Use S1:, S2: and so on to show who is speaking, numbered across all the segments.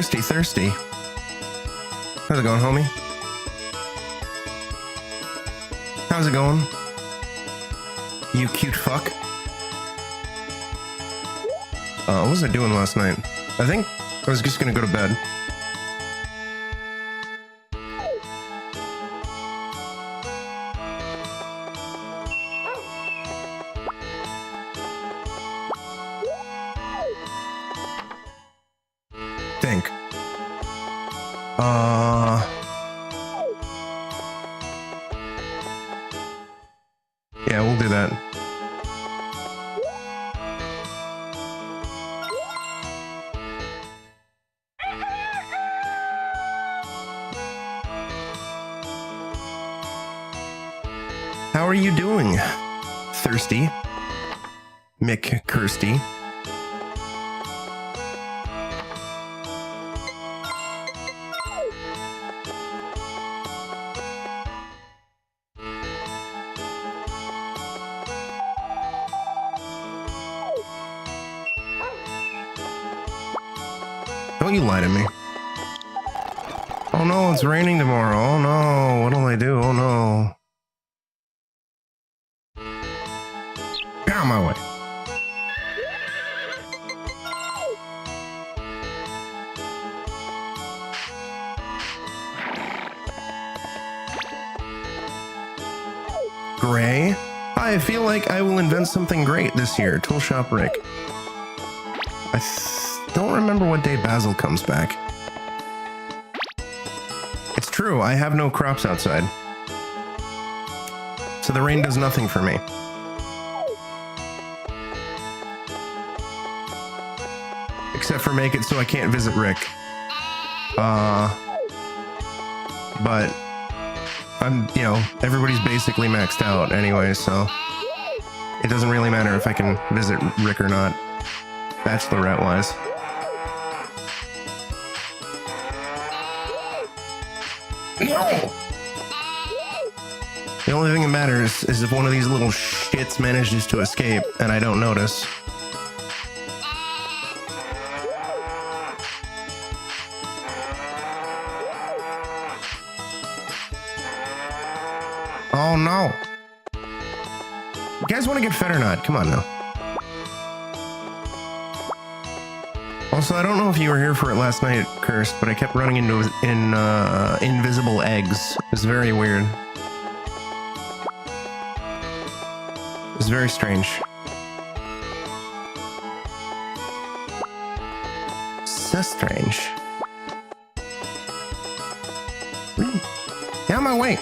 S1: Thirsty. How's it going, homie? How's it going? You cute fuck. What was I doing last night? I think I was just gonna go to bed. Think. Yeah, we'll do that. How are you doing, Thirsty? Mick Kirsty. Don't you lie to me. Oh no, it's raining tomorrow. Oh no, what'll I do? Oh no. Get out of my way. Gray? I feel like I will invent something great this year. Tool Shop Rick. I don't remember what day Basil comes back. It's true, I have no crops outside. So the rain does nothing for me. Except for make it so I can't visit Rick. But I'm, you know, everybody's basically maxed out anyway, so it doesn't really matter if I can visit Rick or not, bachelorette-wise. No! The only thing that matters is if one of these little shits manages to escape and I don't notice. Oh no. You guys want to get fed or not? Come on now. Also, I don't know if you were here for it last night, Cursed, but I kept running into invisible eggs. It was very weird. It was very strange. So strange. Get out of my way.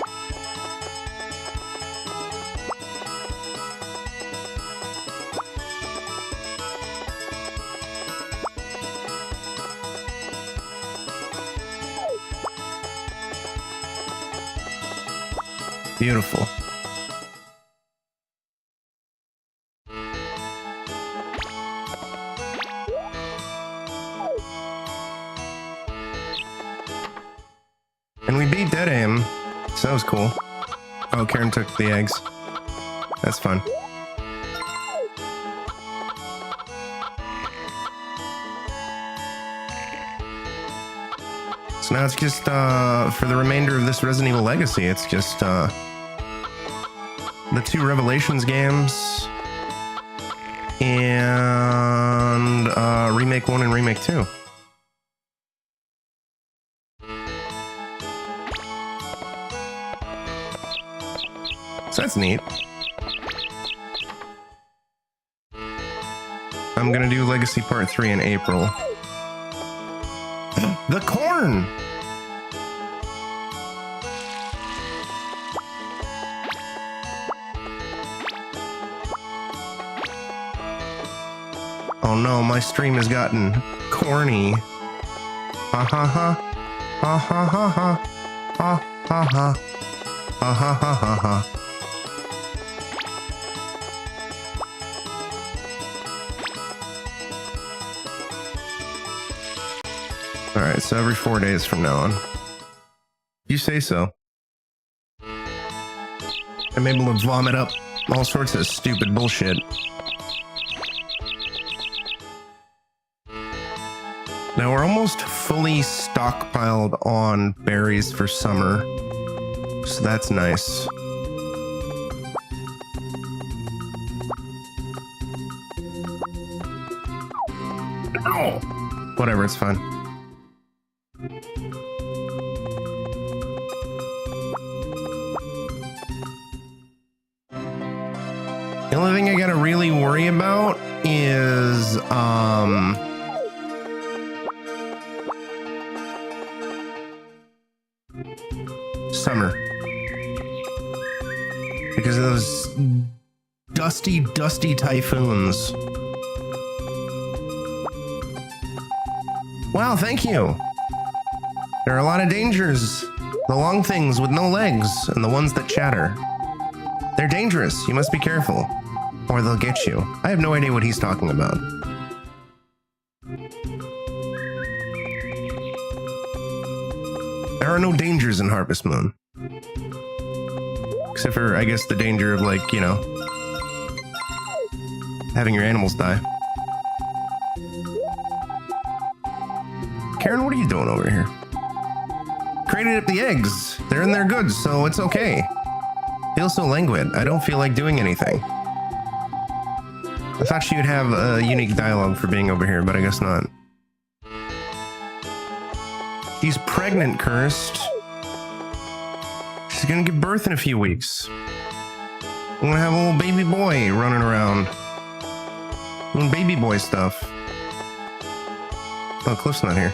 S1: Beautiful. And we beat Dead Aim, so that was cool. Oh, Karen took the eggs. That's fun. So now it's just, for the remainder of this Resident Evil Legacy, it's just, the 2 Revelations games, and, Remake 1 and Remake 2. So that's neat. I'm gonna do Legacy Part 3 in April. The corn! Oh no, my stream has gotten corny. Ha ha ha. Ha ha ha ha. Ha ha ha. Ha ha ha ha ha. Alright, so every 4 days from now on. You say so. I'm able to vomit up all sorts of stupid bullshit. Now we're almost fully stockpiled on berries for summer, so that's nice. Oh, whatever, it's fine. The only thing I gotta really worry about is summer, because of those dusty typhoons. Wow, thank you. There are a lot of dangers. The long things with no legs and the ones that chatter. They're dangerous. You must be careful, or they'll get you. I have no idea what he's talking about. There are no dangers in Harvest Moon. Except for, I guess, the danger of, like, you know, having your animals die. Karen, what are you doing over here? Created up the eggs. They're in there good, so it's okay. Feel so languid. I don't feel like doing anything. I thought she would have a unique dialogue for being over here, but I guess not. She's pregnant, Cursed. She's gonna give birth in a few weeks. I'm gonna have a little baby boy running around. Doing baby boy stuff. Oh, Cliff's not here.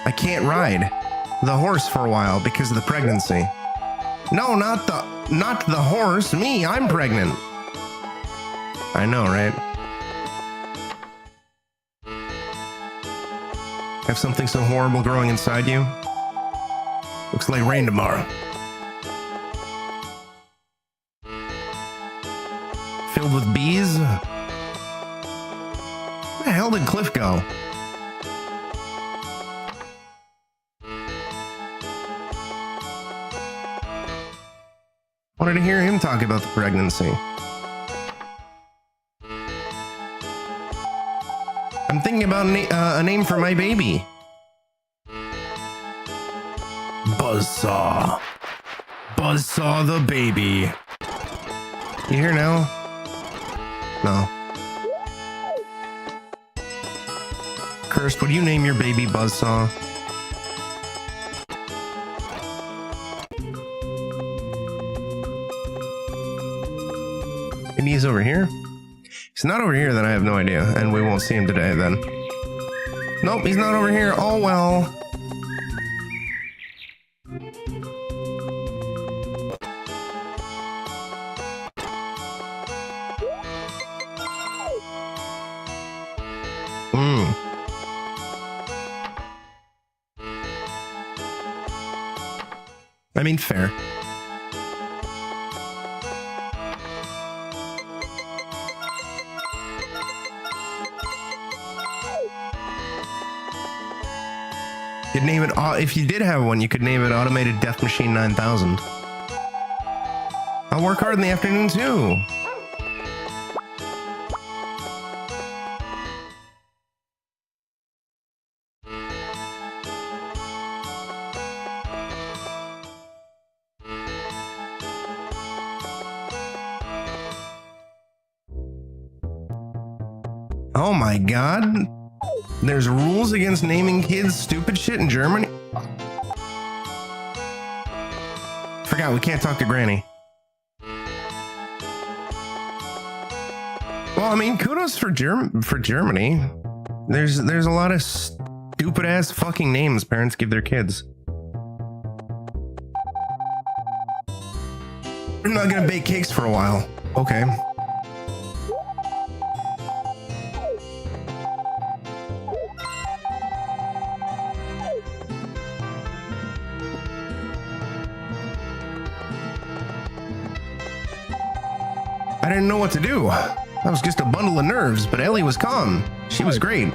S1: I can't ride the horse for a while because of the pregnancy. No, not the horse. Me, I'm pregnant. I know, right? Have something so horrible growing inside you? Looks like rain tomorrow. Filled with bees? Where the hell did Cliff go? Wanted to hear him talk about the pregnancy. I'm thinking about a name for my baby. Buzzsaw. Buzzsaw the baby. You here now? No. Cursed, would you name your baby Buzzsaw? Maybe he's over here? He's not over here, then I have no idea, and we won't see him today then. Nope, he's not over here. Oh well. I mean, fair. You'd name it, if you did have one, you could name it Automated Death Machine 9000. I'll work hard in the afternoon too. Oh my god. There's rules against naming kids stupid shit in Germany? Forgot, we can't talk to Granny. Well, I mean, kudos for Germany. There's a lot of stupid ass fucking names parents give their kids. I'm not gonna bake cakes for a while. Okay. I didn't know what to do. That was just a bundle of nerves, but Ellie was calm. She was great.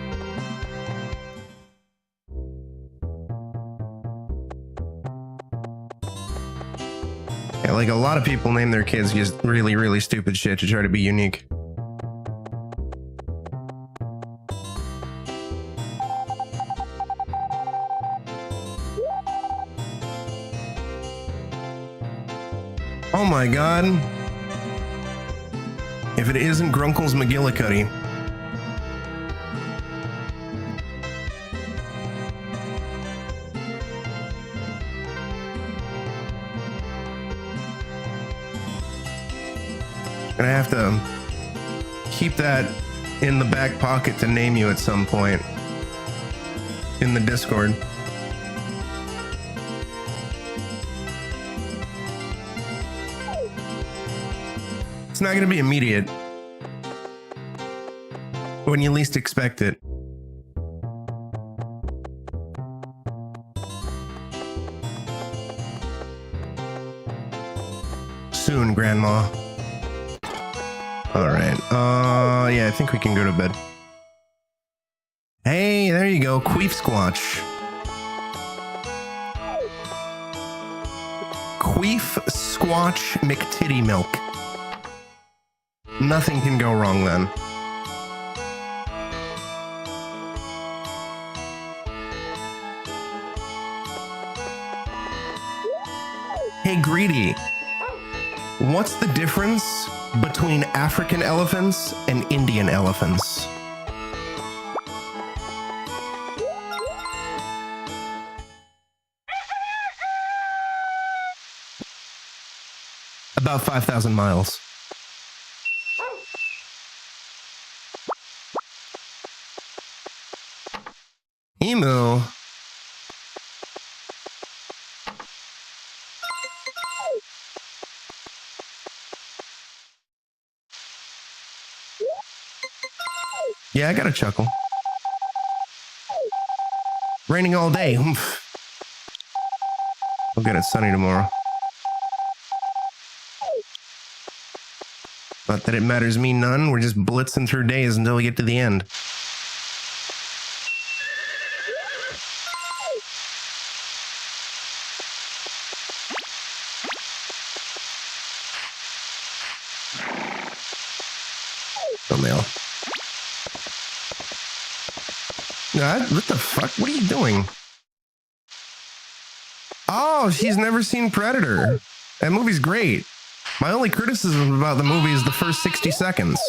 S1: Yeah, like a lot of people name their kids just really, really stupid shit to try to be unique. Oh my god. If it isn't Grunkle's McGillicuddy. Gonna have to keep that in the back pocket to name you at some point in the Discord. It's not gonna be immediate. When you least expect it. Soon, Grandma. All right. Yeah, I think we can go to bed. Hey, there you go. Queef Squatch. Queef Squatch McTitty Milk. Nothing can go wrong then. Hey, Greedy. What's the difference between African elephants and Indian elephants? About 5,000 miles. Emu. Yeah, I got a chuckle. Raining all day. Oomph. We'll get it sunny tomorrow. Not that it matters me none. We're just blitzing through days until we get to the end. Mail. God, what the fuck? What are you doing? Oh, she's never seen Predator. That movie's great. My only criticism about the movie is the first 60 seconds.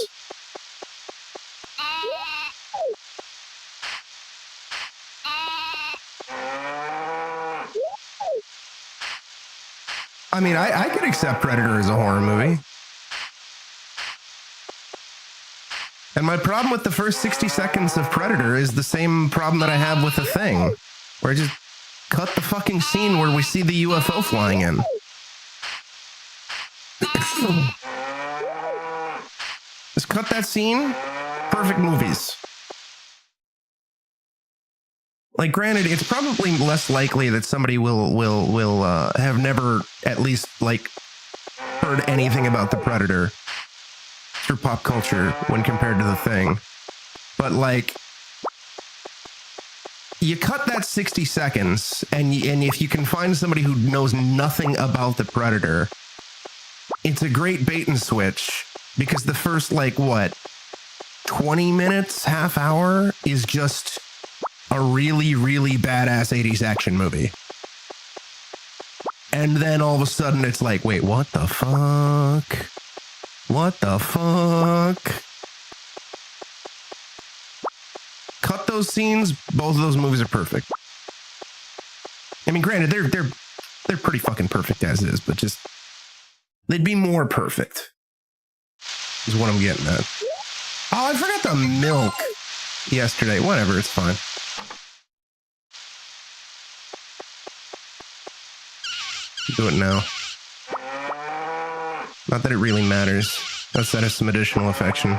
S1: I mean, I could accept Predator as a horror movie. And my problem with the first 60 seconds of Predator is the same problem that I have with The Thing, where I just cut the fucking scene where we see the UFO flying in. Just cut that scene. Perfect movies. Like, granted, it's probably less likely that somebody will have never at least like heard anything about the Predator through pop culture when compared to The Thing. But like, you cut that 60 seconds and if you can find somebody who knows nothing about the Predator, it's a great bait and switch, because the first, like, what, 20 minutes, half hour is just a really, really badass 80s action movie. And then all of a sudden it's like, wait, what the fuck? What the fuck? Cut those scenes. Both of those movies are perfect. I mean, granted, they're pretty fucking perfect as is, but just they'd be more perfect. Is what I'm getting at. Oh, I forgot the milk yesterday. Whatever, it's fine. Do it now. Not that it really matters. Let's set us some additional affection.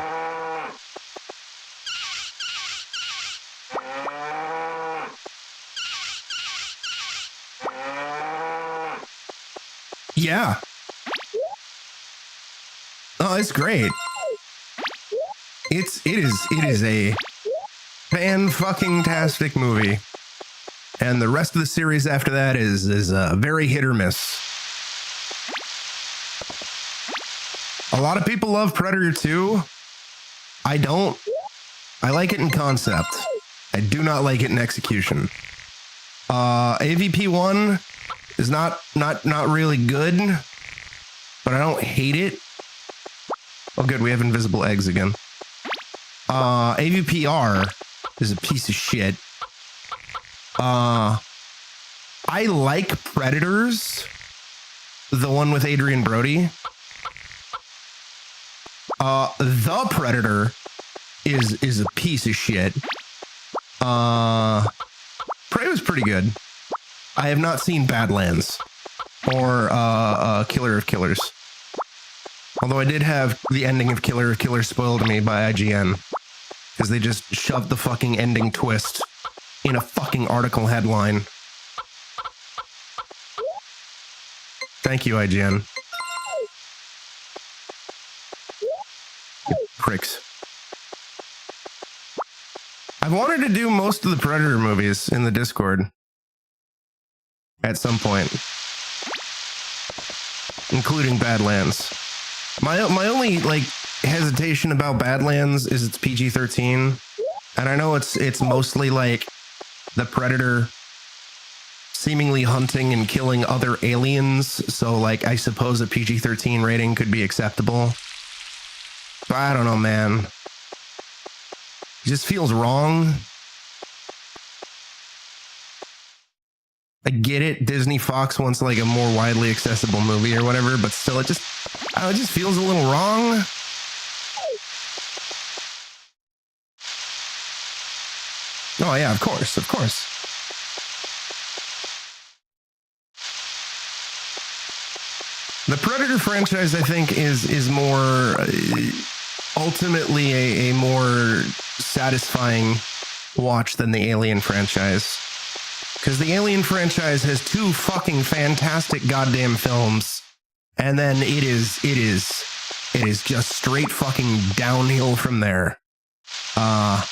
S1: Yeah. Oh, it's great. It is a fan-fucking-tastic movie. And the rest of the series after that is very hit or miss. A lot of people love Predator 2. I don't. I like it in concept. I do not like it in execution. AVP 1 is not really good. but I don't hate it. Oh, good. We have invisible eggs again. AVPR is a piece of shit. I like Predators, the one with Adrian Brody. The Predator is a piece of shit. Prey was pretty good. I have not seen Badlands or Killer of Killers. Although I did have the ending of Killer of Killers spoiled to me by IGN because they just shoved the fucking ending twist in a fucking article headline. Thank you, IGN. Pricks. I've wanted to do most of the Predator movies in the Discord at some point, including Badlands. My only like hesitation about Badlands is it's PG-13, and I know it's mostly like the Predator seemingly hunting and killing other aliens, so like I suppose a PG-13 rating could be acceptable. But I don't know, man. It just feels wrong. I get it. Disney Fox wants like a more widely accessible movie or whatever, but still, it just feels a little wrong. Oh yeah, of course. The Predator franchise, I think, is more ultimately a more satisfying watch than the Alien franchise. Because the Alien franchise has 2 fucking fantastic goddamn films, and then it is just straight fucking downhill from there. I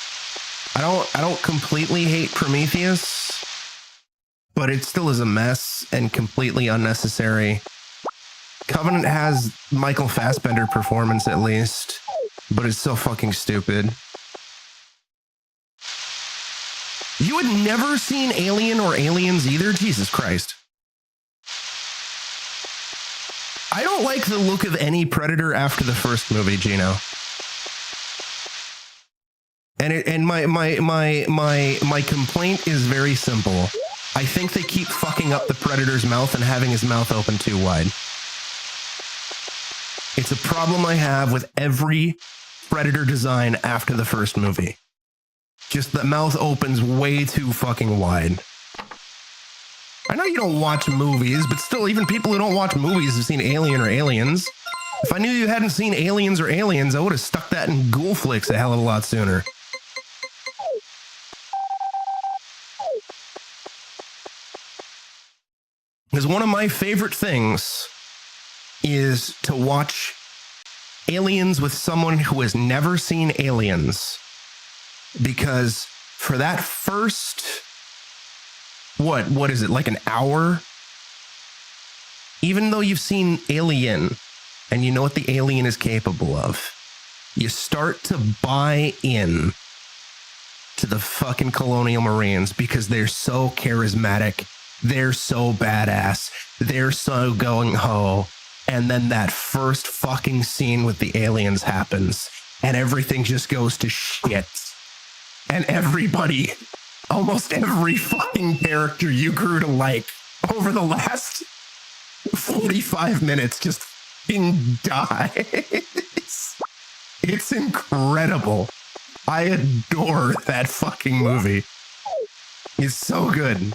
S1: don't completely hate Prometheus, but it still is a mess and completely unnecessary. Covenant has Michael Fassbender performance at least, but it's so fucking stupid. You had never seen Alien or Aliens either? Jesus Christ. I don't like the look of any Predator after the first movie, Gino. And my complaint is very simple. I think they keep fucking up the Predator's mouth and having his mouth open too wide. It's a problem I have with every Predator design after the first movie. Just the mouth opens way too fucking wide. I know you don't watch movies, but still, even people who don't watch movies have seen Alien or Aliens. If I knew you hadn't seen Aliens or Aliens, I would have stuck that in Ghoul Flicks a hell of a lot sooner. Because one of my favorite things is to watch Aliens with someone who has never seen Aliens. Because for that first, what is it, like an hour? Even though you've seen Alien and you know what the alien is capable of, you start to buy in to the fucking Colonial Marines because they're so charismatic, they're so badass, they're so gung-ho. And then that first fucking scene with the aliens happens and everything just goes to shit. And everybody, almost every fucking character you grew to like over the last 45 minutes just fucking dies. It's incredible. I adore that fucking movie. It's so good.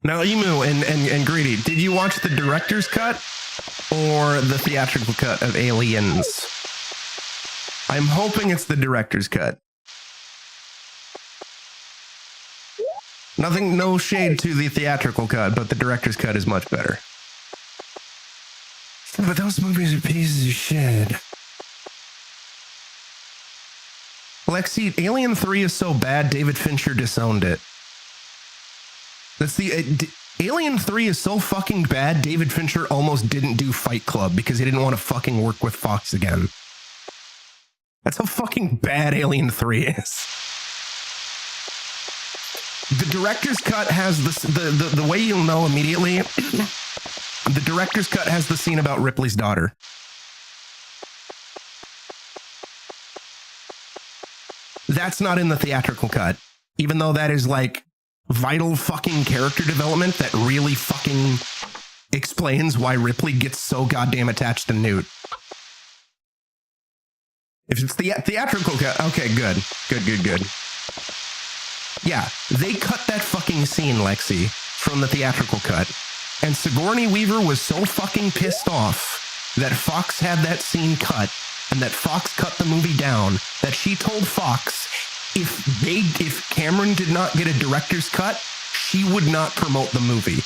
S1: Now, Emu and Greedy, did you watch the director's cut or the theatrical cut of Aliens? I'm hoping it's the director's cut. No shade to the theatrical cut, but the director's cut is much better. But those movies are pieces of shit. Lexi, Alien 3 is so bad, David Fincher disowned it. That's the... Alien 3 is so fucking bad, David Fincher almost didn't do Fight Club because he didn't want to fucking work with Fox again. That's how fucking bad Alien 3 is. The director's cut has this, the way you'll know immediately The director's cut has the scene about Ripley's daughter. That's not in the theatrical cut, even though that is like vital fucking character development that really fucking explains why Ripley gets so goddamn attached to Newt. If it's the theatrical cut, okay, good. Yeah, they cut that fucking scene, Lexi, from the theatrical cut. And Sigourney Weaver was so fucking pissed off that Fox had that scene cut and that Fox cut the movie down that she told Fox if Cameron did not get a director's cut, she would not promote the movie.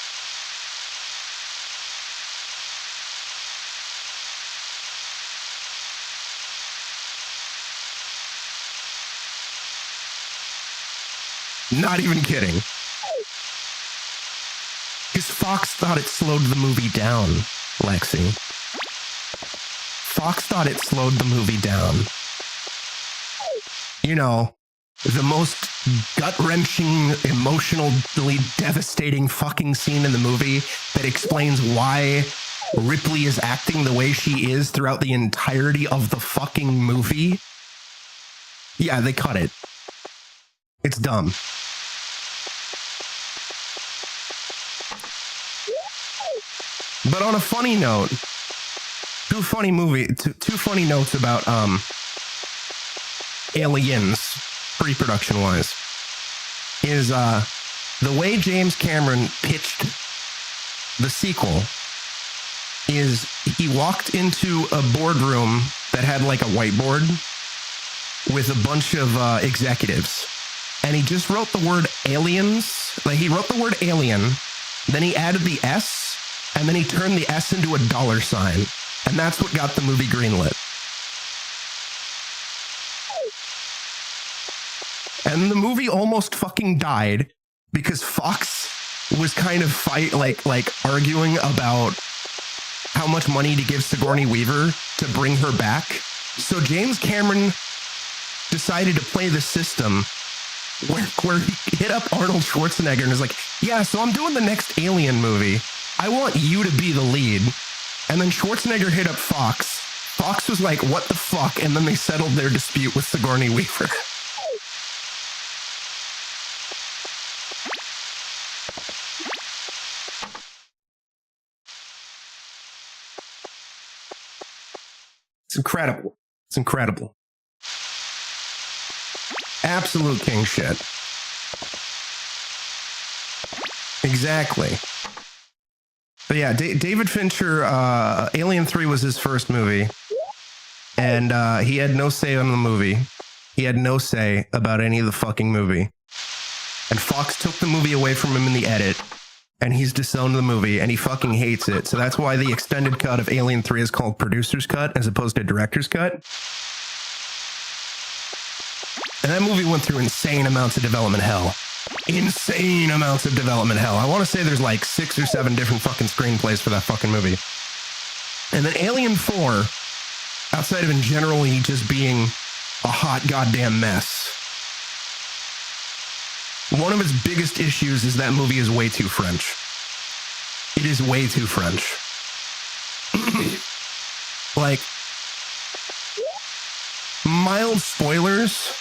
S1: Not even kidding. Because Fox thought it slowed the movie down, Lexi. Fox thought it slowed the movie down. You know, the most gut-wrenching, emotionally devastating fucking scene in the movie that explains why Ripley is acting the way she is throughout the entirety of the fucking movie. Yeah, they cut it. It's dumb. But on a funny note, two funny notes about Aliens, pre-production wise, is the way James Cameron pitched the sequel is he walked into a boardroom that had like a whiteboard with a bunch of executives, and he just wrote the word aliens. Like, he wrote the word alien, then he added the S, and then he turned the S into a dollar sign. And that's what got the movie greenlit. And the movie almost fucking died because Fox was kind of arguing about how much money to give Sigourney Weaver to bring her back. So James Cameron decided to play the system where he hit up Arnold Schwarzenegger and is like, yeah, so I'm doing the next Alien movie. I want you to be the lead. And then Schwarzenegger hit up Fox. Fox was like, what the fuck? And then they settled their dispute with Sigourney Weaver. It's incredible. It's incredible. Absolute king shit. Exactly. But yeah, David Fincher, Alien 3 was his first movie, and he had no say on the movie. He had no say about any of the fucking movie. And Fox took the movie away from him in the edit, and he's disowned the movie, and he fucking hates it. So that's why the extended cut of Alien 3 is called Producer's Cut as opposed to Director's Cut. And that movie went through insane amounts of development hell. Insane amounts of development hell. I want to say there's like 6 or 7 different fucking screenplays for that fucking movie. And then Alien 4, outside of in generally just being a hot goddamn mess, one of its biggest issues is that movie is way too French. It is way too French. Like, mild spoilers,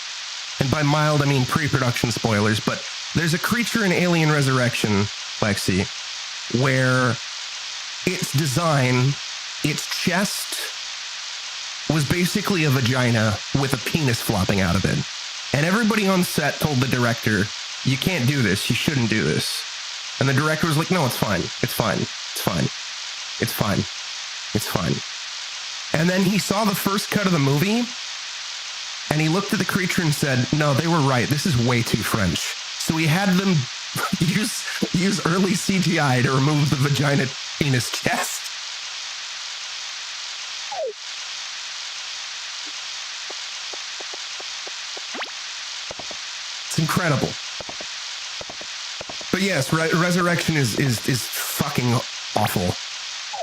S1: and by mild I mean pre-production spoilers, but there's a creature in Alien Resurrection, Lexi, where its design, its chest, was basically a vagina with a penis flopping out of it. And everybody on set told the director, you can't do this, you shouldn't do this. And the director was like, no, it's fine, it's fine, it's fine, it's fine, it's fine. And then he saw the first cut of the movie, and he looked at the creature and said, no, they were right, this is way too French. So he had them use early CGI to remove the vagina penis chest. It's incredible. But yes, Resurrection is fucking awful.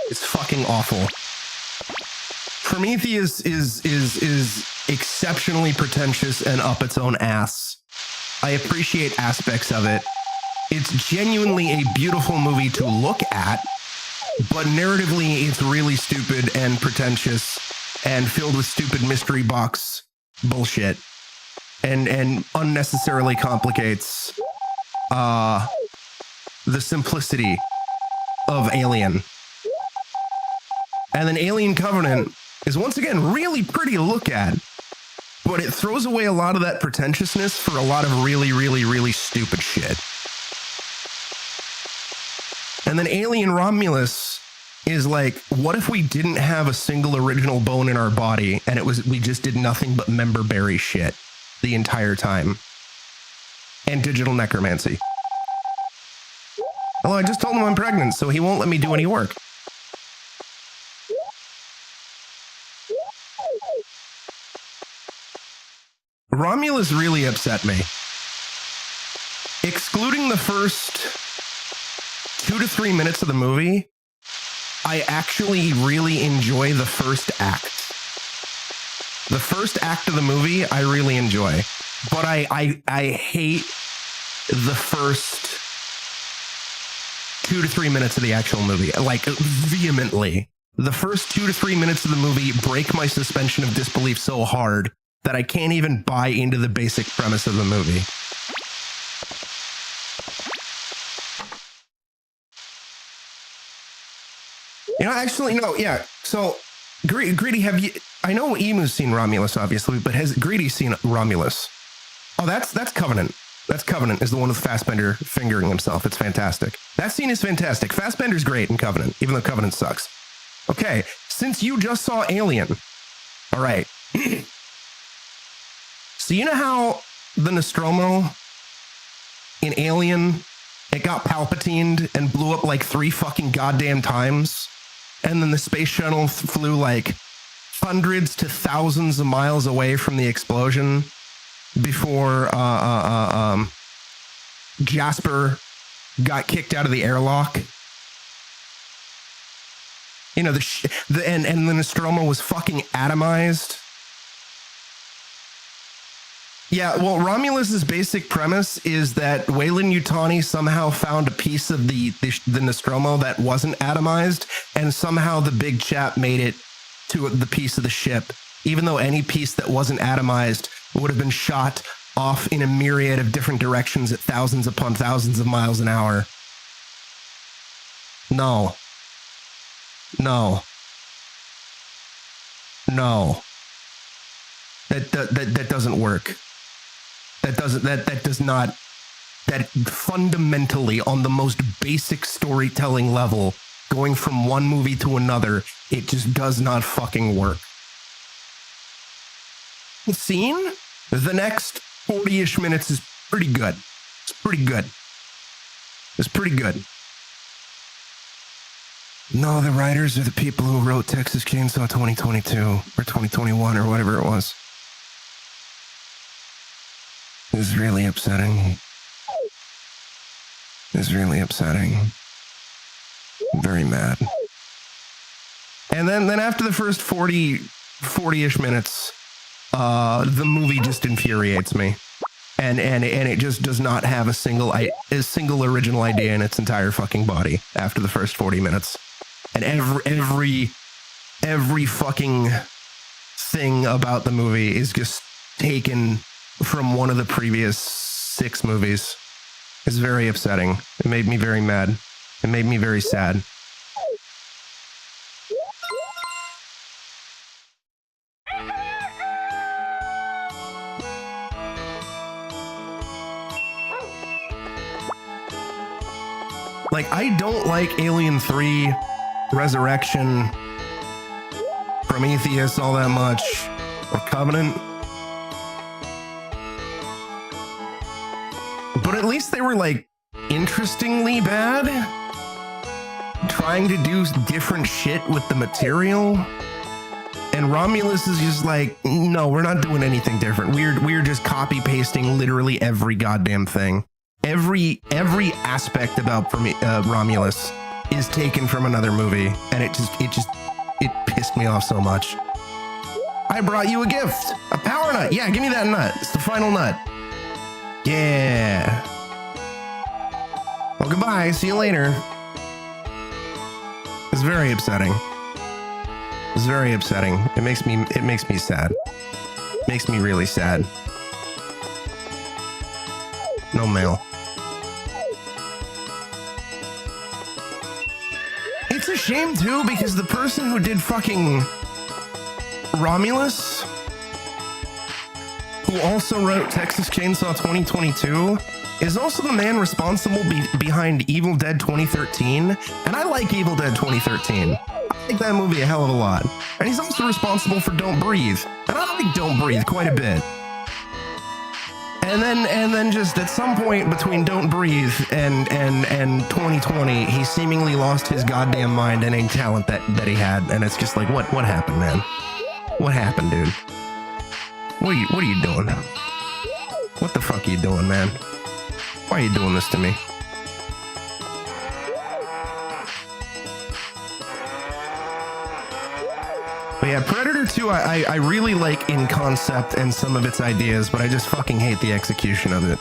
S1: It's fucking awful. Prometheus is exceptionally pretentious and up its own ass. I appreciate aspects of it. It's genuinely a beautiful movie to look at. but narratively it's really stupid and pretentious and filled with stupid mystery box bullshit and unnecessarily complicates the simplicity of Alien. And then Alien Covenant is once again really pretty to look at, but it throws away a lot of that pretentiousness for a lot of really, really, really stupid shit. And then Alien Romulus is like, what if we didn't have a single original bone in our body and we just did nothing but member berry shit the entire time? And digital necromancy. Although I just told him I'm pregnant, so he won't let me do any work. Romulus really upset me. Excluding the first 2 to 3 minutes of the movie, I actually really enjoy the first act. The first act of the movie, I really enjoy. But I hate the first 2 to 3 minutes of the actual movie, like vehemently. The first 2 to 3 minutes of the movie break my suspension of disbelief so hard that I can't even buy into the basic premise of the movie. You know, actually, no, yeah. So, Greedy, have you... I know Emu's seen Romulus, obviously, but has Greedy seen Romulus? Oh, that's Covenant. That's Covenant, is the one with Fassbender fingering himself. It's fantastic. That scene is fantastic. Fassbender's great in Covenant, even though Covenant sucks. Okay, since you just saw Alien, all right. So you know how the Nostromo in Alien, it got Palpatined and blew up like 3 fucking goddamn times? And then the space shuttle flew like hundreds to thousands of miles away from the explosion before Jasper got kicked out of the airlock. You know, and the Nostromo was fucking atomized. Yeah, well, Romulus's basic premise is that Weyland-Yutani somehow found a piece of the Nostromo that wasn't atomized, and somehow the big chap made it to the piece of the ship, even though any piece that wasn't atomized would have been shot off in a myriad of different directions at thousands upon thousands of miles an hour. No. No. No. That doesn't work. That fundamentally, on the most basic storytelling level, going from one movie to another, it just does not fucking work. The scene, the next 40-ish minutes is pretty good. It's pretty good. It's pretty good. No, the writers are the people who wrote Texas Chainsaw 2022 or 2021 or whatever it was. It's really upsetting. It's really upsetting. I'm very mad. And then after the first 40-ish minutes, the movie just infuriates me. And it just does not have a single original idea in its entire fucking body after the first 40 minutes. And every fucking thing about the movie is just taken from one of the previous 6 movies. It's very upsetting. It made me very mad. It made me very sad. Like, I don't like Alien 3, Resurrection, Prometheus all that much, or Covenant. But at least they were, like, interestingly bad. Trying to do different shit with the material. And Romulus is just like, no, we're not doing anything different. We're just copy-pasting literally every goddamn thing. Every aspect about Romulus is taken from another movie. And it pissed me off so much. I brought you a gift. A power nut. Yeah, give me that nut. It's the final nut. Yeah. Well, goodbye. See you later. very upsetting. It's very upsetting. It makes me sad. It makes me really sad. No mail. It's a shame too, because the person who did fucking Romulus, who also wrote Texas Chainsaw 2022, is also the man responsible behind Evil Dead 2013. And I like Evil Dead 2013. I like that movie a hell of a lot. And he's also responsible for Don't Breathe. And I like Don't Breathe quite a bit. And then just at some point between Don't Breathe and 2020, he seemingly lost his goddamn mind and any talent that he had. And it's just like, what happened, man? What happened, dude? What are you doing? What the fuck are you doing, man? Why are you doing this to me? But yeah, Predator 2, I really like in concept and some of its ideas, but I just fucking hate the execution of it.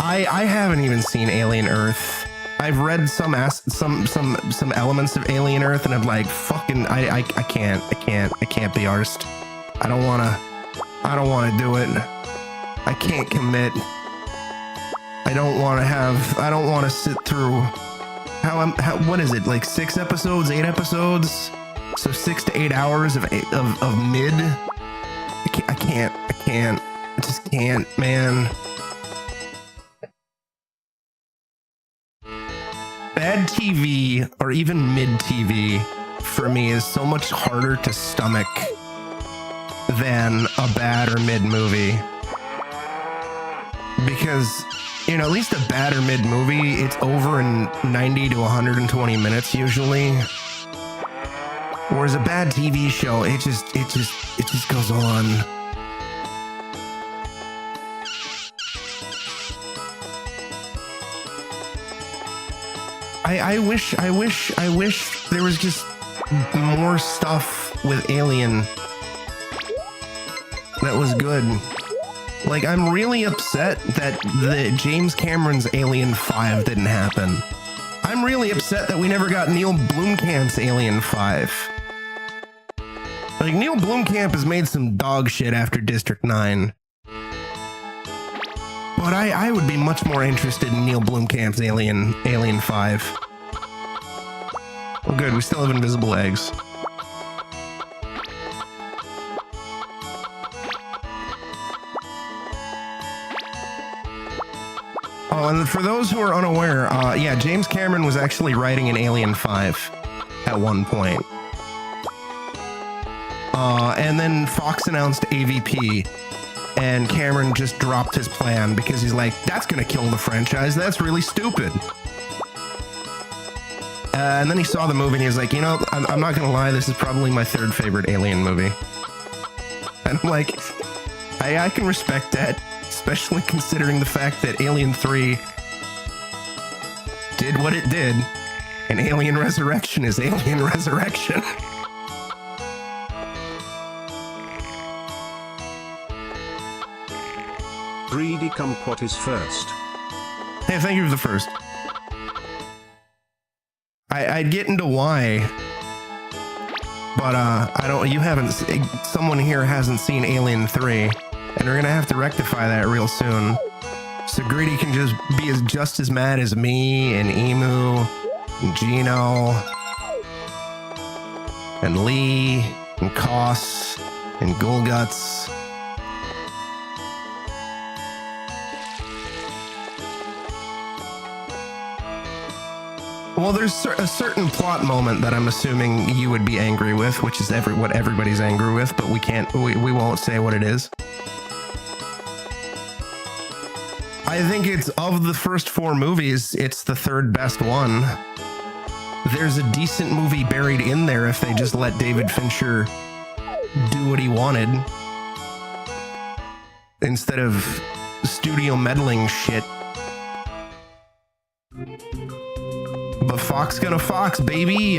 S1: I haven't even seen Alien Earth. I've read some elements of Alien Earth, and I'm like, fucking, I can't be arsed. I don't wanna do it. I can't commit. I don't want to sit through. What is it? Like 6 episodes, 8 episodes? So 6 to 8 hours of mid. I just can't, man. Bad TV or even mid TV for me is so much harder to stomach than a bad or mid movie. Because, you know, at least a bad or mid movie, it's over in 90 to 120 minutes usually. Whereas a bad TV show, it just goes on. I wish there was just more stuff with Alien that was good. Like, I'm really upset that the James Cameron's Alien 5 didn't happen. I'm really upset that we never got Neil Blomkamp's Alien 5. Like, Neil Blomkamp has made some dog shit after District 9. But I would be much more interested in Neil Blomkamp's Alien 5. Well, good, we still have invisible eggs. Oh, and for those who are unaware, yeah, James Cameron was actually writing an Alien 5 at one point. And then Fox announced AVP, and Cameron just dropped his plan because he's like, that's gonna kill the franchise, that's really stupid. And then he saw the movie and he was like, you know, I'm not gonna lie, this is probably my 3rd favorite Alien movie. And I'm like, I can respect that. Especially considering the fact that Alien 3 did what it did, and Alien Resurrection is Alien Resurrection.
S2: Greedy Kumquat is first.
S1: Hey, thank you for the first. I'd get into why, but I don't. You haven't. Someone here hasn't seen Alien 3. And we're gonna have to rectify that real soon. So Greedy can just be just as mad as me and Emu and Gino and Lee and Koss and Gulguts. Well, there's a certain plot moment that I'm assuming you would be angry with, which is what everybody's angry with, but we won't say what it is. I think it's, of the first 4 movies, it's the 3rd best one. There's a decent movie buried in there if they just let David Fincher do what he wanted instead of studio meddling shit. But Fox gonna Fox, baby.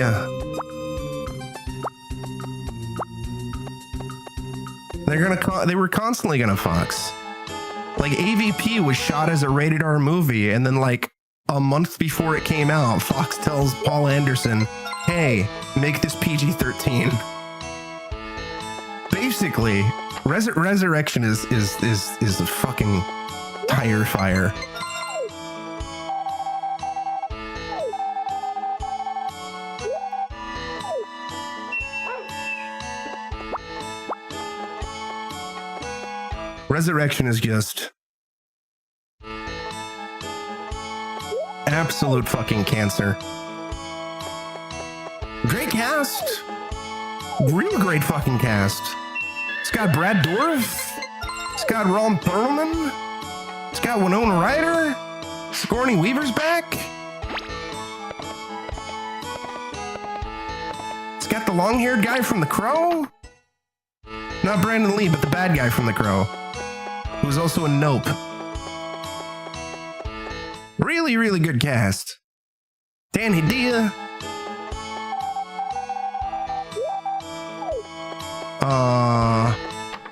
S1: They were constantly gonna Fox. Like, AVP was shot as a rated R movie, and then like a month before it came out, Fox tells Paul Anderson, hey, make this PG-13. Basically, Resurrection is a fucking tire fire. Resurrection is just absolute fucking cancer. Great cast. Real great fucking cast. It's got Brad Dourif. It's got Ron Perlman. It's got Winona Ryder. Sigourney Weaver's back. It's got the long-haired guy from The Crow. Not Brandon Lee, but the bad guy from The Crow, who's also a Nope. Really, really good cast. Dan Hedaya.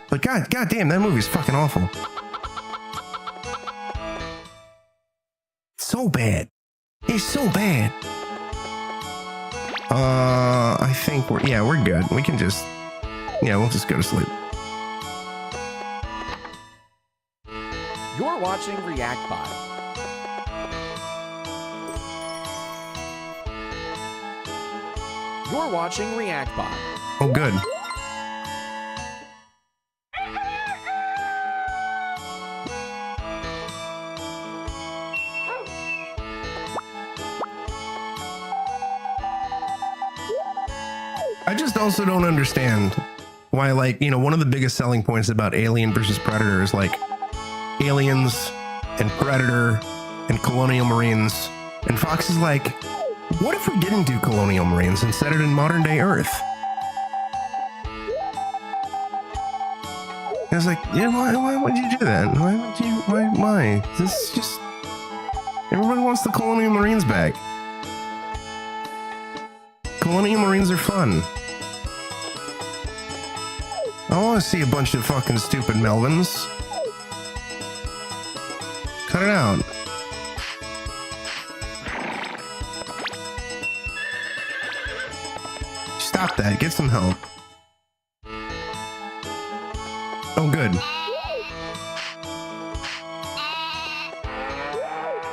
S1: But god damn, that movie's fucking awful. So bad. It's so bad. I think we're good. We can just, we'll just go to sleep.
S3: You're watching ReactBot. You're watching ReactBot.
S1: Oh, good. I just also don't understand why, like, one of the biggest selling points about Alien versus Predator is like aliens and Predator and Colonial Marines. And Fox is like, what if we didn't do Colonial Marines and set it in modern day Earth? I was like, why would you do that? Why? This just, everybody wants the Colonial Marines back. Colonial Marines are fun. I want to see a bunch of fucking stupid Melvins. Cut it out. Stop that. Get some help. Oh, good.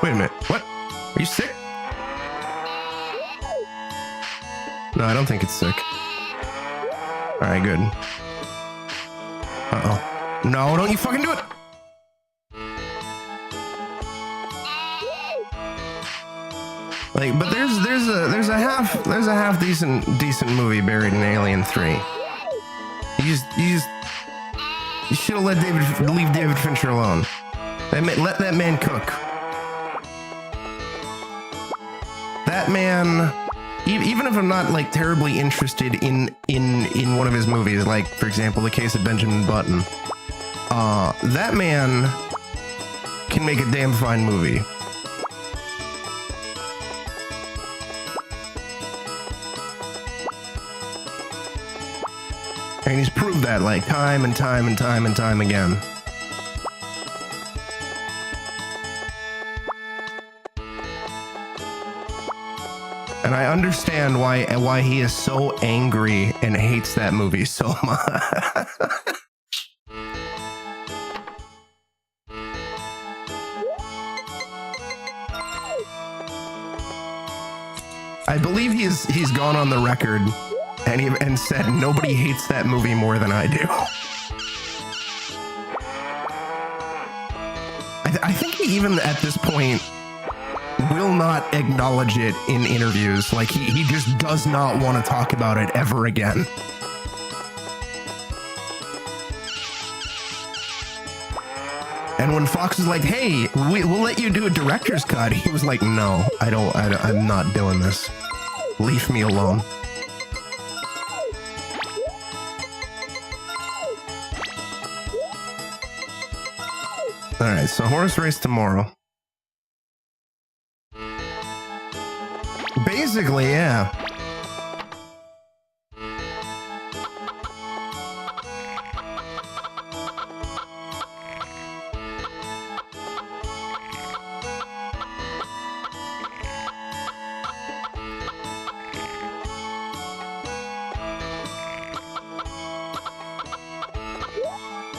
S1: Wait a minute. What? Are you sick? No, I don't think it's sick. Alright, good. Uh-oh. No, don't you fucking do it! Like, but there's a half decent movie buried in Alien 3. You should have leave David Fincher alone. Let that man cook. That man, even if I'm not like terribly interested in one of his movies, like for example, The Case of Benjamin Button, that man can make a damn fine movie. And he's proved that like time and time again. And I understand why he is so angry and hates that movie so much. I believe he's gone on the record and said nobody hates that movie more than I do. I think he even at this point will not acknowledge it in interviews. Like he just does not want to talk about it ever again. And when Fox is like, hey, we'll let you do a director's cut, he was like, no, I'm not doing this. Leave me alone. All right, so horse race tomorrow. Basically, yeah.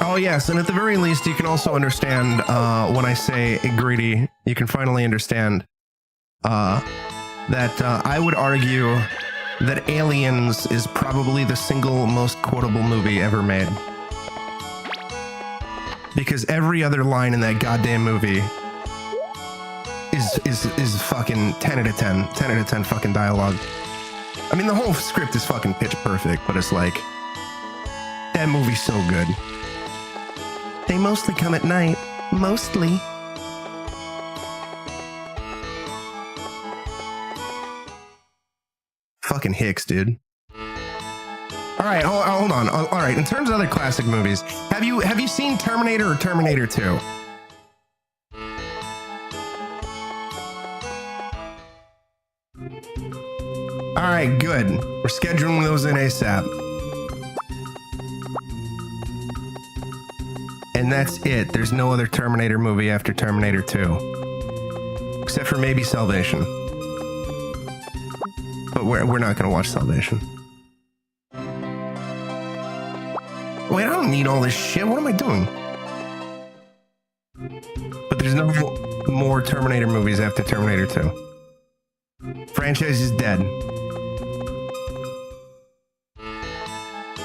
S1: Oh yes, and at the very least, you can also understand when I say greedy. You can finally understand that I would argue that Aliens is probably the single most quotable movie ever made, because every other line in that goddamn movie is fucking 10 out of 10, 10 out of 10 fucking dialogue. I mean, the whole script is fucking pitch perfect, but it's like, that movie's so good. They mostly come at night. Mostly. Fucking Hicks, dude. All right, hold on. All right, in terms of other classic movies, have you seen Terminator or Terminator 2? All right, good. We're scheduling those in ASAP. And that's it. There's no other Terminator movie after Terminator 2. Except for maybe Salvation. But we're not going to watch Salvation. Wait, I don't need all this shit. What am I doing? But there's no more Terminator movies after Terminator 2. Franchise is dead.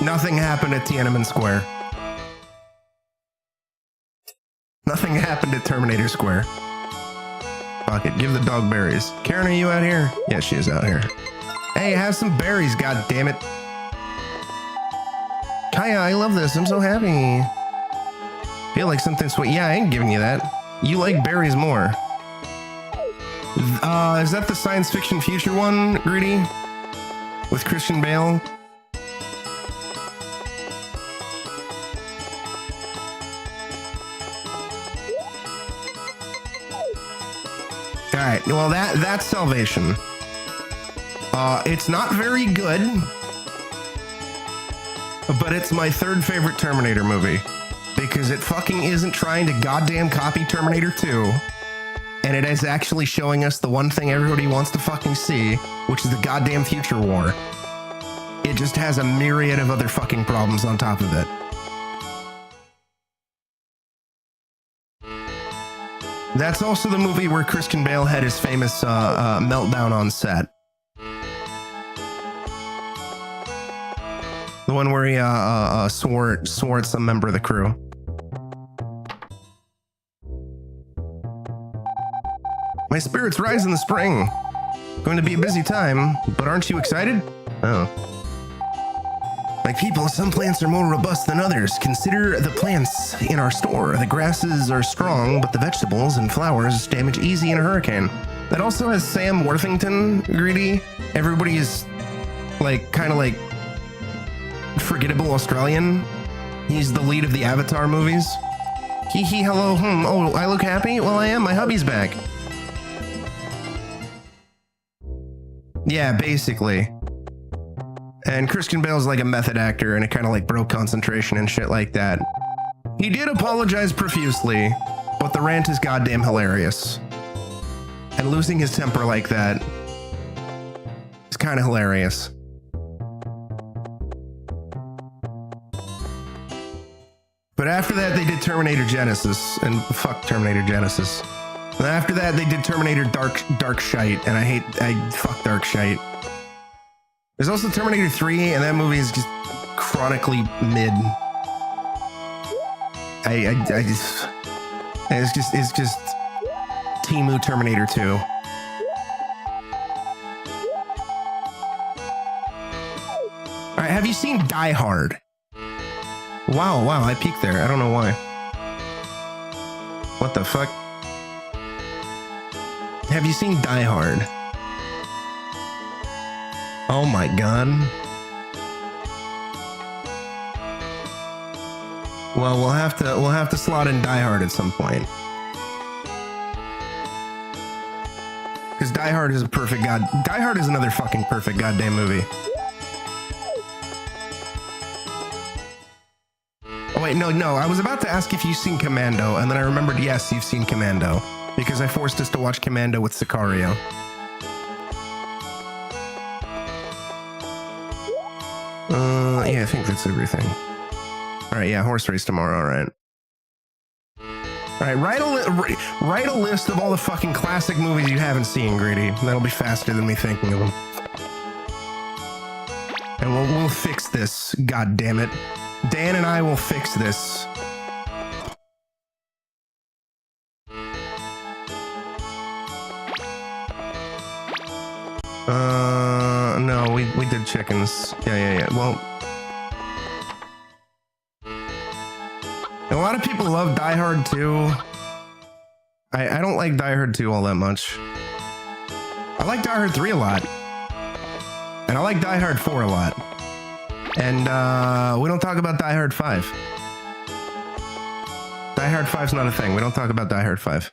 S1: Nothing happened at Tiananmen Square. Nothing happened at Terminator Square. Fuck it, give the dog berries. Karen, are you out here? Yeah, she is out here. Hey, have some berries, god damn it. Kaya, I love this. I'm so happy. Feel like something sweet. Yeah, I ain't giving you that. You like berries more. Is that the science fiction future one, Greedy? With Christian Bale? Alright, well that's Salvation. It's not very good, but it's my third favorite Terminator movie, because it fucking isn't trying to goddamn copy Terminator 2, and it is actually showing us the one thing everybody wants to fucking see, which is the goddamn future war. It just has a myriad of other fucking problems on top of it. That's also the movie where Christian Bale had his famous meltdown on set. The one where he swore at some member of the crew. My spirits rise in the spring. Going to be a busy time, but aren't you excited? Oh. Like people, some plants are more robust than others. Consider the plants in our store. The grasses are strong, but the vegetables and flowers damage easy in a hurricane. That also has Sam Worthington, Greedy. Everybody is like kind of like forgettable Australian. He's the lead of the Avatar movies. Hee hee, hello, oh, I look happy? Well, I am, my hubby's back. Yeah, basically. And Christian Bale's like a method actor, and it kind of like broke concentration and shit like that. He did apologize profusely, but the rant is goddamn hilarious. And losing his temper like that is kind of hilarious. But after that, they did Terminator Genesis, and fuck Terminator Genesis. And after that, they did Terminator Dark Shite, and I fuck Dark Shite. There's also Terminator 3, and that movie is just chronically mid. It's just Temu Terminator 2. All right, have you seen Die Hard? Wow, I peeked there. I don't know why. What the fuck? Have you seen Die Hard? Oh my god. Well, we'll have to slot in Die Hard at some point. Because Die Hard is Die Hard is another fucking perfect goddamn movie. Oh wait, no, I was about to ask if you've seen Commando, and then I remembered, yes, you've seen Commando, because I forced us to watch Commando with Sicario. Yeah, I think that's everything. All right, yeah, horse race tomorrow. All right. All right, write a list of all the fucking classic movies you haven't seen, Greedy. That'll be faster than me thinking of them. And we'll fix this. God damn it, Dan and I will fix this. No, we did chickens. Yeah. Well, a lot of people love Die Hard 2. I don't like Die Hard 2 all that much. I like Die Hard 3 a lot. And I like Die Hard 4 a lot. And we don't talk about Die Hard 5. Die Hard 5's not a thing. We don't talk about Die Hard 5.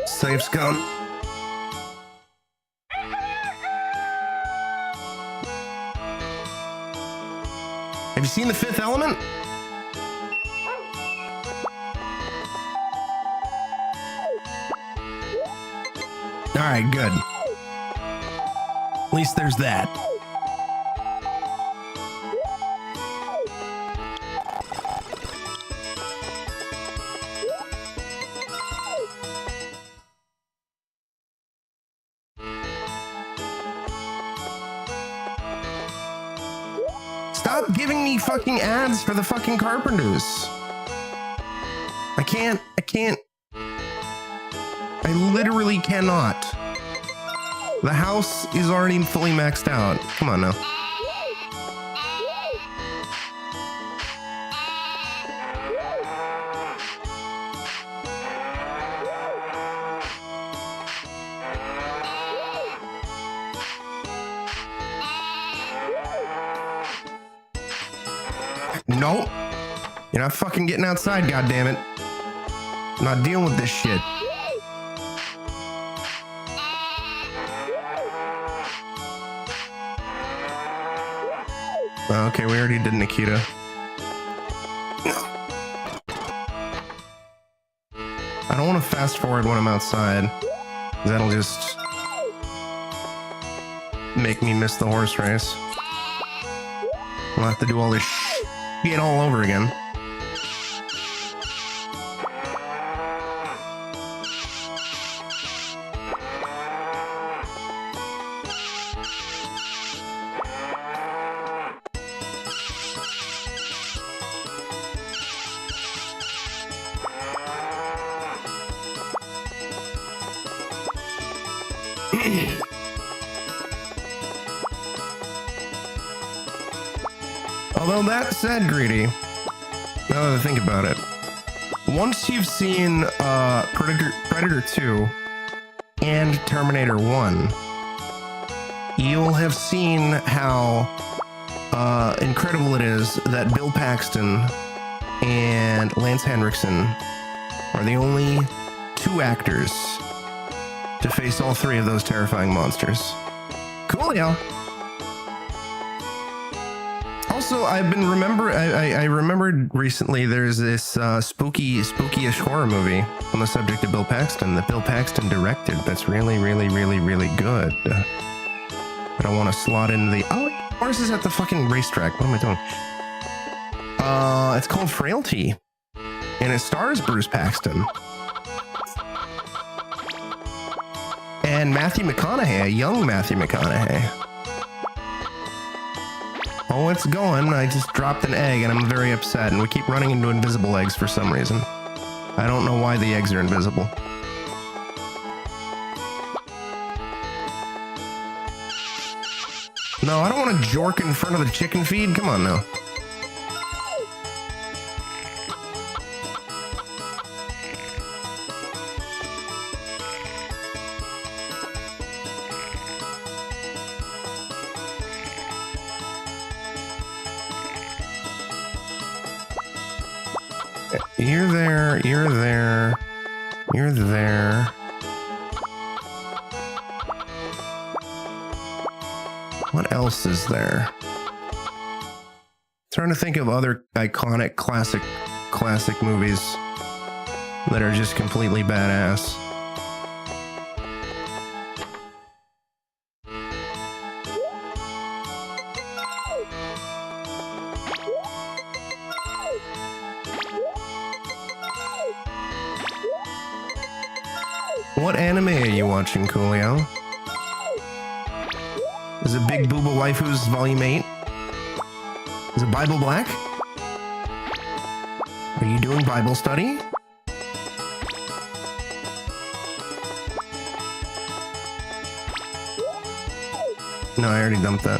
S1: Safe's gone. Have you seen The Fifth Element? All right, good. At least there's that. Stop giving me fucking ads for the fucking Carpenters. I can't. I literally cannot. The house is already fully maxed out. Come on now. Nope. You're not fucking getting outside, goddammit. I'm not dealing with this shit. Okay, we already did Nikita. I don't want to fast forward when I'm outside. That'll just make me miss the horse race. I'll have to do all this shit all over again. Although that said, Greedy, now that I think about it, once you've seen Predator 2 and Terminator 1, you'll have seen how incredible it is that Bill Paxton and Lance Henriksen are the only two actors to face all three of those terrifying monsters. Coolio. Also, I remembered recently there's this spooky-ish horror movie on the subject of Bill Paxton that Bill Paxton directed that's really good. But I want to slot into the... Oh, horse is at the fucking racetrack. What am I doing? It's called Frailty. And it stars Bruce Paxton. And Matthew McConaughey, a young Matthew McConaughey. Oh, it's going. I just dropped an egg and I'm very upset, and we keep running into invisible eggs for some reason. I don't know why the eggs are invisible. No, I don't want to jork in front of the chicken feed. Come on now. You're there, you're there, you're there. What else is there? Trying to think of other iconic classic classic movies that are just completely badass. What anime are you watching, Coolio? Is it Big Booba Waifus Volume 8? Is it Bible Black? Are you doing Bible study? No, I already dumped that.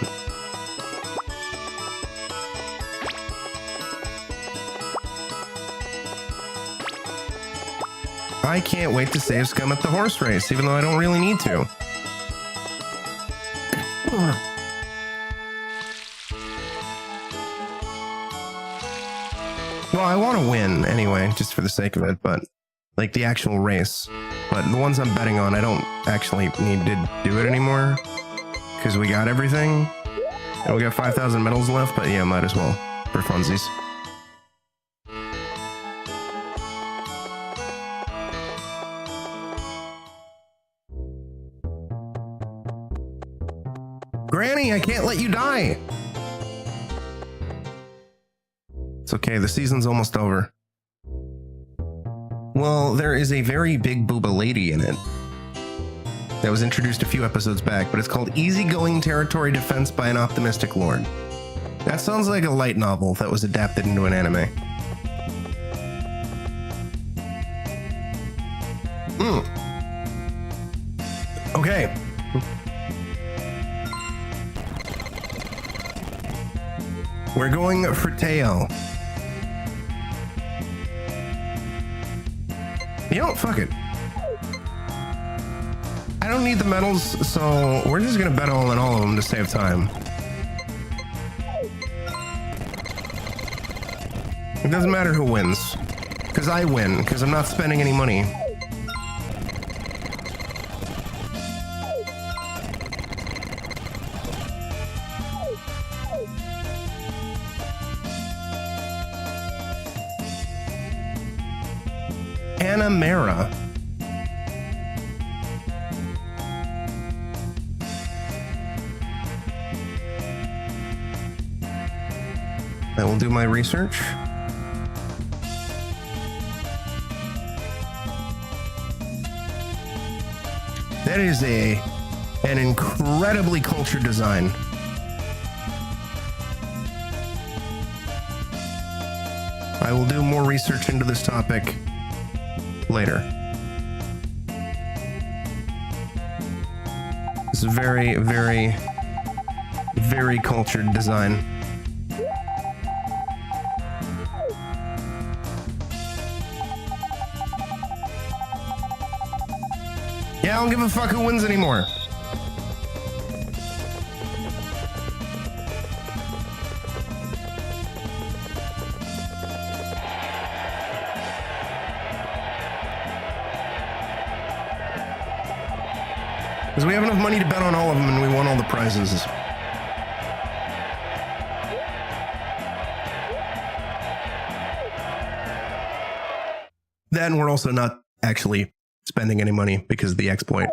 S1: I can't wait to save Scum at the horse race, even though I don't really need to. Well, I want to win anyway, just for the sake of it, but like the actual race. But the ones I'm betting on, I don't actually need to do it anymore because we got everything. And we got 5,000 medals left, but yeah, might as well for funsies. Granny, I can't let you die. It's okay, the season's almost over. Well, there is a very big booba lady in it that was introduced a few episodes back, but it's called Easygoing Territory Defense by an Optimistic Lord. That sounds like a light novel that was adapted into an anime. Okay. We're going for Teo. You know, fuck it. I don't need the medals, so we're just gonna bet all in all of them to save time. It doesn't matter who wins, because I win, because I'm not spending any money. Anamera. I will do my research. That is an incredibly cultured design. I will do more research into this topic later. This is very, very, very cultured design. Yeah, I don't give a fuck who wins anymore. Because we have enough money to bet on all of them and we won all the prizes. Then we're also not actually spending any money because of the exploit.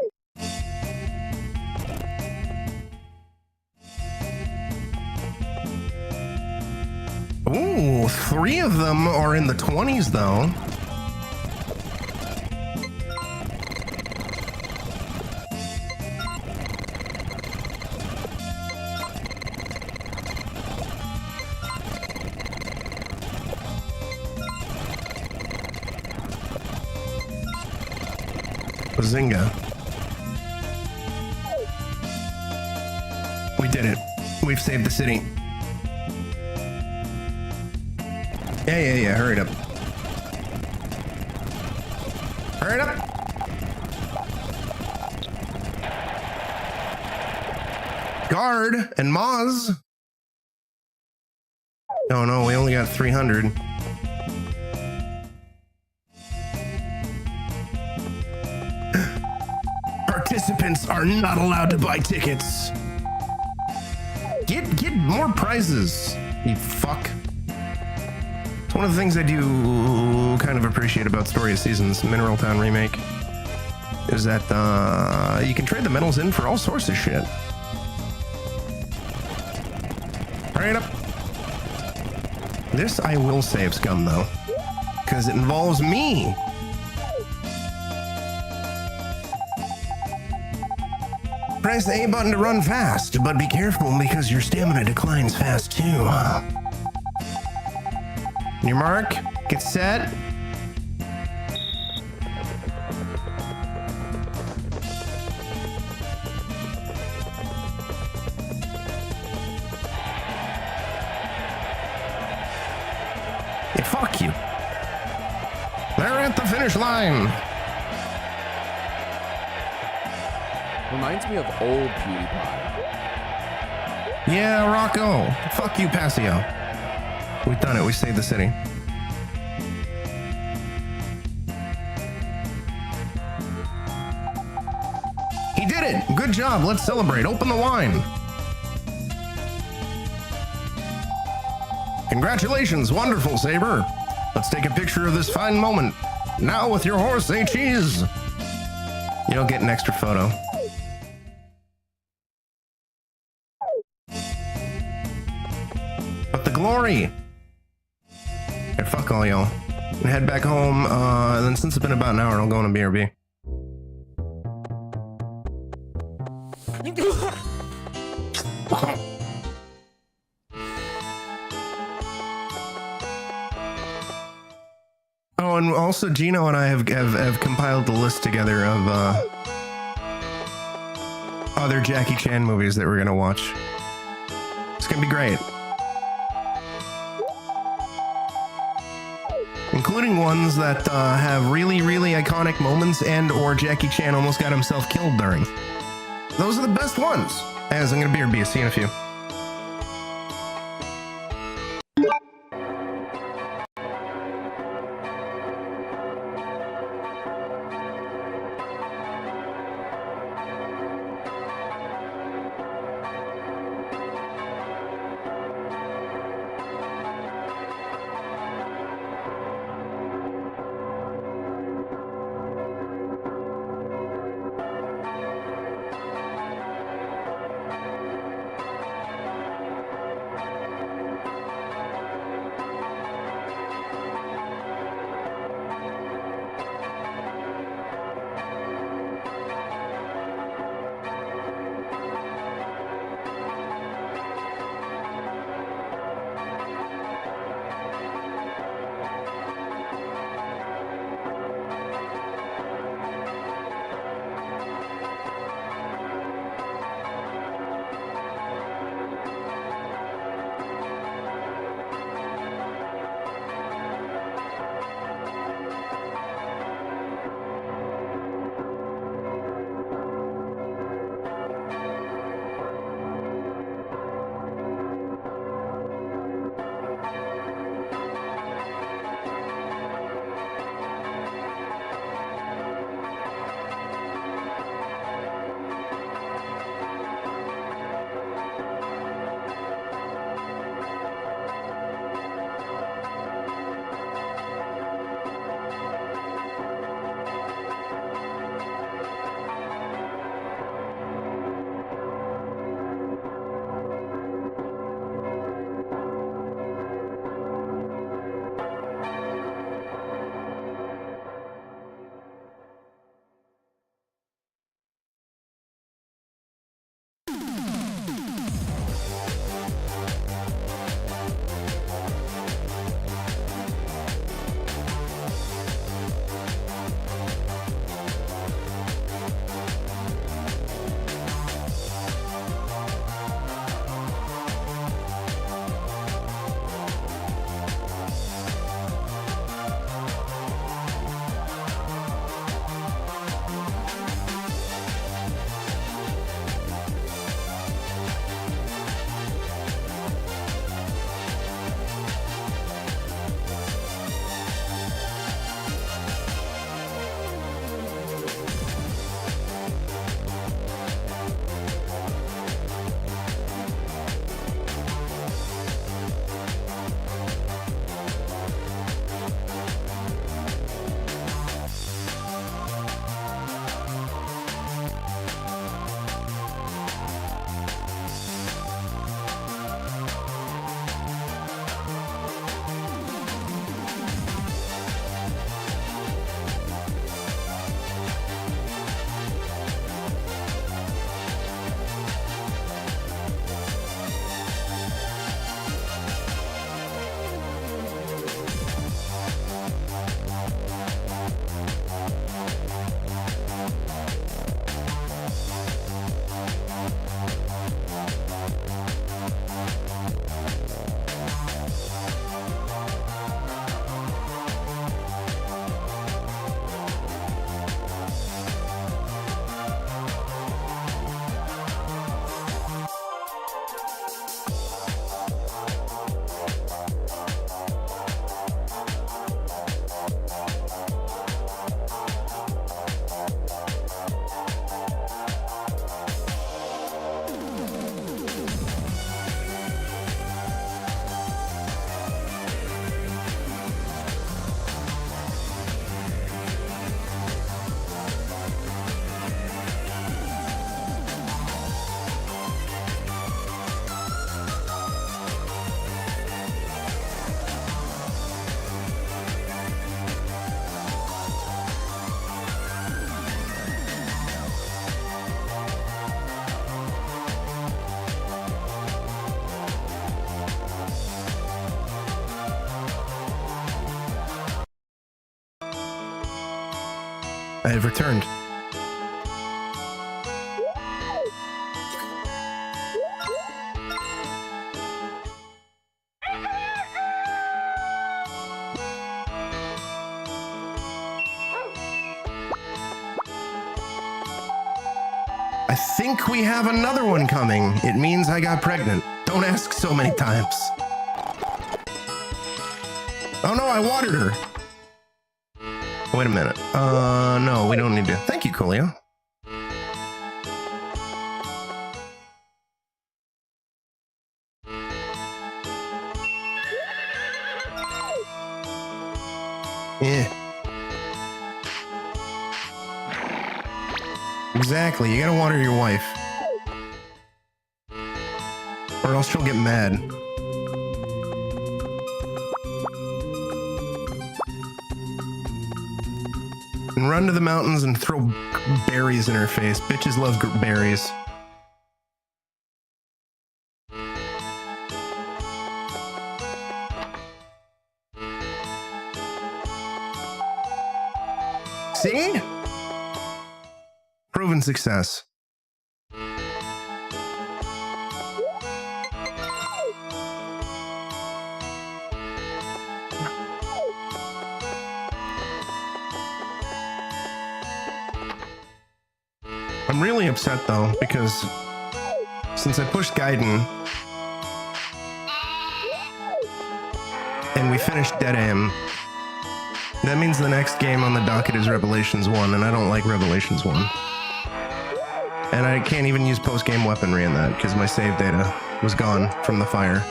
S1: Ooh, 3 of them are in the 20s though. Bazinga. We did it. We've saved the city. Yeah. Hurry it up. Hurry it up. Guard and Moz. Oh no, we only got 300. Participants are not allowed to buy tickets. Get more prizes, you fuck. One of the things I do kind of appreciate about Story of Seasons Mineral Town Remake is that you can trade the metals in for all sorts of shit. Right up. This I will save, Scum, though, because it involves me. Press the A button to run fast, but be careful because your stamina declines fast too. Your mark, get set. Hey, fuck you. They're at the finish line.
S3: Reminds me of old PewDiePie.
S1: Yeah, Rocco. Fuck you, Passio. We've done it. We saved the city. He did it. Good job. Let's celebrate. Open the wine. Congratulations. Wonderful, Saber. Let's take a picture of this fine moment. Now with your horse, say cheese. You'll get an extra photo. But the glory. Hey, fuck all y'all. And head back home, and then since it's been about an hour, I'll go on a BRB. Oh, and also Gino and I have compiled the list together of other Jackie Chan movies that we're gonna watch. It's gonna be great. Including ones that have really, really iconic moments and or Jackie Chan almost got himself killed during. Those are the best ones. As I'm gonna BRB, see you in a few. I have returned. I think we have another one coming. It means I got pregnant. Don't ask so many times. Oh no, I watered her. Wait a minute. No, we don't need to. Thank you, Coolio. Yeah. Exactly, you gotta water your wife. Or else she'll get mad. And run to the mountains and throw berries in her face. Bitches love berries. See? Proven success. I'm really upset though, because since I pushed Gaiden and we finished Dead Aim, that means the next game on the docket is Revelations 1, and I don't like Revelations 1. And I can't even use post-game weaponry in that because my save data was gone from the fire.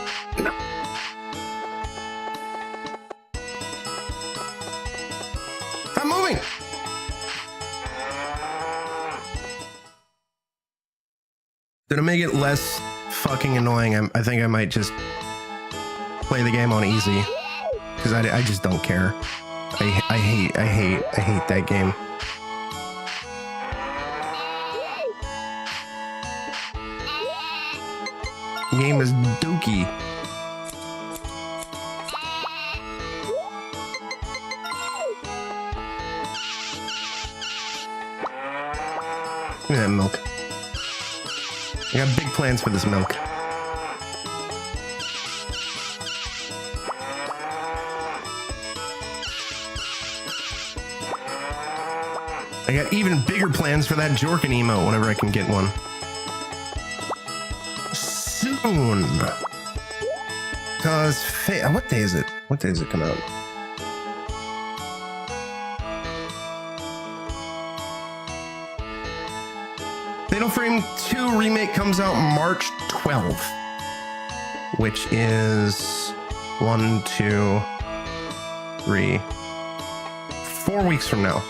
S1: I'm moving! To make it less fucking annoying, I think I might just play the game on easy. Because I just don't care. I hate that game. The game is dookie. Look at that milk. I got big plans for this milk. I got even bigger plans for that Jorkin emote whenever I can get one. Soon. Cause what day is it? What day does it come out? Fatal Frame 2 remake comes out March 12th, which is 1, 2, 3, 4 weeks from now.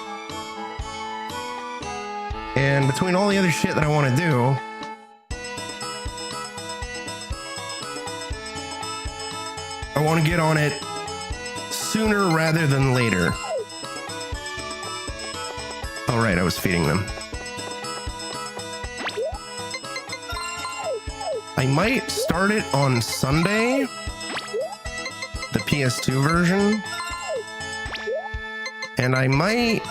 S1: And between all the other shit that I want to do, I want to get on it sooner rather than later. All right, I was feeding them. I might start it on Sunday, the PS2 version, and I might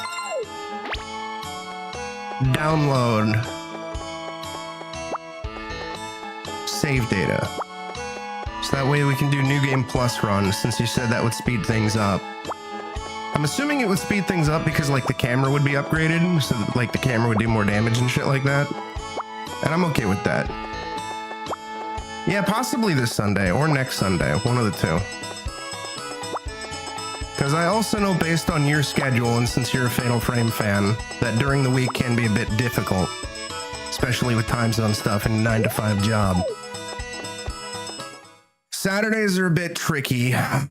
S1: download save data so that way we can do New Game Plus run, since you said that would speed things up. I'm assuming it would speed things up because like the camera would be upgraded, so that, like the camera would do more damage and shit like that, and I'm okay with that. Yeah, possibly this Sunday or next Sunday, one of the two. Because I also know, based on your schedule, and since you're a Fatal Frame fan, that during the week can be a bit difficult, especially with time zone stuff and 9-to-5 job. Saturdays are a bit tricky, or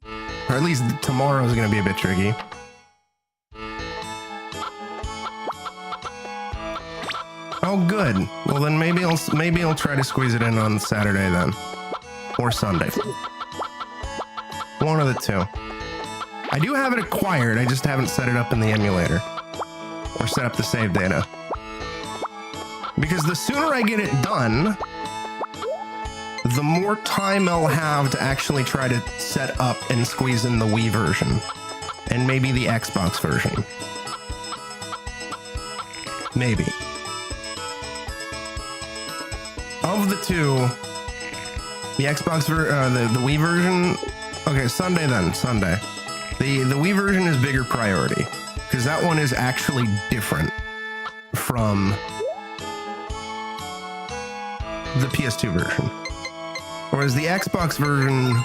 S1: at least tomorrow's going to be a bit tricky. Oh, good. Well, then maybe I'll try to squeeze it in on Saturday then, or Sunday. One of the two. I do have it acquired, I just haven't set it up in the emulator or set up the save data. Because the sooner I get it done, the more time I'll have to actually try to set up and squeeze in the Wii version and maybe the Xbox version. Maybe. Of the two, the the Wii version. Okay, Sunday then. Sunday. The Wii version is bigger priority because that one is actually different from the PS2 version, whereas the Xbox version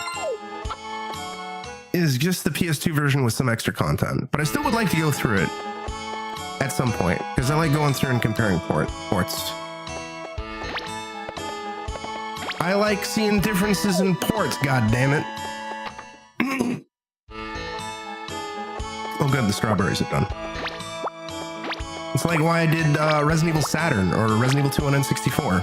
S1: is just the PS2 version with some extra content. But I still would like to go through it at some point because I like going through and comparing ports. I like seeing differences in ports, god damn it. Oh good, the strawberries are done. It's like why I did Resident Evil Saturn or Resident Evil 2 on N64.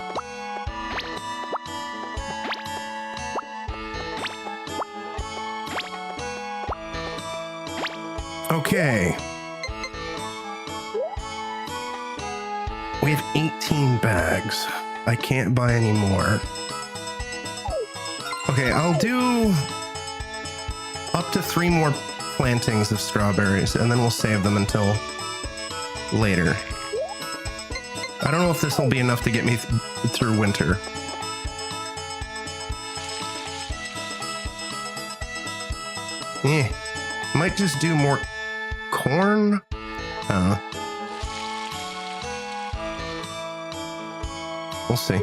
S1: Okay. We have 18 bags. I can't buy any more. Okay, I'll do up to 3 more plantings of strawberries, and then we'll save them until later. I don't know if this will be enough to get me through winter. Might just do more corn. We'll see.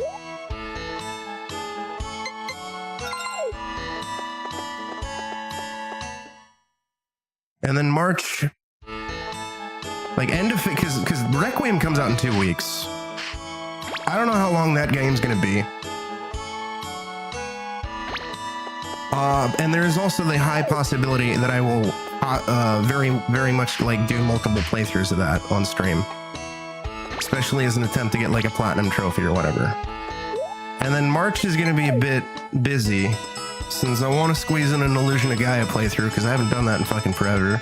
S1: And then March, like end of it, because Requiem comes out in 2 weeks. I don't know how long that game's gonna be. And there is also the high possibility that I will very much like do multiple playthroughs of that on stream, especially as an attempt to get like a platinum trophy or whatever. And then March is gonna be a bit busy, since I want to squeeze in an Illusion of Gaia playthrough, because I haven't done that in fucking forever.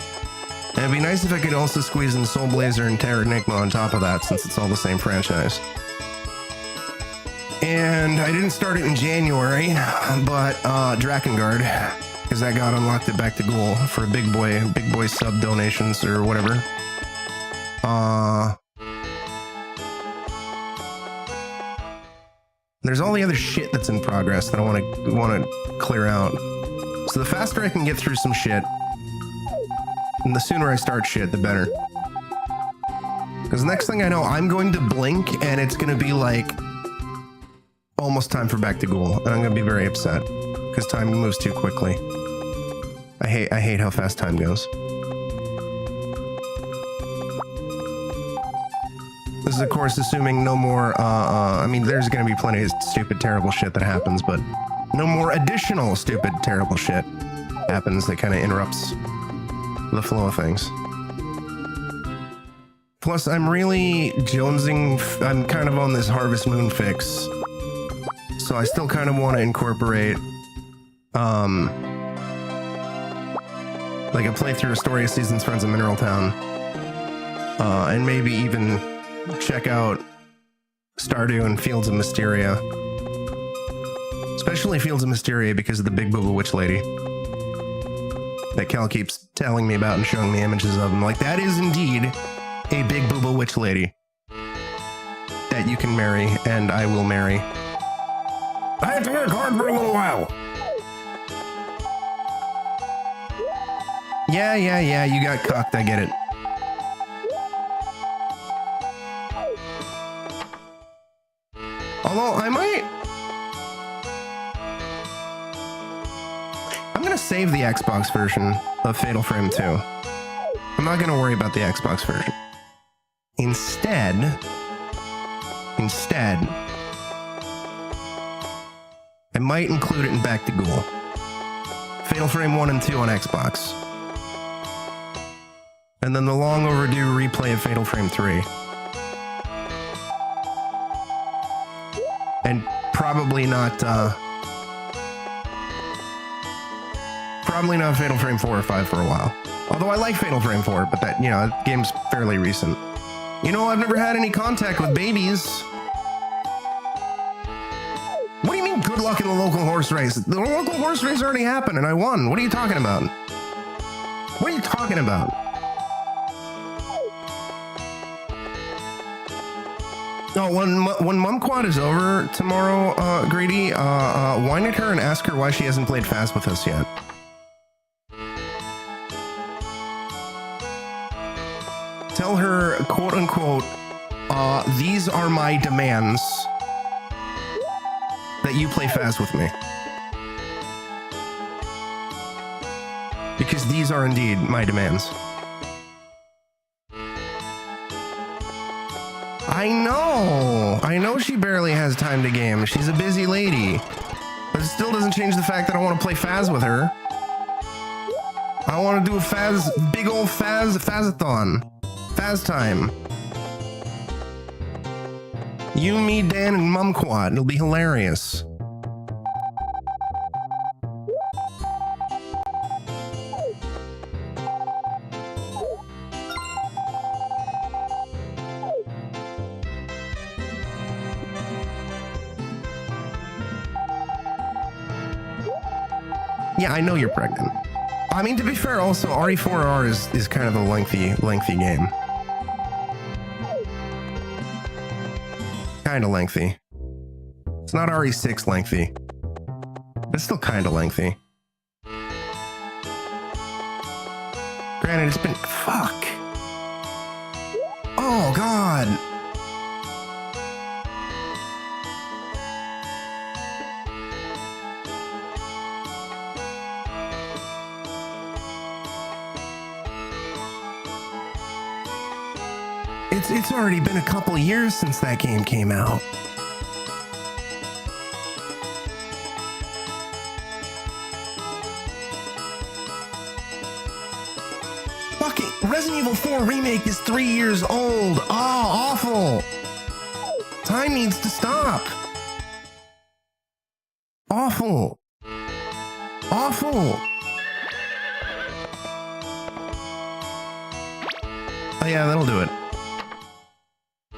S1: And it'd be nice if I could also squeeze in Soul Blazer and Terra Enigma on top of that, since it's all the same franchise. And I didn't start it in January, but Drakengard, because that got unlocked at Back to Ghoul for big boy sub donations or whatever. There's all the other shit that's in progress that I want to clear out. So the faster I can get through some shit, and the sooner I start shit, the better. Because next thing I know, I'm going to blink, and it's going to be like almost time for Back to Ghoul, and I'm going to be very upset because time moves too quickly. I hate how fast time goes. This is, of course, assuming no more, I mean, there's going to be plenty of stupid, terrible shit that happens, but no more additional stupid, terrible shit happens that kind of interrupts the flow of things. Plus, I'm really jonesing, I'm kind of on this Harvest Moon fix, so I still kind of want to incorporate, like a playthrough of Story of Seasons, Friends of Mineral Town, and maybe even check out Stardew and Fields of Mysteria. Especially Fields of Mysteria because of the Big Booba Witch Lady that Cal keeps telling me about and showing me images of. I'm like, that is indeed a Big Booba Witch Lady that you can marry, and I will marry. I have to work hard for a little while. Yeah, you got cucked, I get it. Although I'm gonna save the Xbox version of Fatal Frame 2. I'm not gonna worry about the Xbox version. Instead, I might include it in Back to Ghoul. Fatal Frame 1 and 2 on Xbox. And then the long overdue replay of Fatal Frame 3. And probably not Fatal Frame 4 or 5 for a while. Although I like Fatal Frame 4, but that, that game's fairly recent. I've never had any contact with babies. What do you mean good luck in the local horse race? The local horse race already happened and I won. What are you talking about? What are you talking about? No, when Mumquad is over tomorrow, Greedy, whine at her and ask her why she hasn't played fast with us yet. Tell her, quote unquote, these are my demands that you play fast with me. Because these are indeed my demands. I know she barely has time to game. She's a busy lady. But it still doesn't change the fact that I want to play Faz with her. I want to do a big old Fazathon. Faz time. You, me, Dan, and Mumquad. It'll be hilarious. Yeah, I know you're pregnant. I mean, to be fair, also, RE4R is kind of a lengthy game. Kind of lengthy. It's not RE6 lengthy, but it's still kind of lengthy. Granted, it's been... Fuck. Oh, God. It's already been a couple years since that game came out. Fucking Resident Evil 4 Remake is 3 years old. Oh, awful. Time needs to stop. Awful. Awful. Oh yeah, that'll do it.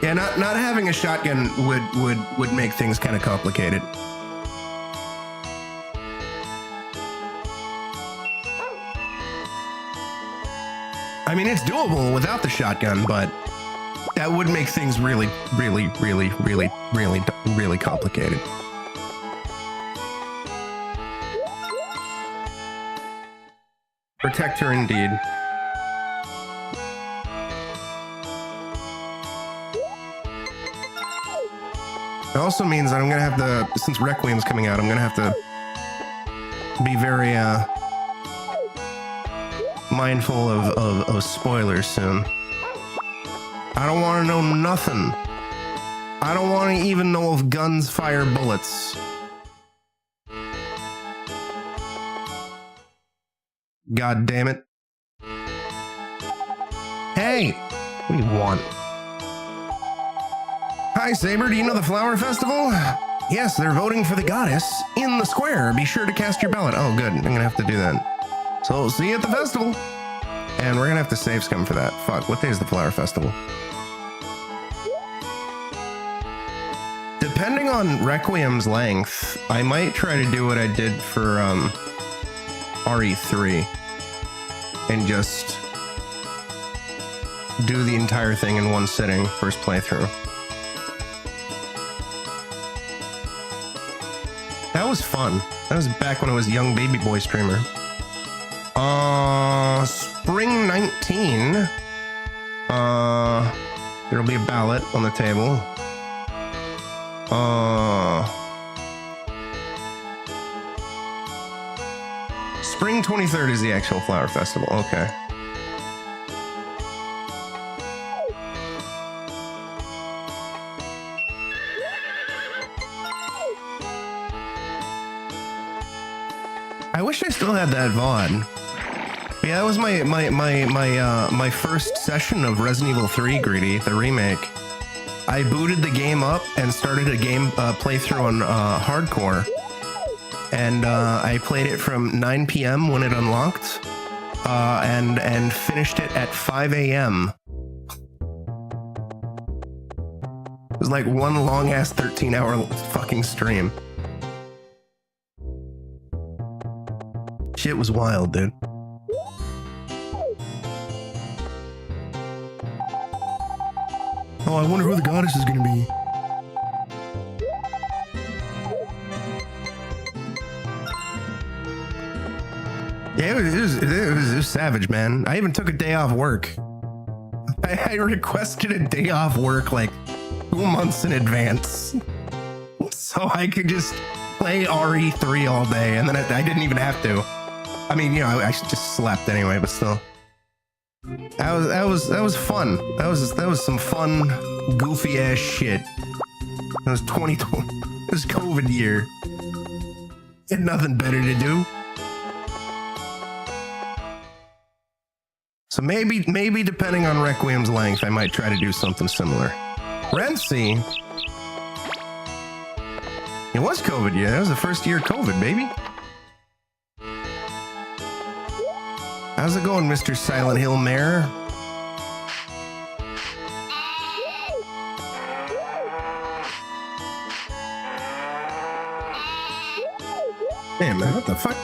S1: Yeah, not having a shotgun would make things kind of complicated. I mean, it's doable without the shotgun, but that would make things really complicated. Protect her indeed. It also means that I'm gonna have to, since Requiem's coming out, I'm gonna have to be very mindful of spoilers soon. I don't want to know nothing. I don't want to even know if guns fire bullets. God damn it. Hey, what do you want? Hi, Saber. Do you know the Flower Festival? Yes, they're voting for the goddess in the square. Be sure to cast your ballot. Oh, good. I'm going to have to do that. So, see you at the festival. And we're going to have to save scum for that. Fuck, what day is the Flower Festival? Depending on Requiem's length, I might try to do what I did for RE3 and just do the entire thing in one sitting, first playthrough. That was fun. That was back when I was a young baby boy streamer. Spring 19. There'll be a ballot on the table. Spring 23rd is the actual Flower Festival. Okay. I wish I still had that VOD. But yeah, that was my first session of Resident Evil 3, Greedy, the remake. I booted the game up and started a game playthrough on hardcore. And I played it from 9 p.m. when it unlocked, and finished it at 5 a.m. It was like one long-ass 13-hour fucking stream. Shit was wild, dude. Oh, I wonder who the goddess is gonna be. Yeah, it was savage, man. I even took a day off work. I requested a day off work like 2 months in advance, so I could just play RE3 all day, and then I didn't even have to. I mean, you know, I just slept anyway, but still. That was fun. That was some fun, goofy ass shit. It was 2020. It was COVID year. Had nothing better to do. So maybe depending on Requiem's length, I might try to do something similar. Renzi. It was COVID year. That was the first year of COVID, baby. How's it going, Mr. Silent Hill Mayor? Damn, man, what the fuck?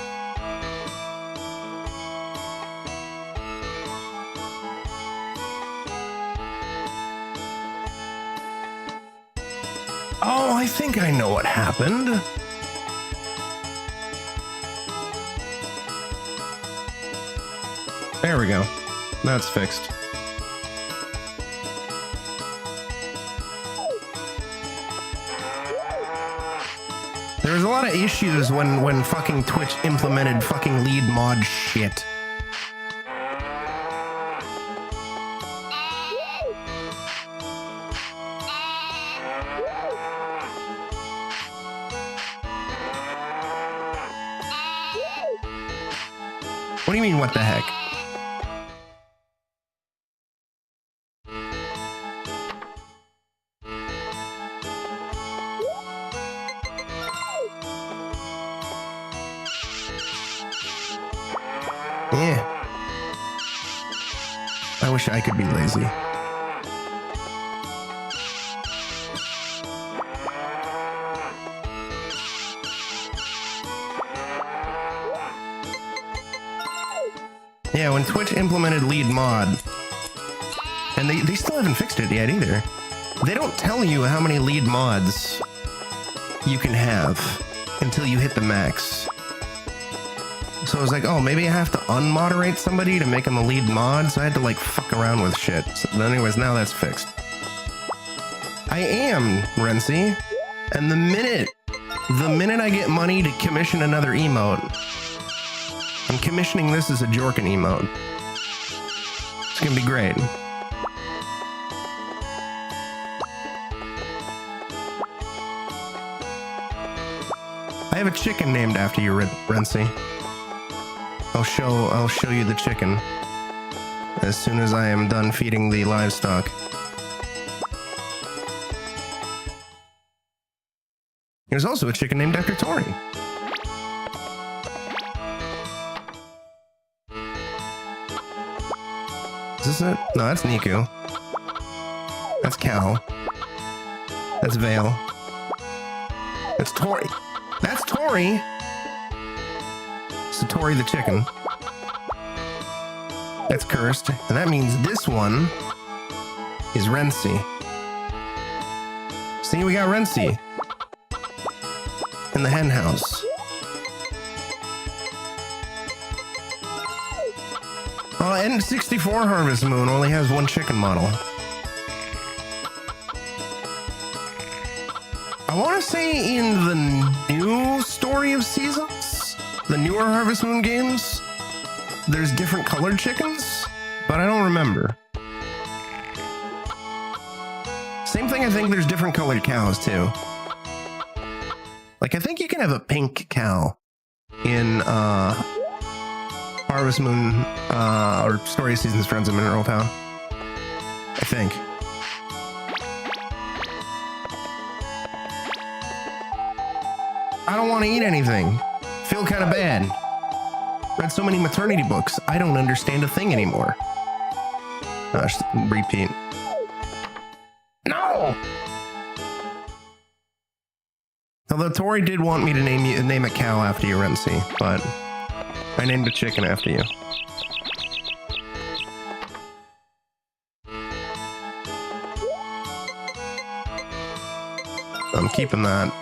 S1: Oh, I think I know what happened. There we go. That's fixed. There was a lot of issues when fucking Twitch implemented fucking lead mod shit. What do you mean, what the heck? Yeah. I wish I could be lazy. Yeah, when Twitch implemented lead mod, and they still haven't fixed it yet either. They don't tell you how many lead mods you can have until you hit the max. So I was like, oh, maybe I have to unmoderate somebody to make them a lead mod. So I had to like fuck around with shit. So anyways, now that's fixed. I am Renzi, and the minute I get money to commission another emote, I'm commissioning this as a Jorkin emote. It's gonna be great. I have a chicken named after you, Renzi. I'll show you the chicken as soon as I am done feeding the livestock. There's also a chicken named after Tori. Is this it? No, that's Niku. That's Cal. That's Vale. That's Tori. That's Tori! So Tori the chicken. That's cursed. And that means this one is Renzi. See, we got Renzi in the hen house. N64 Harvest Moon only has one chicken model. I want to say in the new Story of Seasons, the newer Harvest Moon games, there's different colored chickens, but I don't remember. Same thing, I think there's different colored cows too. Like, I think you can have a pink cow in Harvest Moon or Story of Seasons Friends of Mineral Town. I think. I don't want to eat anything. Feel kind of bad. Read so many maternity books, I don't understand a thing anymore. Repeat. No! Although Tori did want me to name a cow after you, Renzi, but I named a chicken after you. I'm keeping that.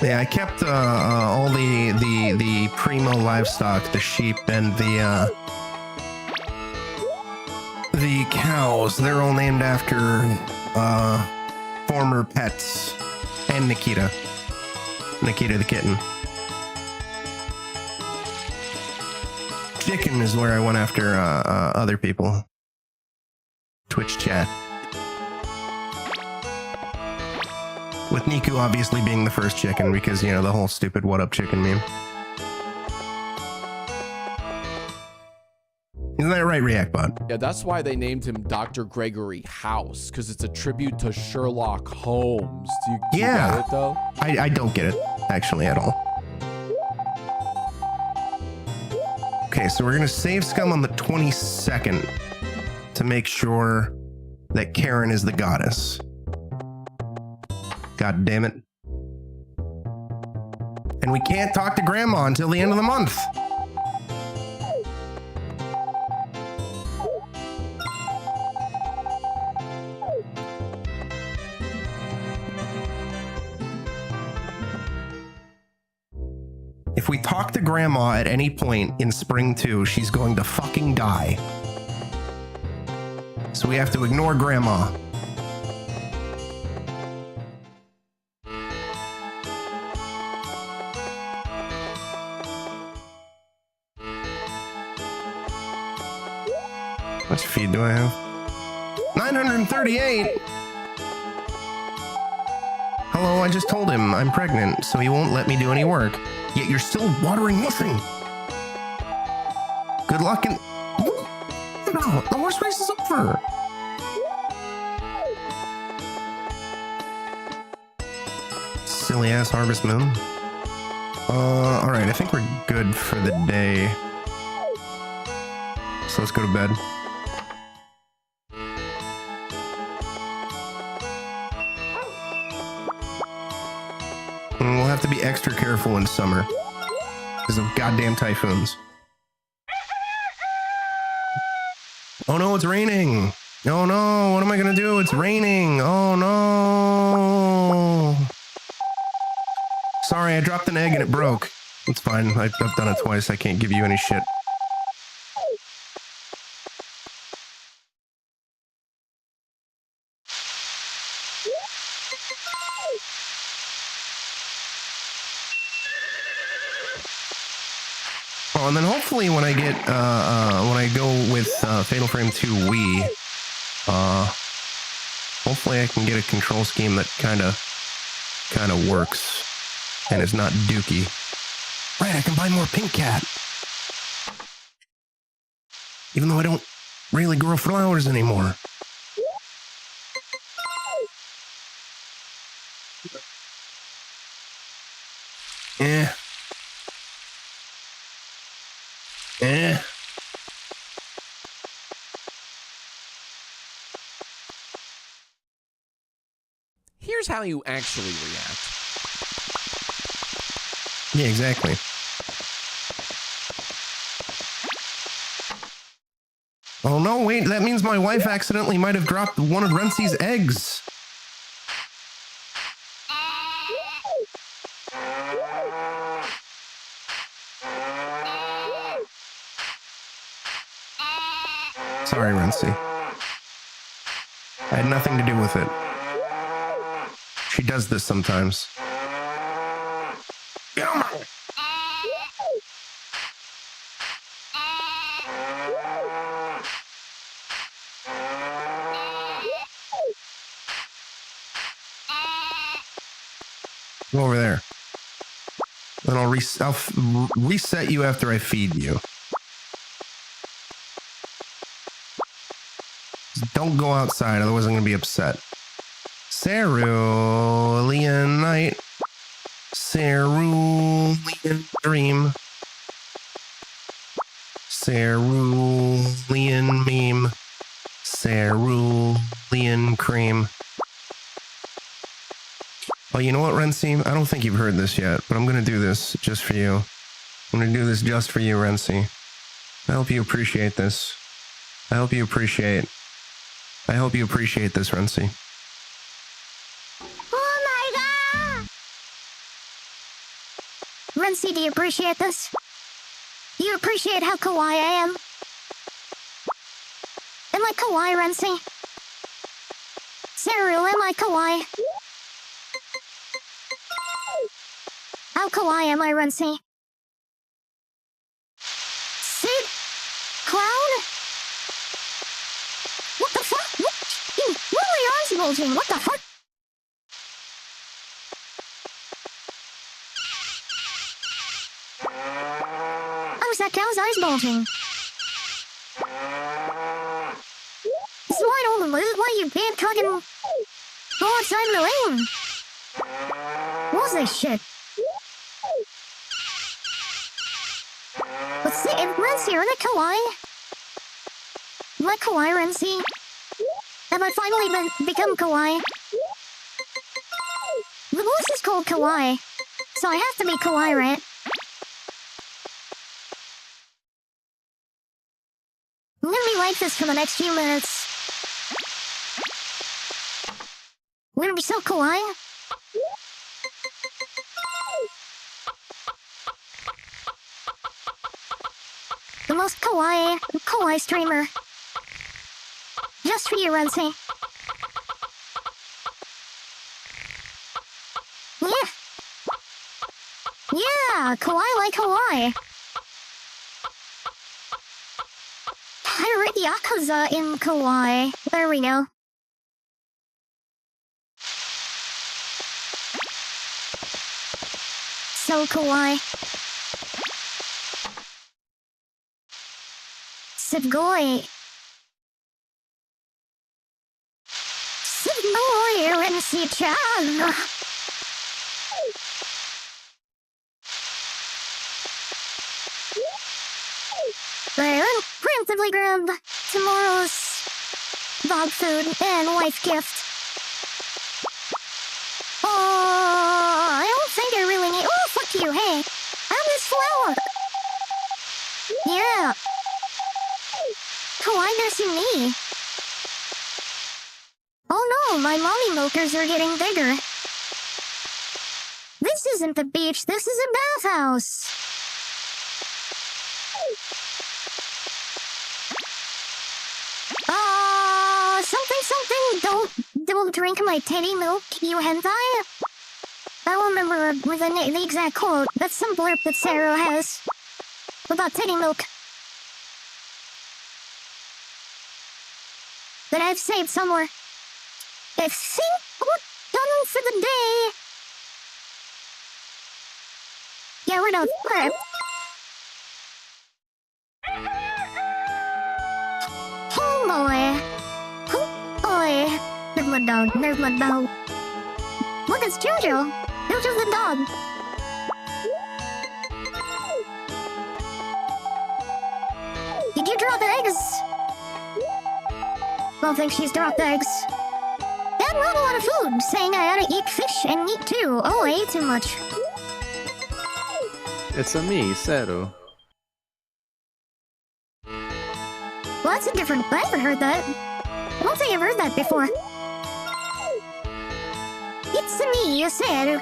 S1: Yeah, I kept all the primo livestock, the sheep and the cows. They're all named after former pets, and Nikita the kitten. Chicken is where I went after other people. Twitch chat. With Niku obviously being the first chicken because, you know, the whole stupid what up chicken meme. Isn't that right, ReactBot?
S3: Yeah, that's why they named him Dr. Gregory House, because it's a tribute to Sherlock Holmes. Do you get it, though?
S1: I don't get it, actually, at all. Okay, so we're going to save scum on the 22nd to make sure that Karen is the goddess. God damn it. And we can't talk to Grandma until the end of the month. If we talk to Grandma at any point in spring 2, she's going to fucking die. So we have to ignore Grandma. How much feed do I have? 938! Hello, I just told him I'm pregnant, so he won't let me do any work. Yet you're still watering nothing. Good luck and... No, the horse race is over. Silly ass Harvest Moon. Alright, I think we're good for the day. So let's go to bed. And we'll have to be extra careful in summer because of goddamn typhoons. Oh no, it's raining. Oh no, what am I gonna do? It's raining. Oh no. Sorry, I dropped an egg and it broke. It's fine. I've done it twice. I can't give you any shit. Oh, and then hopefully when I get when I go with Fatal Frame 2 Wii, hopefully I can get a control scheme that kind of works and is not dookie. Right, I can buy more Pink Cat. Even though I don't really grow flowers anymore. Yeah.
S3: Here's how you actually react.
S1: Yeah, exactly. Oh no, wait, that means my wife accidentally might have dropped one of Rency's eggs. Sorry, Rency. I had nothing to do with it. She does this sometimes. Get on my... Go over there. Then I'll reset you after I feed you. Don't go outside, otherwise I'm going to be upset. Cerulean night. Cerulean dream. Cerulean meme. Cerulean cream. Oh, you know what, Rency? I don't think you've heard this yet, but I'm going to do this just for you. I'm going to do this just for you, Rency. I hope you appreciate this. I hope you appreciate this, Rency.
S4: Oh my god! Rensi, do you appreciate this? Do you appreciate how kawaii I am? Am I kawaii, Rensi? Saru, am I kawaii? How kawaii am I, Rensi? Sid? Clown? What the fuck? What are my arms bulging? What the fuck? How's that cow's eyes bulging? This is why all the this is why you can't fucking go outside in the lane. What's this shit? Let's see, if Rensi, are they kawaii? Am I kawaii, Rensi? Have I finally become kawaii? The voice is called kawaii, so I have to be kawaii, right? I'm gonna be like this for the next few minutes. I'm gonna be so kawaii. The most kawaii streamer. Just for you, Rensi. Yeah. Yeah, kawaii like Hawaii. I read Yakuza in kawaii. There we go. So kawaii. Sugoi. Sugoi, Rensi-chan. There, preemptively grab tomorrow's dog food and wife gift. Oh, I don't think I really need. Oh, fuck you, hey. Have this flower. Yeah. Kawaii nursing me. Oh no, my mommy milkers are getting bigger. This isn't the beach, this is a bathhouse. Don't drink my teddy milk, you hentai? I don't remember the exact quote. That's some blurb that Sarah has about teddy milk that I've saved somewhere. I think we're done for the day. Yeah, we're done. Alright. Oh boy. Oh boy. There's my dog. There's my dog. Look, it's Jojo. Jojo's the dog. Did you drop eggs? Don't think she's dropped eggs. Dad brought a lot of food, saying I ought to eat fish and meat too. Oh, I ate too much.
S5: It's a me, Seru.
S4: Well, that's a different... I haven't heard that. I don't think I've heard that before. It's a me, you said.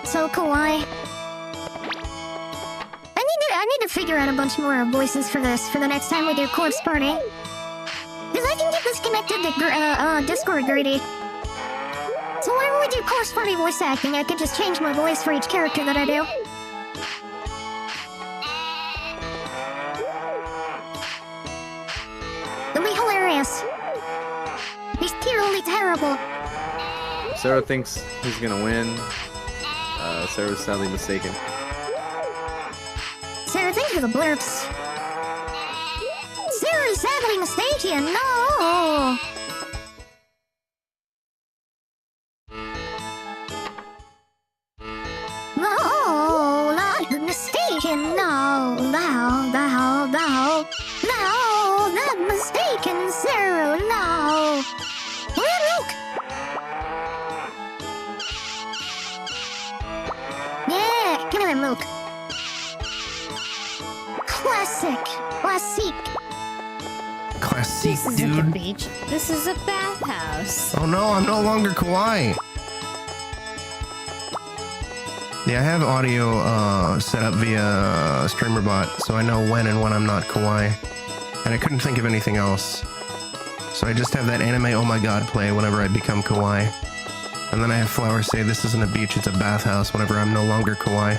S4: So kawaii. I need to figure out a bunch more voices for this for the next time we do corpse party. Because I can get this connected to Discord greedy. So whenever we do corpse party voice acting, I can just change my voice for each character that I do. It'll be hilarious. He's totally terrible.
S5: Sarah thinks he's gonna win. Sarah's sadly mistaken.
S4: Sarah, thank you for the blurps. Sarah is sadly mistaken. No. No, not mistaken. No, not mistaken, Sarah. No. Red milk. Yeah, give me that milk.
S1: classique,
S6: This isn't a
S1: dude.
S6: beach. This is a bathhouse.
S1: Oh no, I'm no longer kawaii. Yeah, I have audio set up via StreamerBot, so I know when and when I'm not kawaii. And I couldn't think of anything else. So I just have that anime oh my god play whenever I become kawaii. And then I have Flower say this isn't a beach, it's a bathhouse whenever I'm no longer kawaii.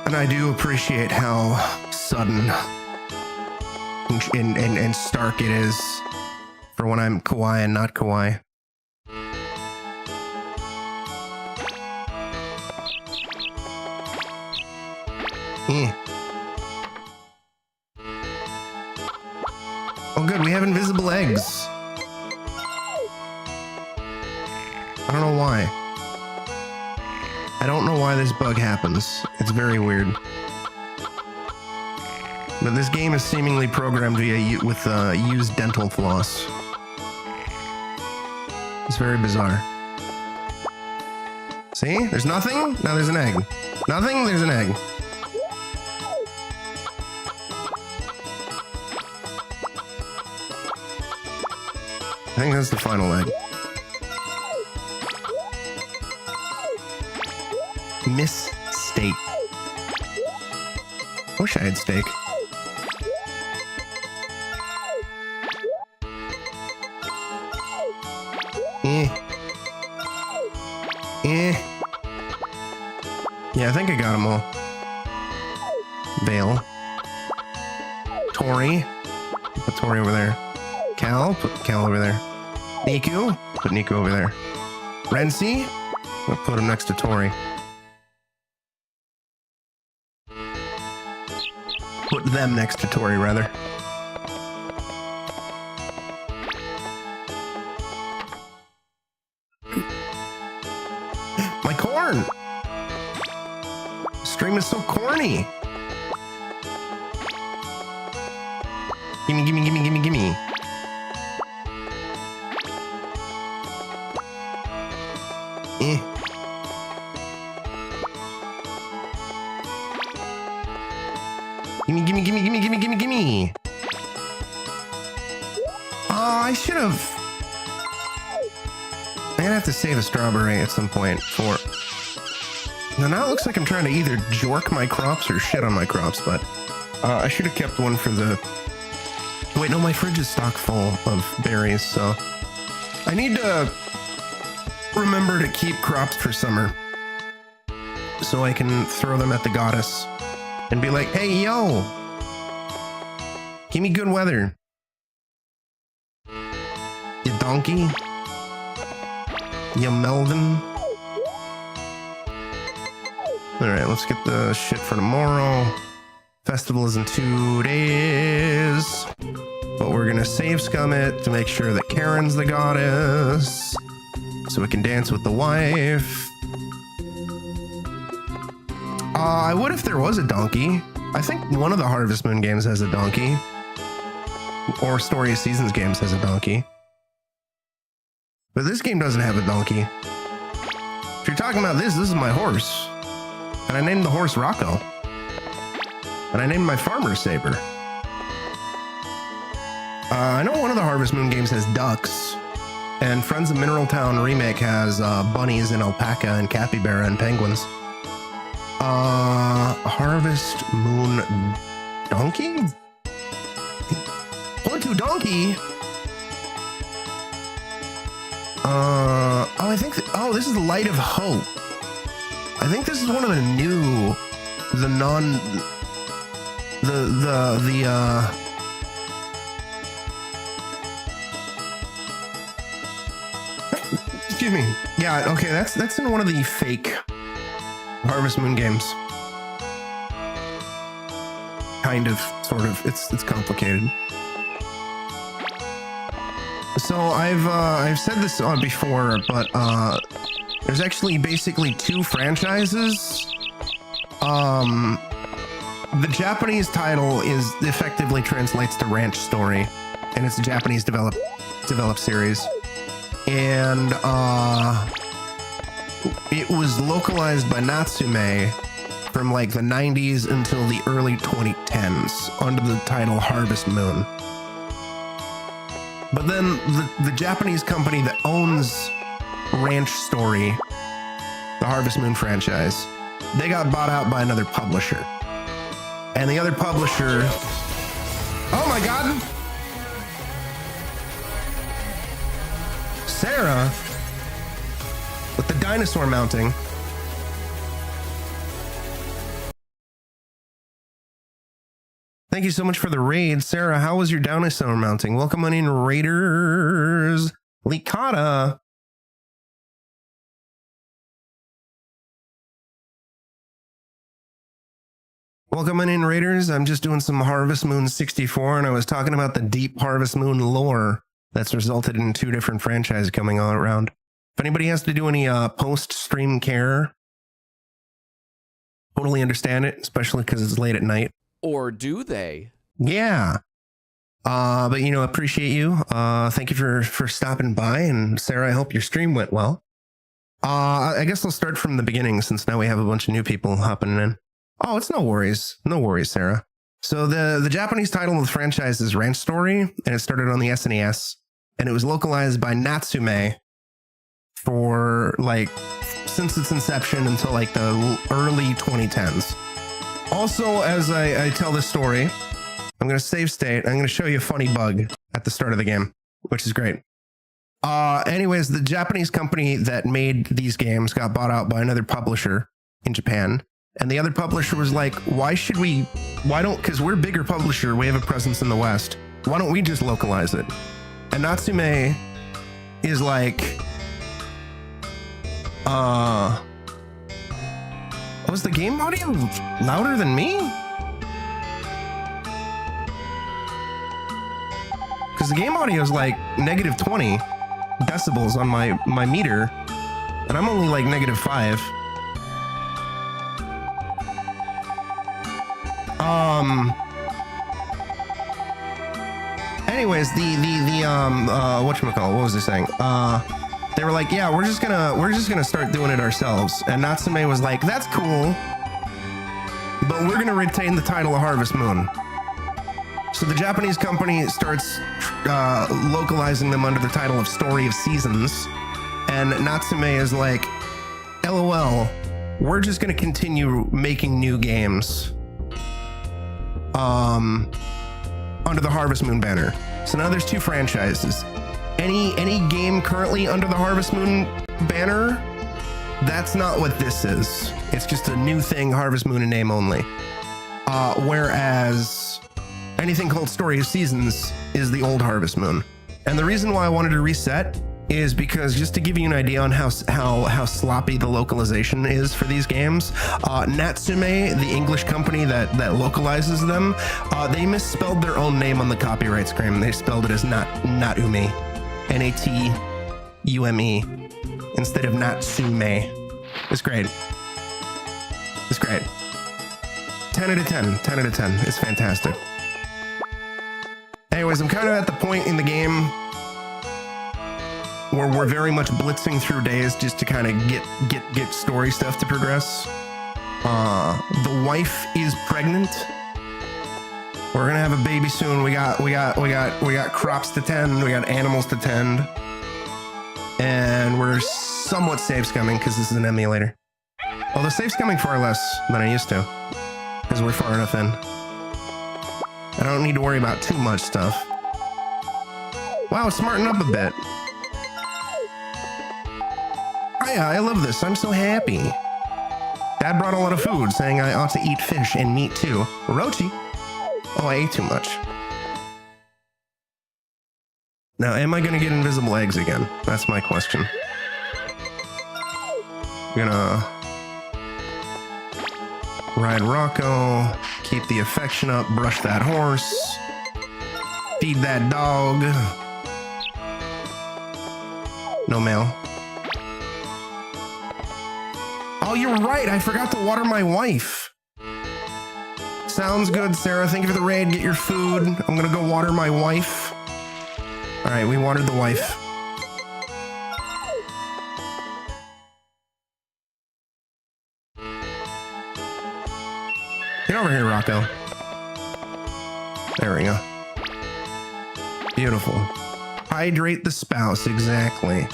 S1: And I do appreciate how sudden and stark it is for when I'm kawaii and not kawaii. Oh good, we have invisible eggs. I don't know why. I don't know why this bug happens. It's very weird. But this game is seemingly programmed with used dental floss. It's very bizarre. See? There's nothing? Now there's an egg. Nothing? There's an egg. I think that's the final egg. Miss Steak. Wish I had steak. Yeah, I think I got them all. Vale. Tori. Put Tori over there. Cal. Put Cal over there. Niku. Put Niku over there. Rensi. I'll put him next to Tori. Put them next to Tori, rather. My corn! Stream is so corny. Gimme, gimme, gimme, gimme, gimme. Gimme, gimme, gimme, gimme, gimme, gimme, gimme. Oh, I should have. I'm gonna have to save a strawberry at some point for. Now it looks like I'm trying to either jork my crops or shit on my crops, but I should have kept one for the. Wait, no, my fridge is stock full of berries, so I need to remember to keep crops for summer so I can throw them at the goddess and be like, hey, yo, give me good weather. You donkey. You Melvin. All right, let's get the shit for tomorrow. Festival is in 2 days. But we're gonna save scum it to make sure that Karen's the goddess. So we can dance with the wife. I would if there was a donkey. I think one of the Harvest Moon games has a donkey. Or Story of Seasons games has a donkey. But this game doesn't have a donkey. If you're talking about this is my horse. And I named the horse Rocco. And I named my farmer Saber. I know one of the Harvest Moon games has ducks. And Friends of Mineral Town Remake has bunnies and alpaca and capybara and penguins. Harvest Moon donkey? Or to donkey? Oh, I think, this is the Light of Hope. I think this is one of the new, excuse me. Yeah, okay, that's in one of the fake Harvest Moon games. Kind of, sort of, it's complicated. So I've said this before, but there's actually basically two franchises. The Japanese title is effectively translates to Ranch Story, and it's a Japanese developed series. And it was localized by Natsume from like the 90s until the early 2010s under the title Harvest Moon. But then the Japanese company that owns Ranch Story, the Harvest Moon franchise, they got bought out by another publisher. And the other publisher... Oh my god! Sarah, with the dinosaur mounting. Thank you so much for the raid. Sarah, how was your dinosaur mounting? Welcome on in, Raiders. Licata. Welcome on in, Raiders. I'm just doing some Harvest Moon 64, and I was talking about the deep Harvest Moon lore that's resulted in 2 different franchises coming all around. If anybody has to do any post-stream care, totally understand it, especially because it's late at night.
S3: Or do they?
S1: Yeah. But, you know, appreciate you. Thank you for stopping by. And Sarah, I hope your stream went well. I guess I'll start from the beginning since now we have a bunch of new people hopping in. Oh, it's no worries. No worries, Sarah. So the Japanese title of the franchise is Ranch Story, and it started on the SNES, and it was localized by Natsume for like since its inception until like the early 2010s. Also, as I tell this story, I'm going to save state. I'm going to show you a funny bug at the start of the game, which is great. Anyways, the Japanese company that made these games got bought out by another publisher in Japan. And the other publisher was like, because we're a bigger publisher, we have a presence in the West. Why don't we just localize it? And Natsume is like, was the game audio louder than me? Because the game audio is like negative 20 decibels on my meter, and I'm only like negative 5. Anyways, whatchamacallit, what was I saying? They were like, yeah, we're just gonna start doing it ourselves. And Natsume was like, that's cool, but we're gonna retain the title of Harvest Moon. So the Japanese company starts localizing them under the title of Story of Seasons. And Natsume is like, LOL, we're just gonna continue making new games under the Harvest Moon banner. So now there's 2 franchises. Any game currently under the Harvest Moon banner, that's not what this is. It's just a new thing, Harvest Moon in name only. Whereas anything called Story of Seasons is the old Harvest Moon. And the reason why I wanted to reset is because, just to give you an idea on how sloppy the localization is for these games, Natsume, the English company that localizes them, they misspelled their own name on the copyright screen. They spelled it as Natume, Natume, instead of Natsume. It's great. It's great. 10 out of 10. 10 out of 10. It's fantastic. Anyways, I'm kind of at the point in the game where we're very much blitzing through days just to kind of get story stuff to progress. The wife is pregnant. We're gonna have a baby soon. We got crops to tend. We got animals to tend, and we're somewhat safe scumming because this is an emulator. Although safe scumming far less than I used to, because we're far enough in. I don't need to worry about too much stuff. Wow, smarten up a bit. I love this. I'm so happy. Dad brought a lot of food, saying I ought to eat fish and meat too. Orochi. Oh, I ate too much. Now, am I gonna get invisible eggs again? That's my question. I'm gonna ride Rocco, keep the affection up, brush that horse, feed that dog. No mail. Oh, you're right. I forgot to water my wife. Sounds good, Sarah. Thank you for the raid. Get your food. I'm gonna go water my wife. All right, we watered the wife. Get over here, Rocco. There we go. Beautiful. Hydrate the spouse, exactly.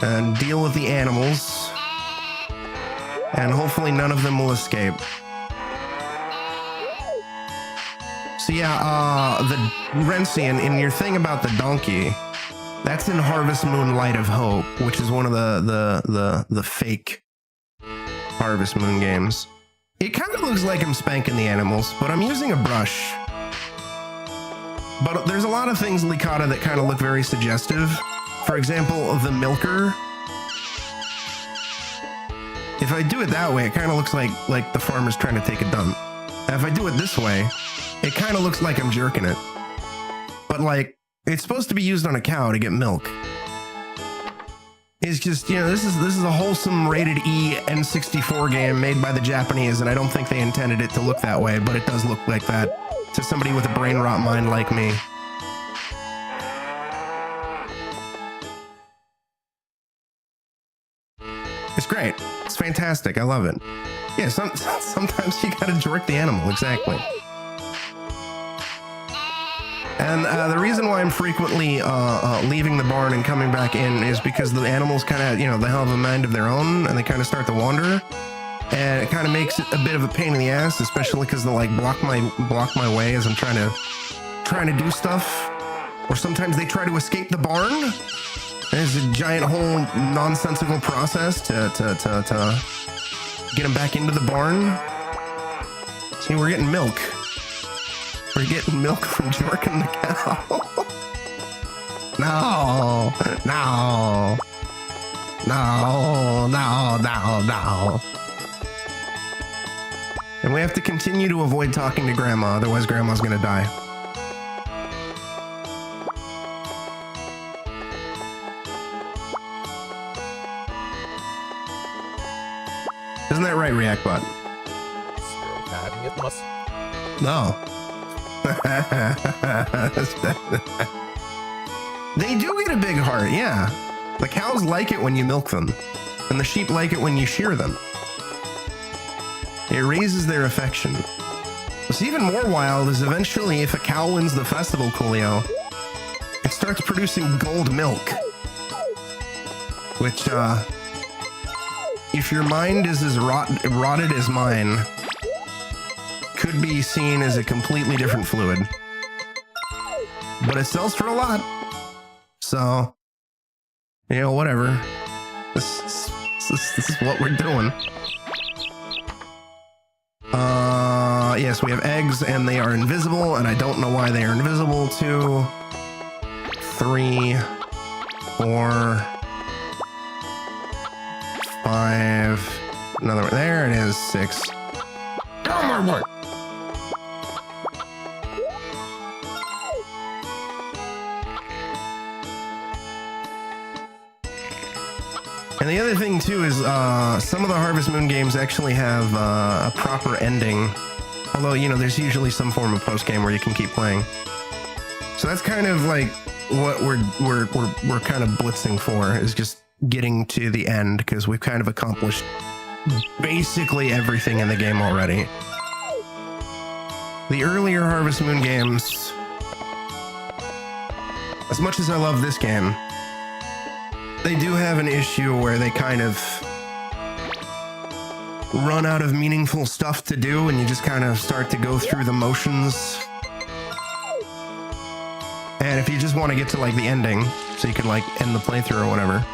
S1: And deal with the animals. And hopefully none of them will escape. So yeah, the Rencian, in your thing about the donkey, that's in Harvest Moon Light of Hope, which is one of the fake Harvest Moon games. It kind of looks like I'm spanking the animals, but I'm using a brush. But there's a lot of things in Licata that kind of look very suggestive. For example, the milker. If I do it that way, it kind of looks like the farmer's trying to take a dump. And if I do it this way, it kind of looks like I'm jerking it. But like, it's supposed to be used on a cow to get milk. It's just, you know, this is a wholesome rated E N64 game made by the Japanese, and I don't think they intended it to look that way, but it does look like that to somebody with a brain rot mind like me. It's great. It's fantastic. I love it. Yeah, sometimes you gotta jerk the animal, exactly. And the reason why I'm frequently leaving the barn and coming back in is because the animals kind of, you know, they have a mind of their own and they kind of start to wander. And it kind of makes it a bit of a pain in the ass, especially because they'll like block my way as I'm trying to do stuff. Or sometimes they try to escape the barn. There's a giant whole nonsensical process to get them back into the barn. See, we're getting milk. We're getting milk from jerking the cow. No. And we have to continue to avoid talking to Grandma, otherwise Grandma's gonna die. Isn't that right, ReactBot? No. They do get a big heart, yeah. The cows like it when you milk them, and the sheep like it when you shear them. It raises their affection. What's even more wild is eventually, if a cow wins the festival, Coolio, it starts producing gold milk. Which, if your mind is as rotted as mine, could be seen as a completely different fluid. But it sells for a lot. So, you know, whatever. This is what we're doing. Yes, we have eggs and they are invisible, and I don't know why they are invisible. 2, 3, 4, 5. Another one. There it is. 6. Oh my word. And the other thing too is some of the Harvest Moon games actually have a proper ending. Although, you know, there's usually some form of post-game where you can keep playing. So that's kind of like what we're kind of blitzing for, is just getting to the end, because we've kind of accomplished basically everything in the game already. The earlier Harvest Moon games, as much as I love this game, they do have an issue where they kind of run out of meaningful stuff to do, and you just kind of start to go through the motions. And if you just want to get to like the ending, so you can like end the playthrough or whatever,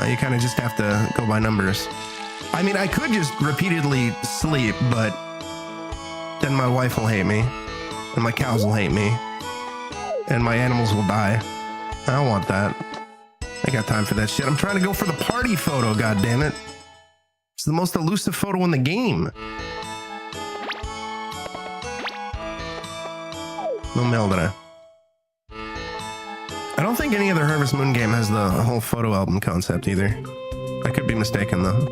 S1: you kind of just have to go by numbers. I mean, I could just repeatedly sleep, but then my wife will hate me, and my cows will hate me, and my animals will die. I don't want that. I got time for that shit. I'm trying to go for the party photo, goddammit. It's the most elusive photo in the game. No mail today. I don't think any other Harvest Moon game has the whole photo album concept either. I could be mistaken though.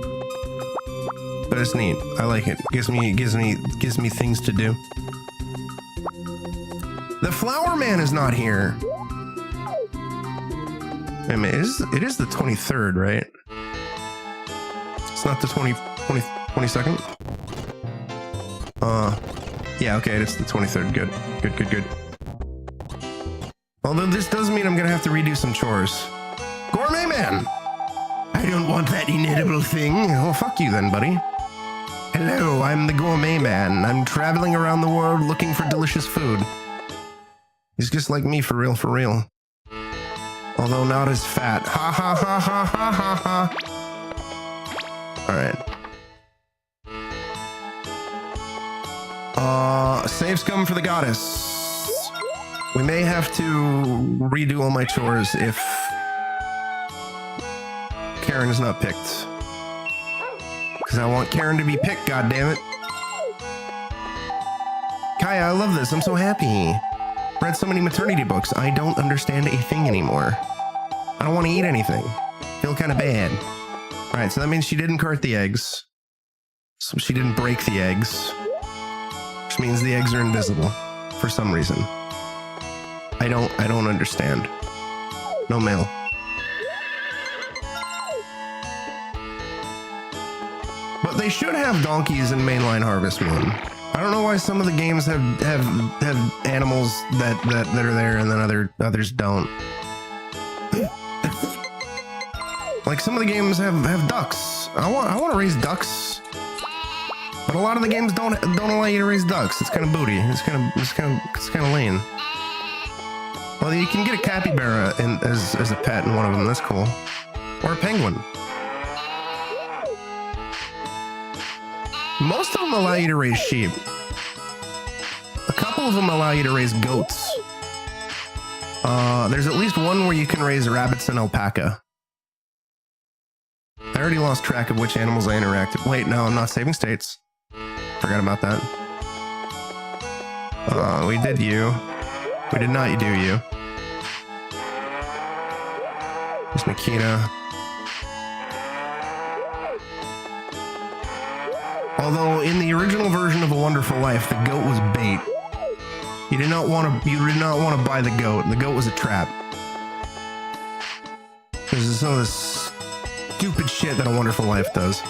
S1: But it's neat. I like it. Gives me things to do. The Flower Man is not here. I mean, it is the 23rd, right? It's not the 20 22nd? Yeah, okay, it's the 23rd. Good. Good. Although this does mean I'm gonna have to redo some chores. Gourmet Man! I don't want that inedible thing. Oh, fuck you then, buddy. Hello, I'm the Gourmet Man. I'm traveling around the world looking for delicious food. He's just like me, for real. Although not as fat. Ha ha ha ha ha ha ha. Alright. Save scum for the goddess. We may have to redo all my chores if Karen is not picked. Because I want Karen to be picked, goddammit. Kaya, I love this. I'm so happy. Read so many maternity books. I don't understand a thing anymore. I don't want to eat anything. Feel kind of bad. Alright, so that means she didn't cart the eggs. So she didn't break the eggs. Which means the eggs are invisible. For some reason. I don't understand. No mail. But they should have donkeys in Mainline Harvest Moon. I don't know why some of the games have animals that are there and then others don't. Like some of the games have ducks. I want to raise ducks, but a lot of the games don't allow you to raise ducks. It's kind of booty. It's kind of lame. Well, you can get a capybara as a pet in one of them. That's cool. Or a penguin. Most of them allow you to raise sheep. A couple of them allow you to raise goats. There's at least one where you can raise rabbits and alpaca. I already lost track of which animals I interacted. Wait, no, I'm not saving states. Forgot about that. We did you. We did not do you. Miss Makina. Although in the original version of A Wonderful Life, the goat was bait. You did not want to buy the goat. The goat was a trap. This is some of this stupid shit that A Wonderful Life does.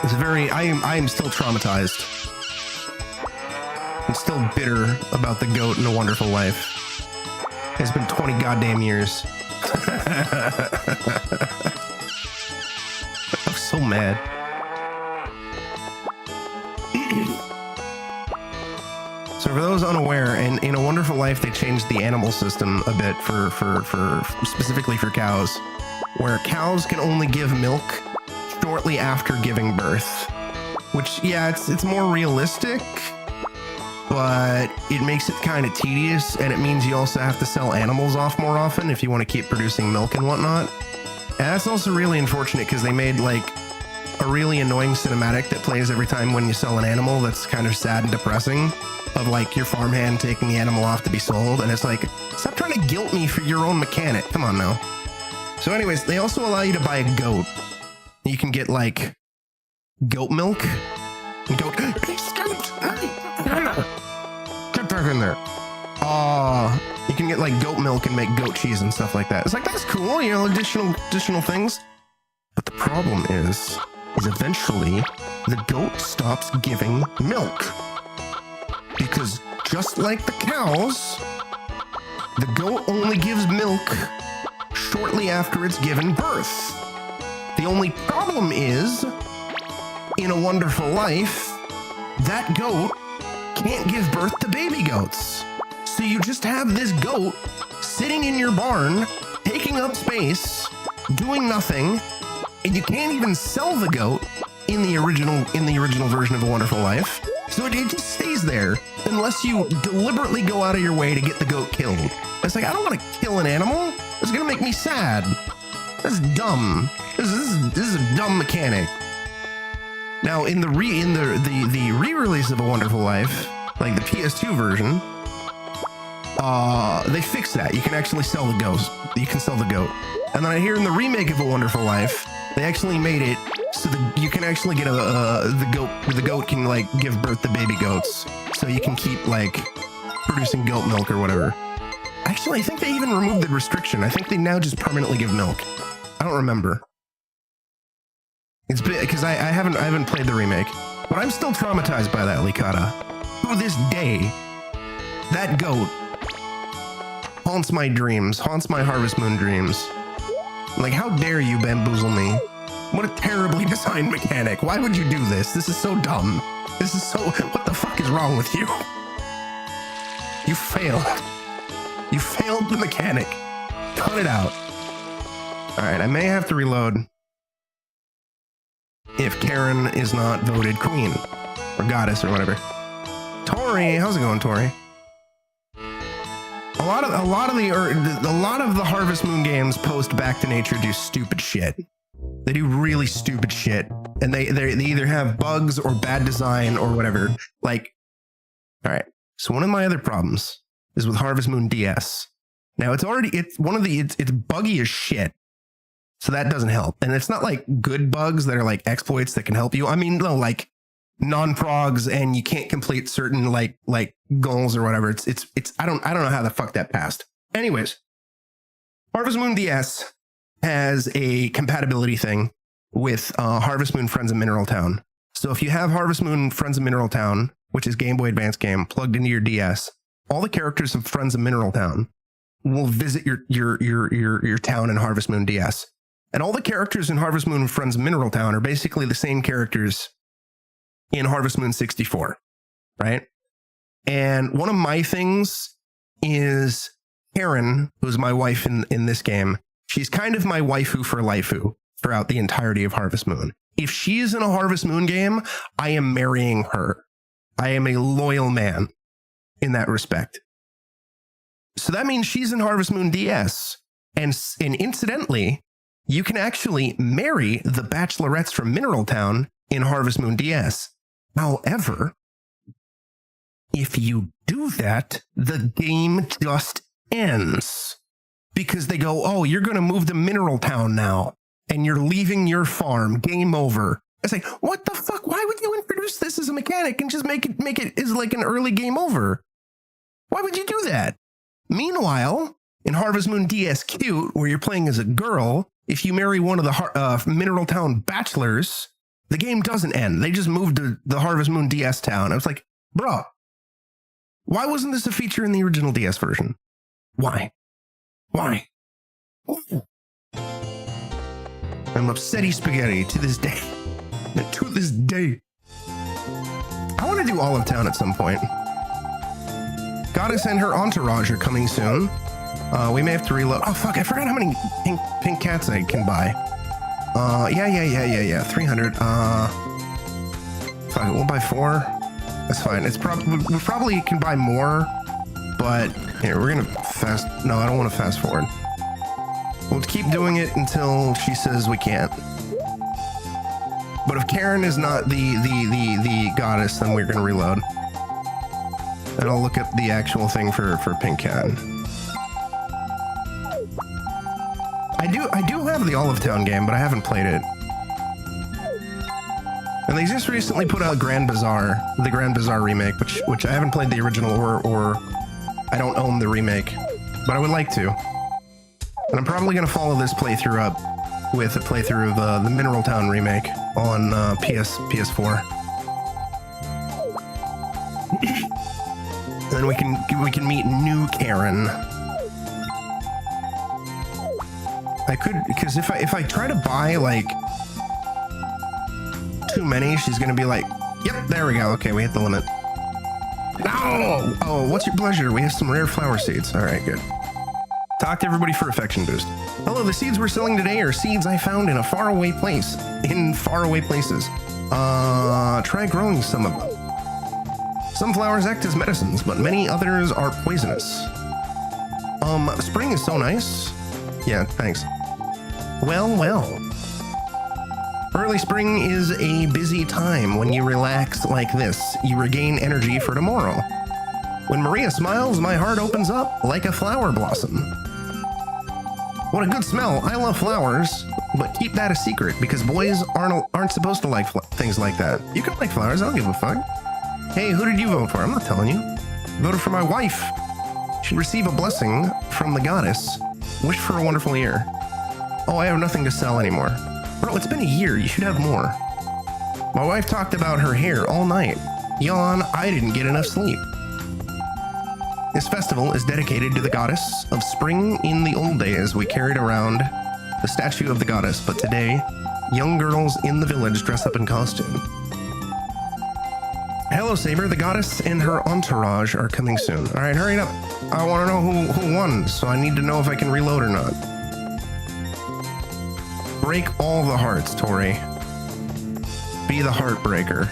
S1: It's very. I am still traumatized. I'm still bitter about the goat in A Wonderful Life. It's been 20 goddamn years. I'm so mad. So for those unaware, in A Wonderful Life, they changed the animal system a bit for specifically for cows, where cows can only give milk shortly after giving birth. Which, yeah, it's more realistic, but it makes it kind of tedious, and it means you also have to sell animals off more often if you want to keep producing milk and whatnot. And that's also really unfortunate because they made like a really annoying cinematic that plays every time when you sell an animal that's kind of sad and depressing, of like your farmhand taking the animal off to be sold, and it's like, stop trying to guilt me for your own mechanic. Come on now. So anyways, they also allow you to buy a goat. You can get like goat milk. Goat. Get back in there. You can get like goat milk and make goat cheese and stuff like that. It's like, that's cool, you know, additional things. But the problem is eventually the goat stops giving milk. Because just like the cows, the goat only gives milk shortly after it's given birth. The only problem is, in A Wonderful Life, that goat can't give birth to baby goats. So you just have this goat sitting in your barn, taking up space, doing nothing, and you can't even sell the goat in the original version of A Wonderful Life. So it just stays there unless you deliberately go out of your way to get the goat killed. It's like, I don't want to kill an animal. It's gonna make me sad. That's dumb. This is a dumb mechanic. Now in the re-release of A Wonderful Life, like the PS2 version, they fixed that. You can actually sell the goat. You can sell the goat. And then I hear in the remake of A Wonderful Life, they actually made it so that you can actually get the goat can like give birth to baby goats, so you can keep like producing goat milk or whatever. Actually, I think they even removed the restriction. I think they now just permanently give milk. I don't remember. It's because I haven't played the remake, but I'm still traumatized by that Licata. To this day, that goat haunts my dreams, haunts my Harvest Moon dreams. Like, how dare you bamboozle me? What a terribly designed mechanic. Why would you do this? This is so dumb. This is so... What the fuck is wrong with you? You failed. You failed the mechanic. Cut it out. Alright, I may have to reload if Karen is not voted queen. Or goddess or whatever. Tori, how's it going, Tori? A lot of the Harvest Moon games post Back to Nature do stupid shit. They do really stupid shit, and they either have bugs or bad design or whatever. Like, all right. So one of my other problems is with Harvest Moon DS. Now it's buggy as shit, so that doesn't help. And it's not like good bugs that are like exploits that can help you. I mean, no, like non-progs and you can't complete certain like goals or whatever. It's I don't know how the fuck that passed. Anyways, Harvest Moon DS has a compatibility thing with Harvest Moon Friends of Mineral Town. So if you have Harvest Moon Friends of Mineral Town, which is Game Boy Advance game, plugged into your DS, all the characters of Friends of Mineral Town will visit your town in Harvest Moon DS. And all the characters in Harvest Moon Friends of Mineral Town are basically the same characters in Harvest Moon 64, right? And one of my things is Karen, who's my wife in this game. She's kind of my waifu for lifeu throughout the entirety of Harvest Moon. If she is in a Harvest Moon game, I am marrying her. I am a loyal man in that respect. So that means she's in Harvest Moon DS. And incidentally, you can actually marry the bachelorettes from Mineral Town in Harvest Moon DS. However, if you do that, the game just ends. Because they go, oh, you're going to move to Mineral Town now, and you're leaving your farm. Game over. It's like, what the fuck? Why would you introduce this as a mechanic and just make it as like an early game over? Why would you do that? Meanwhile, in Harvest Moon DS Cute, where you're playing as a girl, if you marry one of the Mineral Town bachelors, the game doesn't end. They just moved to the Harvest Moon DS town. I was like, bro, why wasn't this a feature in the original DS version? Why? Why? I'm upsetty spaghetti to this day. And to this day. I want to do Olive Town at some point. Goddess and her entourage are coming soon. We may have to reload. Oh, fuck, I forgot how many pink cats I can buy. Yeah. 300. Fuck it, we'll buy 4. That's fine. We probably can buy more, but here, we're gonna fast. No, I don't want to fast forward. We'll keep doing it until she says we can't. But if Karen is not the goddess, then we're gonna reload. And I'll look at the actual thing for Pink Cat. I do have the Olive Town game, but I haven't played it. And they just recently put out Grand Bazaar, the Grand Bazaar remake, which I haven't played the original or I don't own the remake, but I would like to. And I'm probably going to follow this playthrough up with a playthrough of the Mineral Town remake on PS4. And we can meet new Karen. I could, because if I try to buy like too many, she's gonna be like, yep, there we go. Okay, we hit the limit. No! Oh, what's your pleasure? We have some rare flower seeds. All right, good. Talk to everybody for affection boost. Hello, the seeds we're selling today are seeds I found in a faraway place. In faraway places. Try growing some of them. Some flowers act as medicines, but many others are poisonous. Spring is so nice. Yeah, thanks. Well. Early spring is a busy time. When you relax like this, you regain energy for tomorrow. When Maria smiles, my heart opens up like a flower blossom. What a good smell. I love flowers, but keep that a secret because boys aren't supposed to like things like that. You can like flowers, I don't give a fuck. Hey, who did you vote for? I'm not telling you. Voted for my wife. She'd receive a blessing from the goddess. Wish for a wonderful year. Oh, I have nothing to sell anymore. Bro, it's been a year. You should have more. My wife talked about her hair all night. Yawn, I didn't get enough sleep. This festival is dedicated to the goddess of spring. In the old days, we carried around the statue of the goddess, but today, young girls in the village dress up in costume. Hello, Saber. The goddess and her entourage are coming soon. All right, hurry up. I want to know who won, so I need to know if I can reload or not. Break all the hearts, Tori. Be the heartbreaker.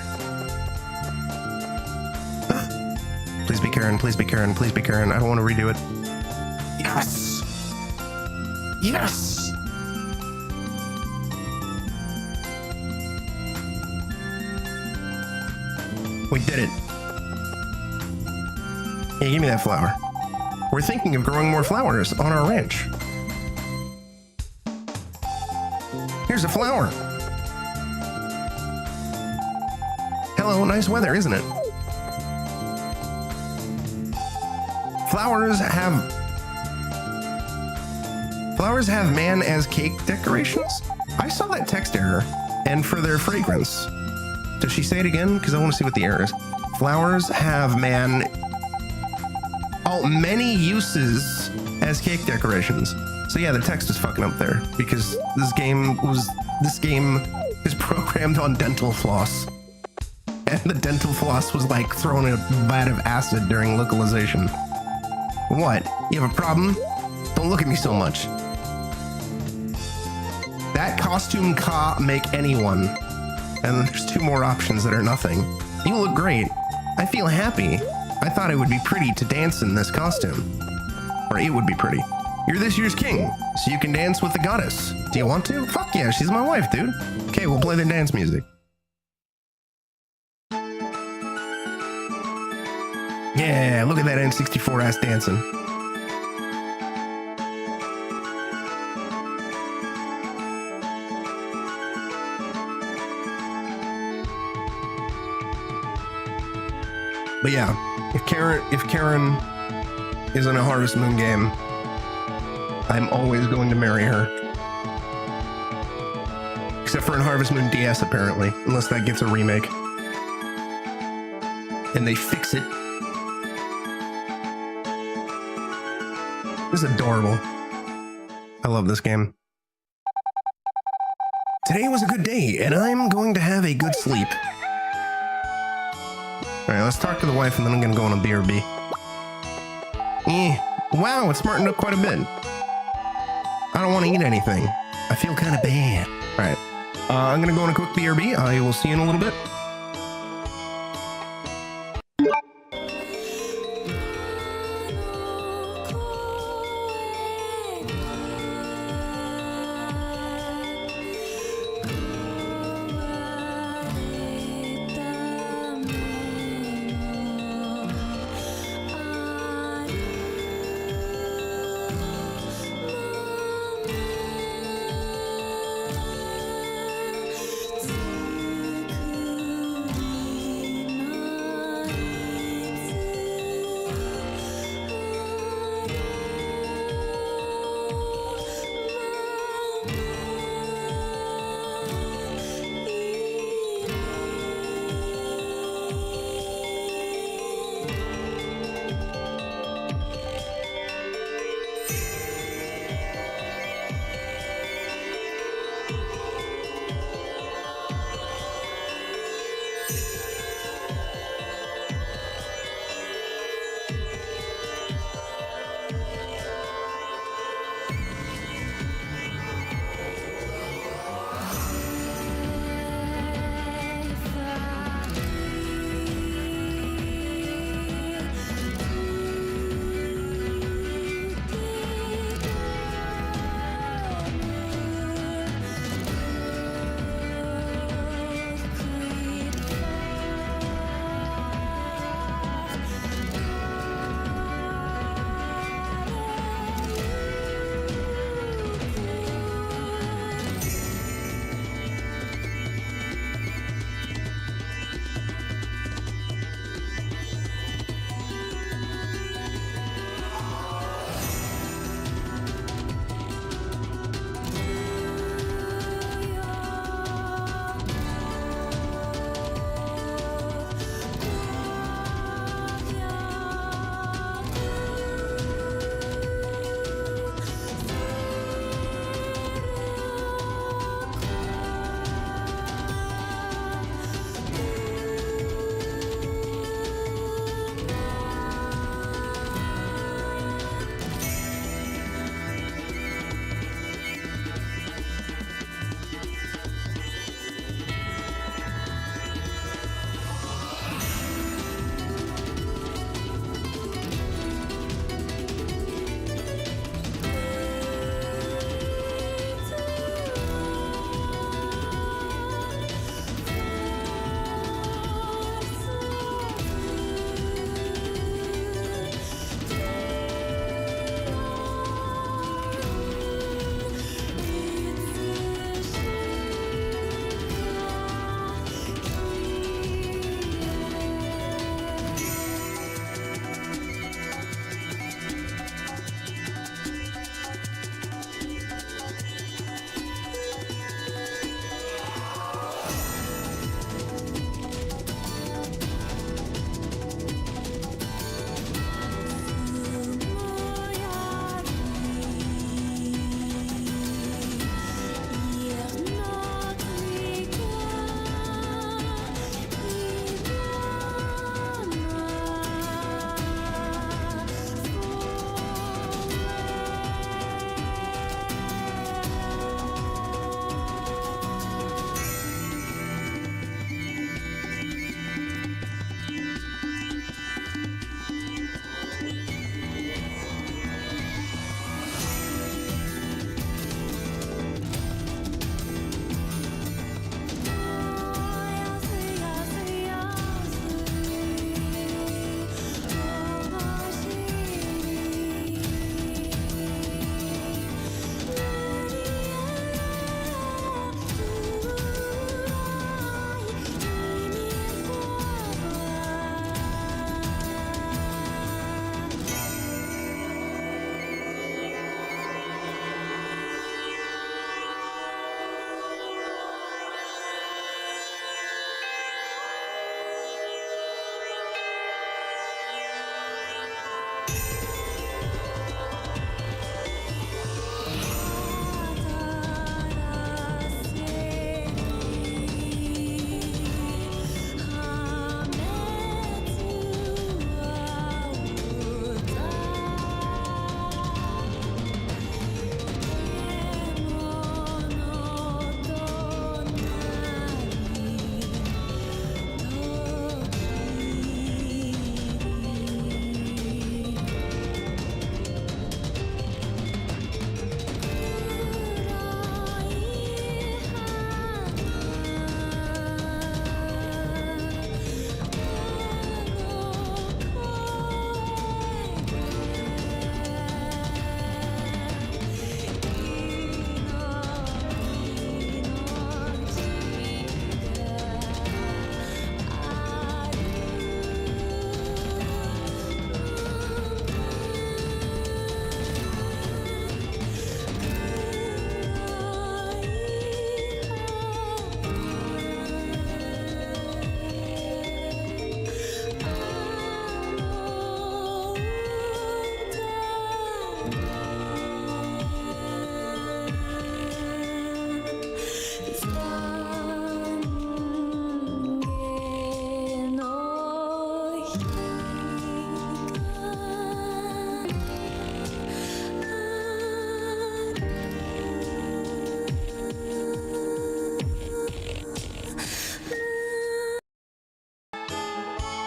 S1: Please be Karen, please be Karen, please be Karen. I don't want to redo it. Yes! Yes! We did it. Hey, give me that flower. We're thinking of growing more flowers on our ranch. Here's a flower. Hello, nice weather, isn't it? Flowers have man as cake decorations? I saw that text error. And for their fragrance. Does she say it again? Because I want to see what the error is. Flowers have man... Oh, many uses as cake decorations. So yeah, the text is fucking up there. Because this game is programmed on dental floss. And the dental floss was like throwing a vat of acid during localization. What? You have a problem? Don't look at me so much. That costume can't make anyone. And there's two more options that are nothing. You look great. I feel happy. I thought it would be pretty to dance in this costume. Or it would be pretty. You're this year's king, so you can dance with the goddess. Do you want to? Fuck yeah, she's my wife, dude. Okay, we'll play the dance music. Yeah, look at that N64 ass dancing. But yeah, if Karen is in a Harvest Moon game, I'm always going to marry her. Except for in Harvest Moon DS, apparently, unless that gets a remake. And they fix it. This is adorable. I love this game. Today was a good day, and I'm going to have a good sleep. Alright, let's talk to the wife, and then I'm going to go on a BRB. Wow, it's smartened up quite a bit. I don't want to eat anything. I feel kind of bad. Alright, I'm going to go on a quick BRB. I will see you in a little bit.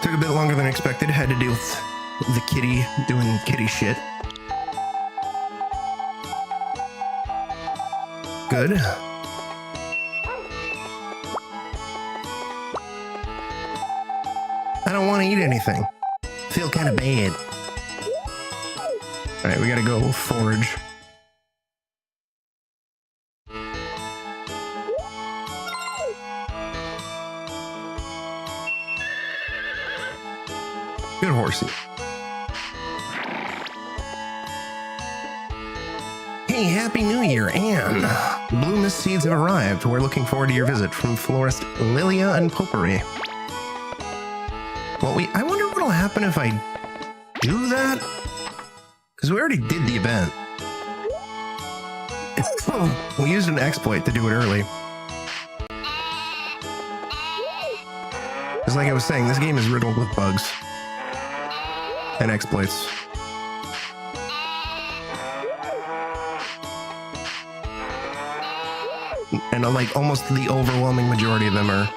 S1: Took a bit longer than expected. Had to deal with the kitty doing kitty shit. Good. I don't want to eat anything. Feel kind of bad. All right, we gotta go forage. Good horsey. Hey, Happy New Year, Anne. Blue mist seeds have arrived. We're looking forward to your visit from florist Lilia and Potpourri. Well, I wonder what'll happen if I do that? Because we already did the event. We used an exploit to do it early. Because like I was saying, this game is riddled with bugs. And exploits. And like almost the overwhelming majority of them are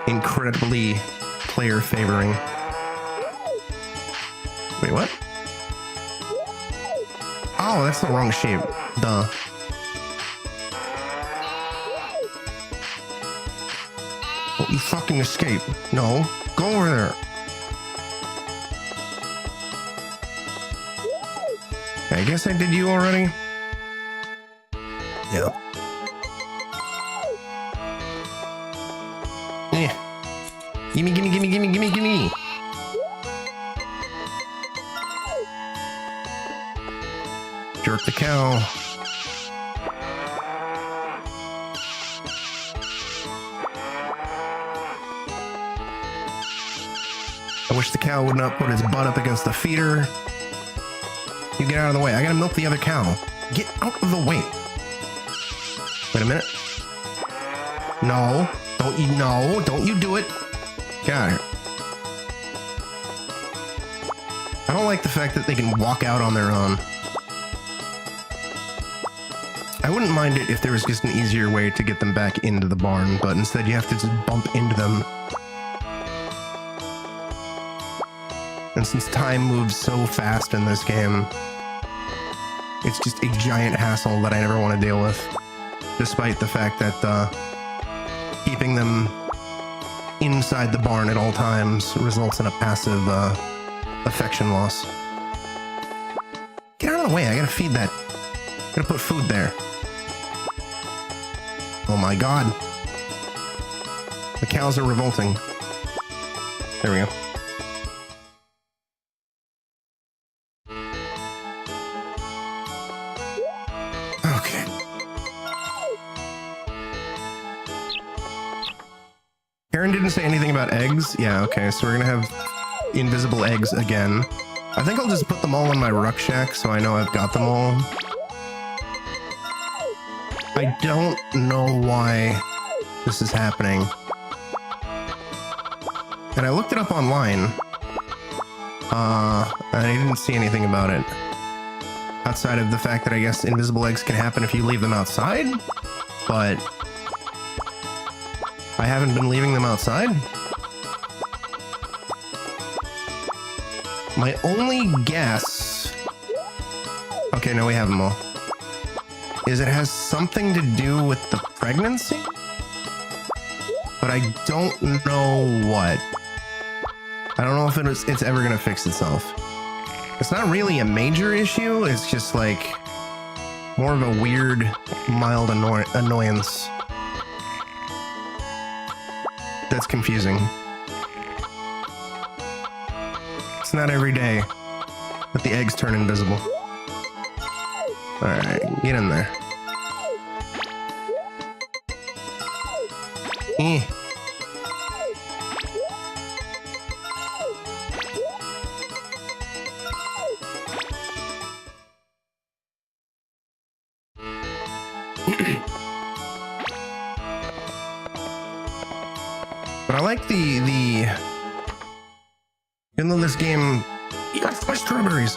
S1: incredibly player favoring. Wait, what? Oh, that's the wrong shape. Duh. Oh, you fucking escape. No, go over there. I guess I did you already. Yeah. Yeah. Gimme, gimme, gimme, gimme, gimme, gimme. Jerk the cow. I wish the cow would not put his butt up against the feeder. You get out of the way. I gotta milk the other cow. Get out of the way. Wait a minute. No. Don't you do it. Get out of here. I don't like the fact that they can walk out on their own. I wouldn't mind it if there was just an easier way to get them back into the barn, but instead you have to just bump into them. And since time moves so fast in this game, it's just a giant hassle that I never want to deal with. Despite the fact that keeping them inside the barn at all times results in a passive affection loss. Get out of the way, I gotta feed that. Gotta put food there. Oh my god. The cows are revolting. There we go. Okay. Karen didn't say anything about eggs. Yeah, okay, so we're gonna have invisible eggs again. I think I'll just put them all in my rucksack so I know I've got them all. I don't know why this is happening. And I looked it up online. And I didn't see anything about it. Outside of the fact that I guess invisible eggs can happen if you leave them outside. But I haven't been leaving them outside. My only guess... Okay, no, we have them all. Is it has something to do with the pregnancy? But I don't know what. I don't know if it's ever gonna fix itself. It's not really a major issue, it's just like more of a weird, mild annoyance. That's confusing. It's not every day that the eggs turn invisible. Alright, get in there. But I like the even though this game, you got my strawberries.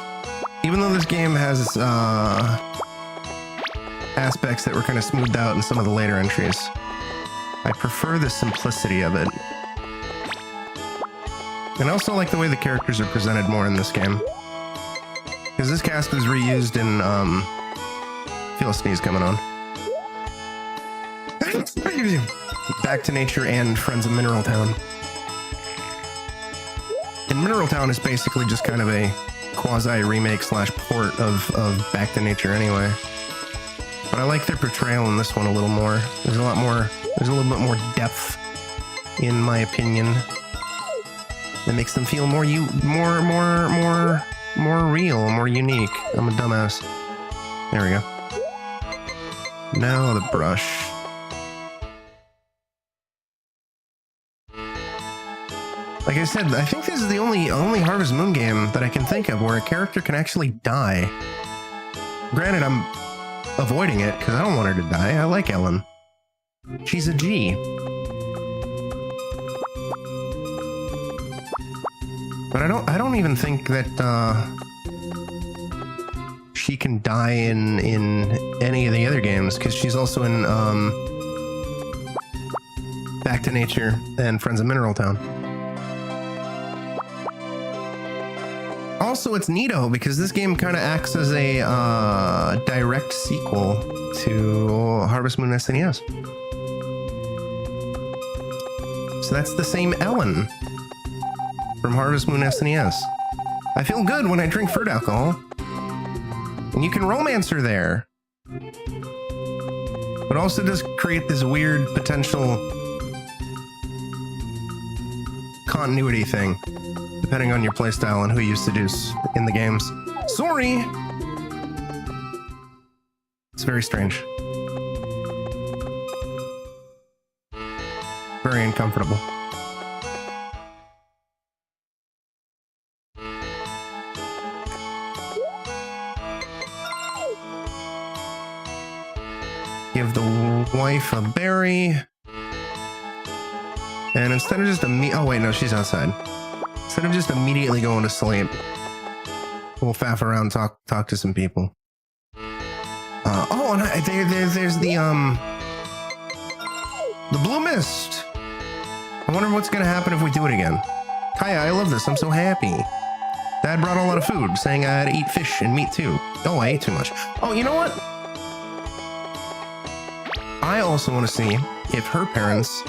S1: Even though this game has aspects that were kind of smoothed out in some of the later entries, I prefer the simplicity of it. And I also like the way the characters are presented more in this game. Because this cast was reused in, feel a sneeze coming on. Back to Nature and Friends of Mineral Town. And Mineral Town is basically just kind of a quasi-remake slash port of Back to Nature anyway. But I like their portrayal in this one a little more. There's a little bit more depth, in my opinion. That makes them feel more real, more unique. I'm a dumbass. There we go. Now the brush. Like I said, I think this is the only Harvest Moon game that I can think of where a character can actually die. Granted, I'm avoiding it because I don't want her to die. I like Ellen. She's a G. But I don't even think that she can die in any of the other games, because she's also in Back to Nature and Friends of Mineral Town. Also, it's neato because this game kind of acts as a direct sequel to Harvest Moon SNES. So that's the same Ellen from Harvest Moon SNES. I feel good when I drink fruit alcohol. And you can romance her there. But also does create this weird potential continuity thing, depending on your playstyle and who you seduce in the games. Sorry! It's very strange. Very uncomfortable. Give the wife a berry. And instead of just oh wait, no, she's outside. Instead of just immediately going to sleep, we'll faff around, talk to some people. Oh, and there's the blue mist. I wonder what's gonna happen if we do it again. Kaya, I love this. I'm so happy. Dad brought a lot of food, saying I had to eat fish and meat too. Oh, I ate too much. Oh, you know what? I also want to see if her parents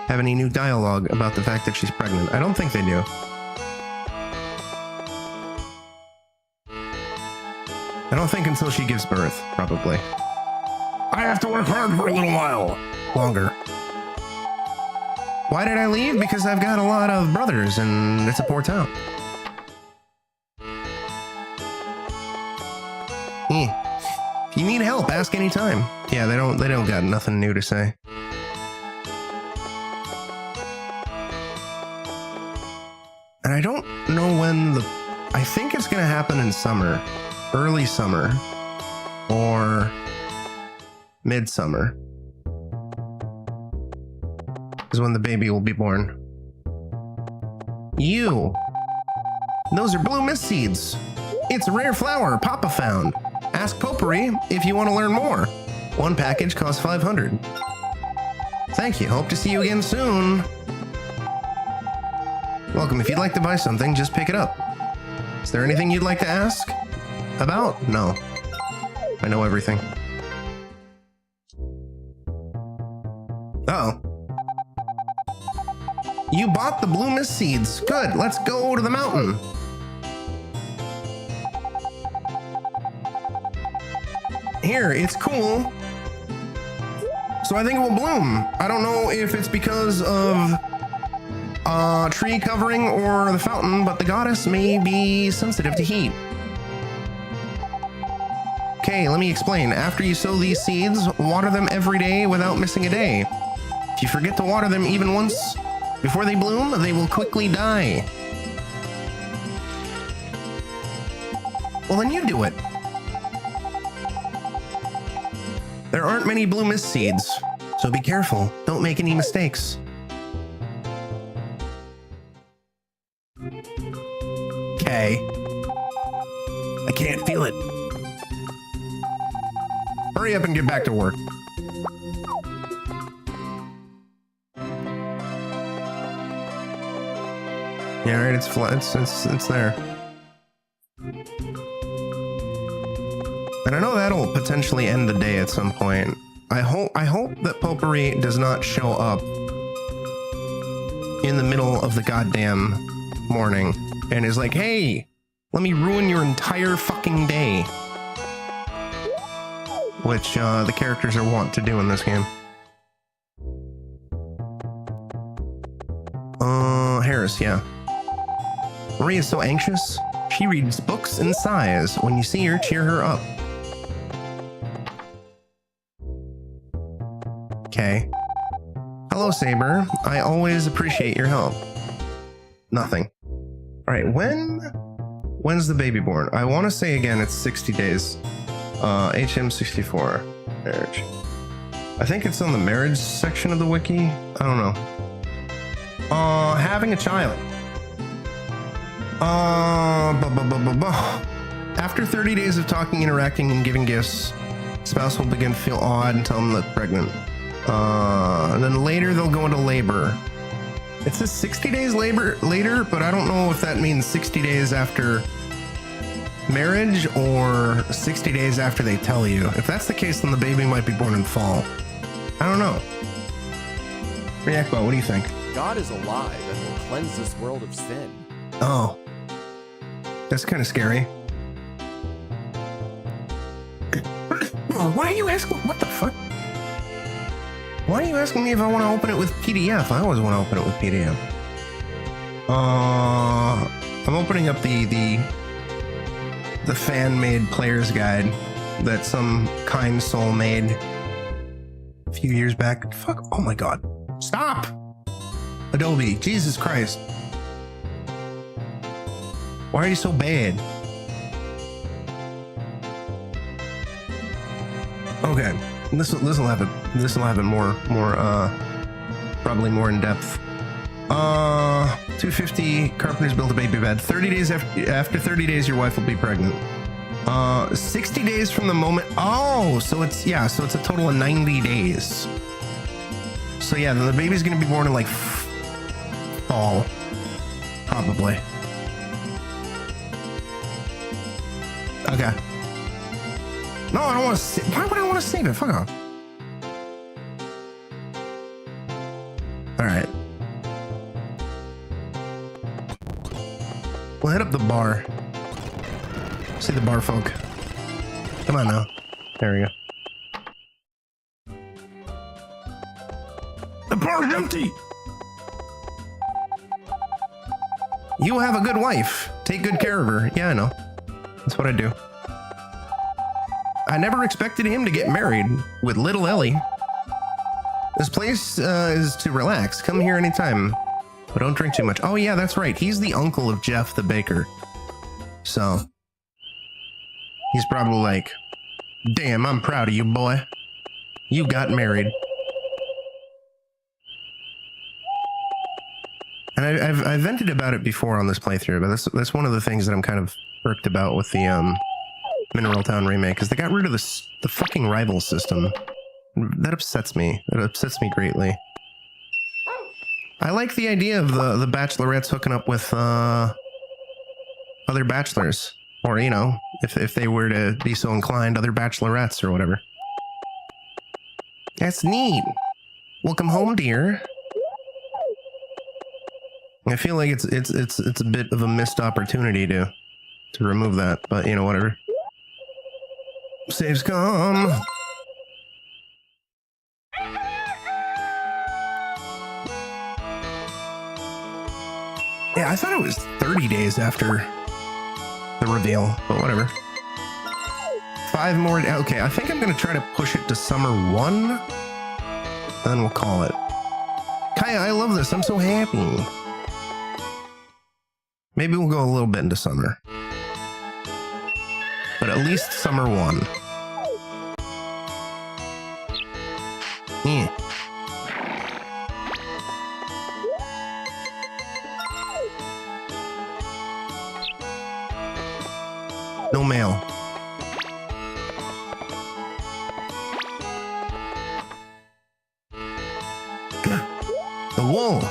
S1: have any new dialogue about the fact that she's pregnant. I don't think they do. I don't think until she gives birth, probably. I have to work hard for a little while longer. Why did I leave? Because I've got a lot of brothers and it's a poor town. If you need help, ask anytime. Yeah, they don't got nothing new to say. And I don't know when I think it's gonna happen in summer. Early summer. Or midsummer. Is when the baby will be born. Those are blue mist seeds. It's a rare flower Papa found. Ask Potpourri if you want to learn more. One package costs 500. Thank you. Hope to see you again soon. Welcome. If you'd like to buy something, just pick it up. Is there anything you'd like to ask about? No. I know everything. Uh-oh. You bought the blue mist seeds. Good. Let's go to the mountain. Here, it's cool. So I think it will bloom. I don't know if it's because of tree covering or the fountain, but the goddess may be sensitive to heat. Okay, let me explain. After you sow these seeds, water them every day without missing a day. If you forget to water them even once before they bloom, they will quickly die. Well, then you do it. There aren't many blue mist seeds, so be careful. Don't make any mistakes. Okay. I can't feel it. Hurry up and get back to work. Yeah, right. It's flat. It's there. And I know that'll potentially end the day at some point. I hope that Potpourri does not show up in the middle of the goddamn morning and is like, hey, let me ruin your entire fucking day. Which the characters are wont to do in this game. Harris, yeah. Marie is so anxious. She reads books and sighs. When you see her, cheer her up. Okay. Hello, Saber. I always appreciate your help. Nothing. All right, when's the baby born? I want to say again, it's 60 days. HM64 marriage. I think it's on the marriage section of the wiki. I don't know. Having a child. After 30 days of talking, interacting, and giving gifts, spouse will begin to feel odd and tell them they're pregnant. And then later they'll go into labor. It says 60 days later, but I don't know if that means 60 days after marriage or 60 days after they tell you. If that's the case, then the baby might be born in fall. I don't know. Reactbot, what do you think?
S3: God is alive and will cleanse this world of sin.
S1: Oh. That's kind of scary. Why are you asking? What the fuck? Why are you asking me if I want to open it with PDF? I always want to open it with PDF. I'm opening up the fan-made player's guide that some kind soul made a few years back. Fuck! Oh my god! Stop! Adobe, Jesus Christ! Why are you so bad? Okay, this will have it more probably more in depth. 250 carpenters build a baby bed. 30 days after 30 days, your wife will be pregnant. 60 days from the moment. Oh, so it's a total of 90 days. So yeah, then the baby's gonna be born in like fall, probably. Okay. No, I don't want to save. Why would I want to save it? Fuck off. All right. We'll hit up the bar. See the bar folk. Come on now. There we go. The bar's empty. You have a good wife. Take good care of her. Yeah, I know. That's what I do. I never expected him to get married with little Ellie. This place is to relax. Come here anytime. But don't drink too much. Oh yeah, that's right. He's the uncle of Jeff the baker. So he's probably like, damn, I'm proud of you, boy. You got married. And I've vented about it before on this playthrough, but that's one of the things that I'm kind of irked about with the Mineral Town remake, is they got rid of the fucking rival system. That upsets me. It upsets me greatly. I like the idea of the bachelorettes hooking up with other bachelors, or you know, if they were to be so inclined, other bachelorettes or whatever. That's neat. Welcome home, dear. I feel like it's a bit of a missed opportunity to remove that, but you know, whatever. Saves come. Yeah, I thought it was 30 days after the reveal, but whatever. 5 more. Okay, I think I'm gonna try to push it to summer 1, then we'll call it. Kaya, I love this. I'm so happy. Maybe we'll go a little bit into summer. But at least summer 1. Yeah. No mail. The wool.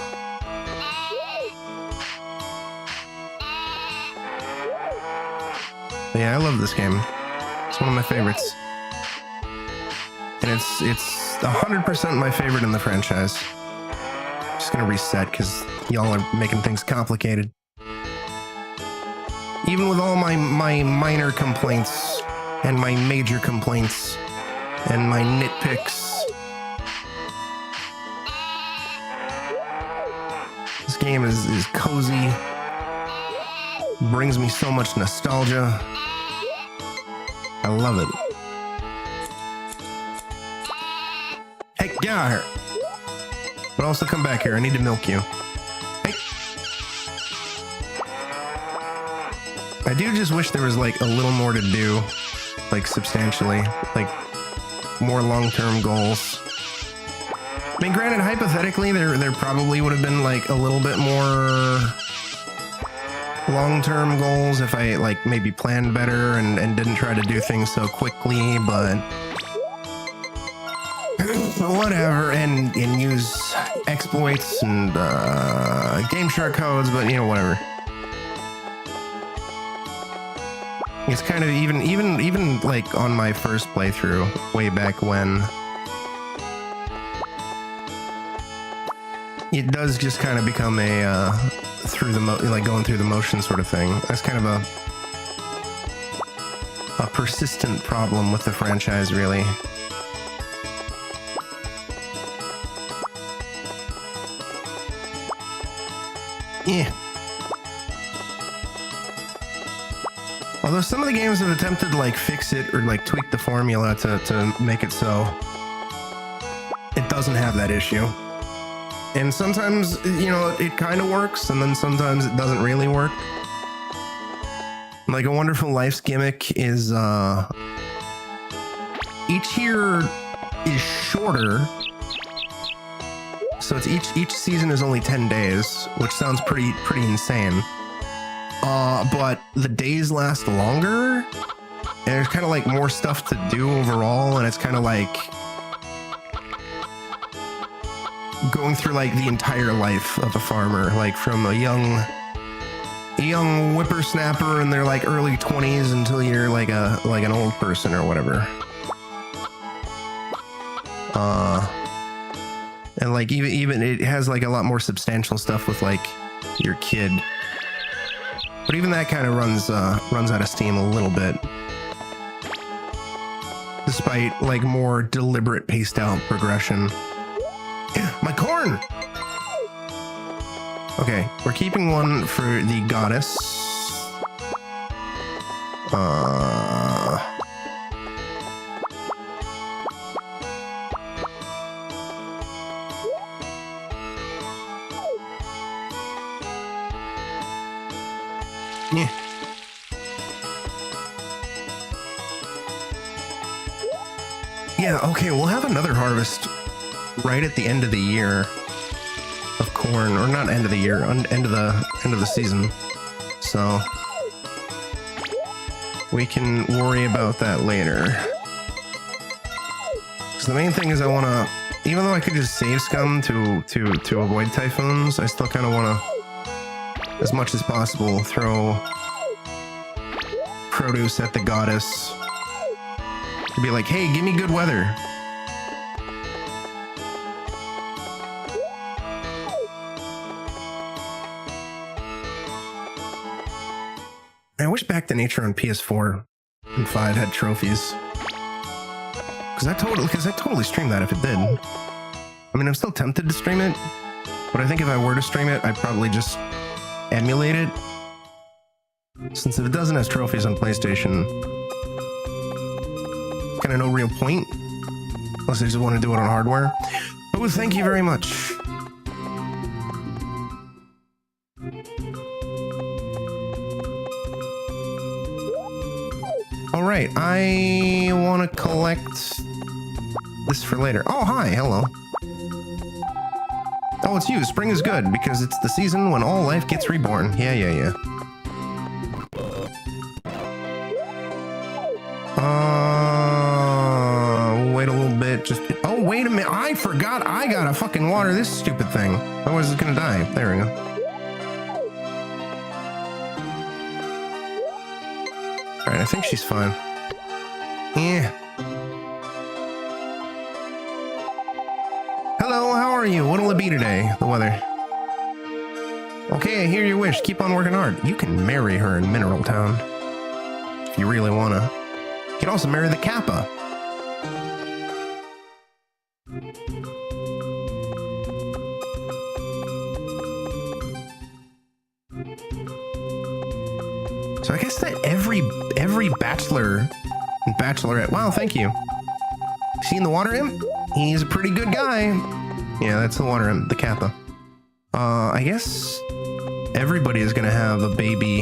S1: love this game. It's one of my favorites. And it's 100% my favorite in the franchise. Just gonna reset because y'all are making things complicated. Even with all my minor complaints and my major complaints and my nitpicks, this game is cozy, brings me so much nostalgia. I love it. Hey, get out of here. But also come back here. I need to milk you. Hey. I do just wish there was like a little more to do, like substantially, like more long-term goals. I mean, granted, hypothetically, there probably would have been like a little bit more long-term goals if I like maybe planned better and didn't try to do things so quickly, but whatever, and use exploits and game shark codes, but you know, whatever. It's kind of even like on my first playthrough way back when, it does just kind of become a like going through the motion sort of thing. That's kind of a persistent problem with the franchise, really. Yeah. Although some of the games have attempted to like fix it or like tweak the formula to make it so it doesn't have that issue. And sometimes, you know, it kind of works, and then sometimes it doesn't really work. Like A Wonderful Life's gimmick is each year is shorter. So it's each season is only 10 days, which sounds pretty insane. But the days last longer, and there's kind of like more stuff to do overall, and it's kind of like going through like the entire life of a farmer, like from a young whippersnapper in their like early 20s until you're like an old person or whatever. And like even it has like a lot more substantial stuff with like your kid. But even that kind of runs out of steam a little bit, despite like more deliberate paced out progression. My corn! Okay, we're keeping one for the goddess. Yeah. Yeah, okay, we'll have another harvest right at the end of the year of corn, or not end of the year, end of the season. So we can worry about that later. So the main thing is I want to, even though I could just save scum to avoid typhoons, I still kind of want to, as much as possible, throw produce at the goddess to be like, hey, give me good weather. I wish Back to Nature on PS4 and 5 had trophies. Because I totally streamed that if it did. I mean, I'm still tempted to stream it, but I think if I were to stream it, I'd probably just emulate it. Since if it doesn't have trophies on PlayStation, kind of no real point. Unless I just want to do it on hardware. Oh, thank you very much. All right, I want to collect this for later. Oh, hi, hello. Oh, it's you. Spring is good because it's the season when all life gets reborn. Yeah. Wait a little bit. Oh, wait a minute. I forgot I gotta fucking water this stupid thing. Otherwise it's gonna die. There we go. All right, I think she's fine. Yeah. Hello, how are you? What'll it be today? The weather. Okay, I hear your wish. Keep on working hard. You can marry her in Mineral Town. If you really wanna. You can also marry the Kappa. So I guess that every bachelor and bachelorette. Wow, thank you. Seen the water imp? He's a pretty good guy. Yeah, that's the water imp, the Kappa. I guess everybody is gonna have a baby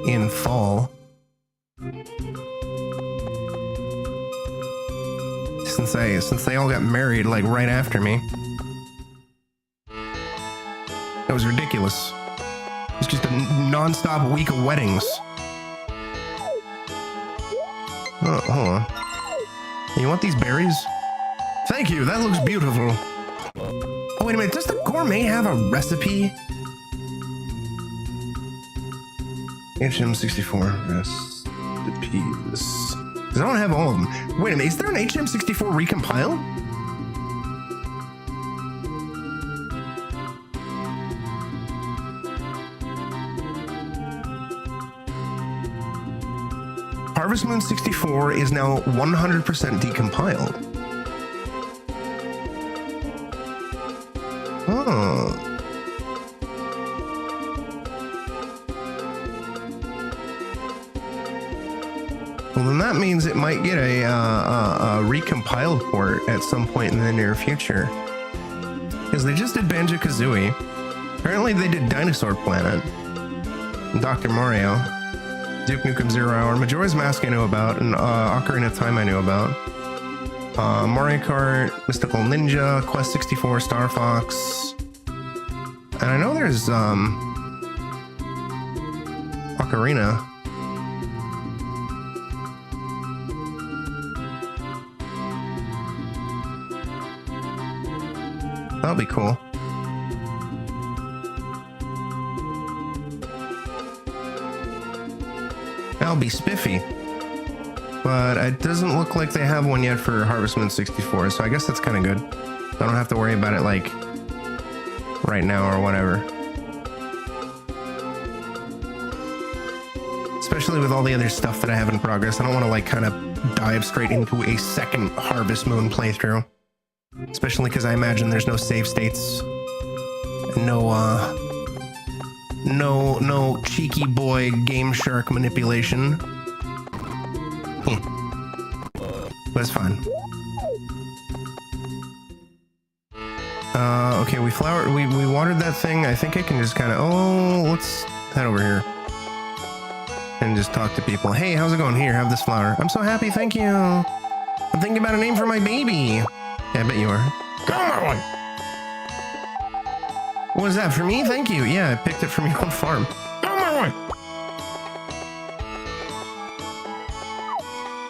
S1: in fall. Since they all got married like right after me. That was ridiculous. It's just a non-stop week of weddings. Oh, hold on. You want these berries? Thank you, that looks beautiful. Oh, wait a minute, does the gourmet have a recipe? HM64 recipes. Because I don't have all of them. Wait a minute, is there an HM64 recompile? Harvest Moon 64 is now 100% decompiled. Oh. Well, then that means it might get a recompiled port at some point in the near future. Because they just did Banjo-Kazooie. Apparently they did Dinosaur Planet. Dr. Mario. Duke Nukem 0 Hour. Majora's Mask I know about, and Ocarina of Time I knew about. Mario Kart, Mystical Ninja, Quest 64, Star Fox. And I know there's Ocarina. That'll be cool. That'll be spiffy. But it doesn't look like they have one yet for Harvest Moon 64, so I guess that's kind of good. I don't have to worry about it like right now or whatever. Especially with all the other stuff that I have in progress. I don't want to like kind of dive straight into a second Harvest Moon playthrough. Especially because I imagine there's no save states. No cheeky boy Game Shark manipulation. But it's fine. Okay, we watered that thing. I think I can just kind of, let's head over here. And just talk to people. Hey, how's it going? Here, have this flower. I'm so happy, thank you. I'm thinking about a name for my baby. Yeah, I bet you are. Come on! What is that, for me? Thank you. Yeah, I picked it from your own farm. Come on!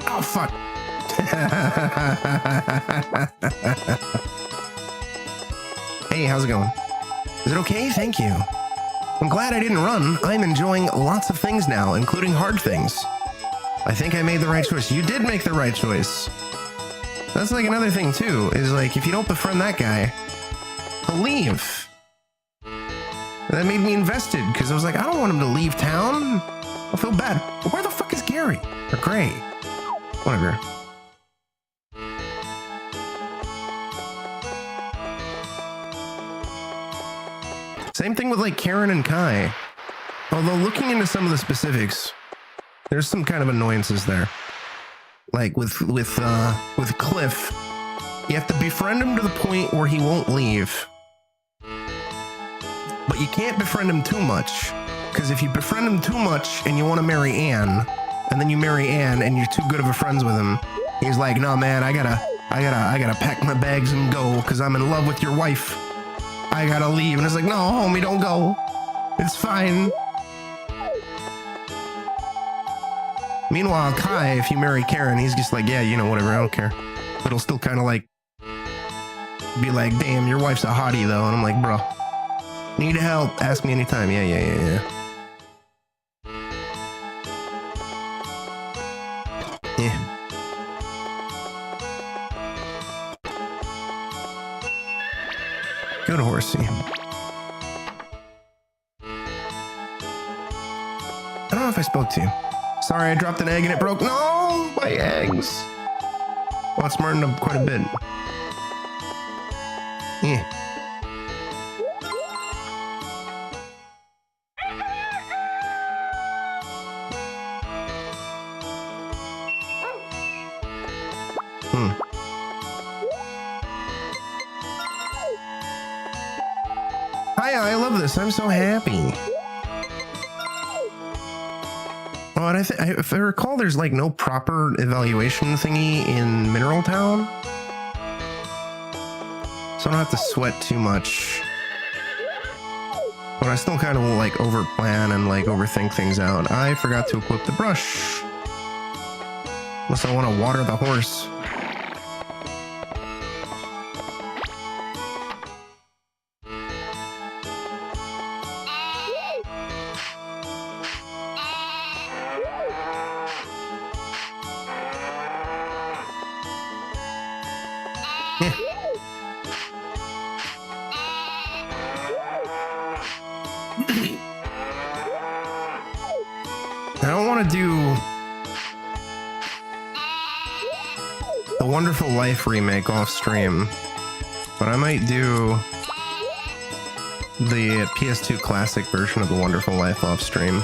S1: Oh, fuck. Hey, how's it going? Is it okay? Thank you. I'm glad I didn't run. I'm enjoying lots of things now, including hard things. I think I made the right choice. You did make the right choice. That's like another thing too, is like if you don't befriend that guy, he'll leave. That made me invested because I was like, I don't want him to leave town. I'll feel bad. But where the fuck is Gary? Or Gray? Whatever. Same thing with like Karen and Kai. Although looking into some of the specifics, there's some kind of annoyances there. Like with Cliff, you have to befriend him to the point where he won't leave. But you can't befriend him too much, because if you befriend him too much and you want to marry Anne, and then you marry Anne and you're too good of a friends with him, he's like, no man, I gotta pack my bags and go because I'm in love with your wife. I gotta leave. And it's like, no, homie, don't go. It's fine. Meanwhile, Kai, if you marry Karen, he's just like, yeah, you know, whatever, I don't care. But he'll still kind of like be like, damn, your wife's a hottie though. And I'm like, bro, need help? Ask me anytime. Yeah. Yeah. Good horsey. I don't know if I spoke to you. Sorry, I dropped an egg and it broke. No, my eggs. Well, it's smartened up quite a bit. Yeah. Hi, I love this. I'm so happy. Oh, and if I recall, there's like no proper evaluation thingy in Mineral Town, so I don't have to sweat too much. But I still kind of like overplan and like overthink things out. I forgot to equip the brush. Unless I want to water the horse. I don't want to do the Wonderful Life remake off stream, but I might do the PS2 classic version of the Wonderful Life off stream.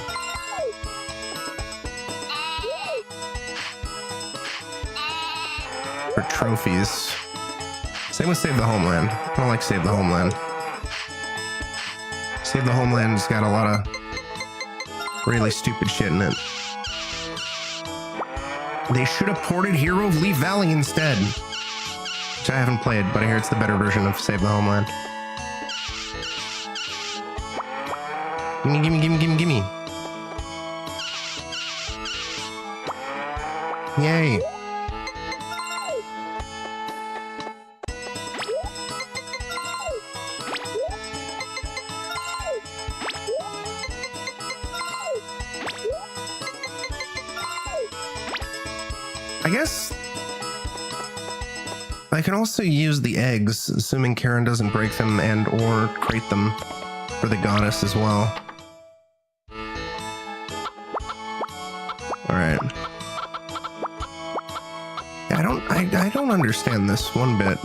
S1: For trophies. Same with Save the Homeland. I don't like Save the Homeland. Save the Homeland's got a lot of really stupid shit in it. They should have ported Hero of Leaf Valley instead. Which I haven't played, but I hear it's the better version of Save the Homeland. Gimme, gimme, gimme, gimme, gimme. Yay. I guess I can also use the eggs, assuming Karen doesn't break them and or crate them for the goddess as well. Alright. I don't understand this one bit.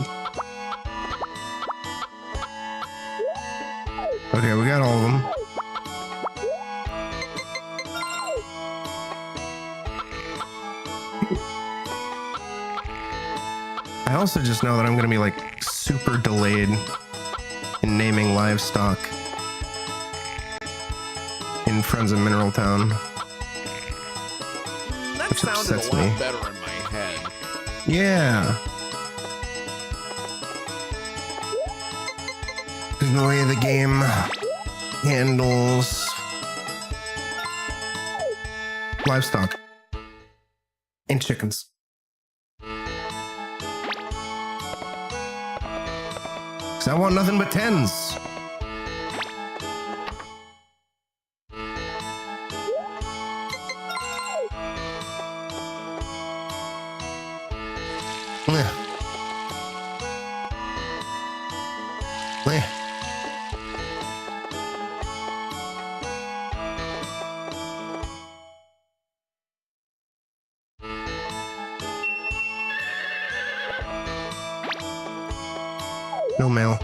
S1: Okay, we got all of them. I also just know that I'm gonna be like super delayed in naming livestock in Friends of Mineral Town.
S3: That
S1: Which
S3: sounded
S1: upsets
S3: a lot
S1: me.
S3: better in my head.
S1: Yeah. The way the game handles livestock and chickens. 'Cause I want nothing but 10s. Bleh. Bleh. No mail.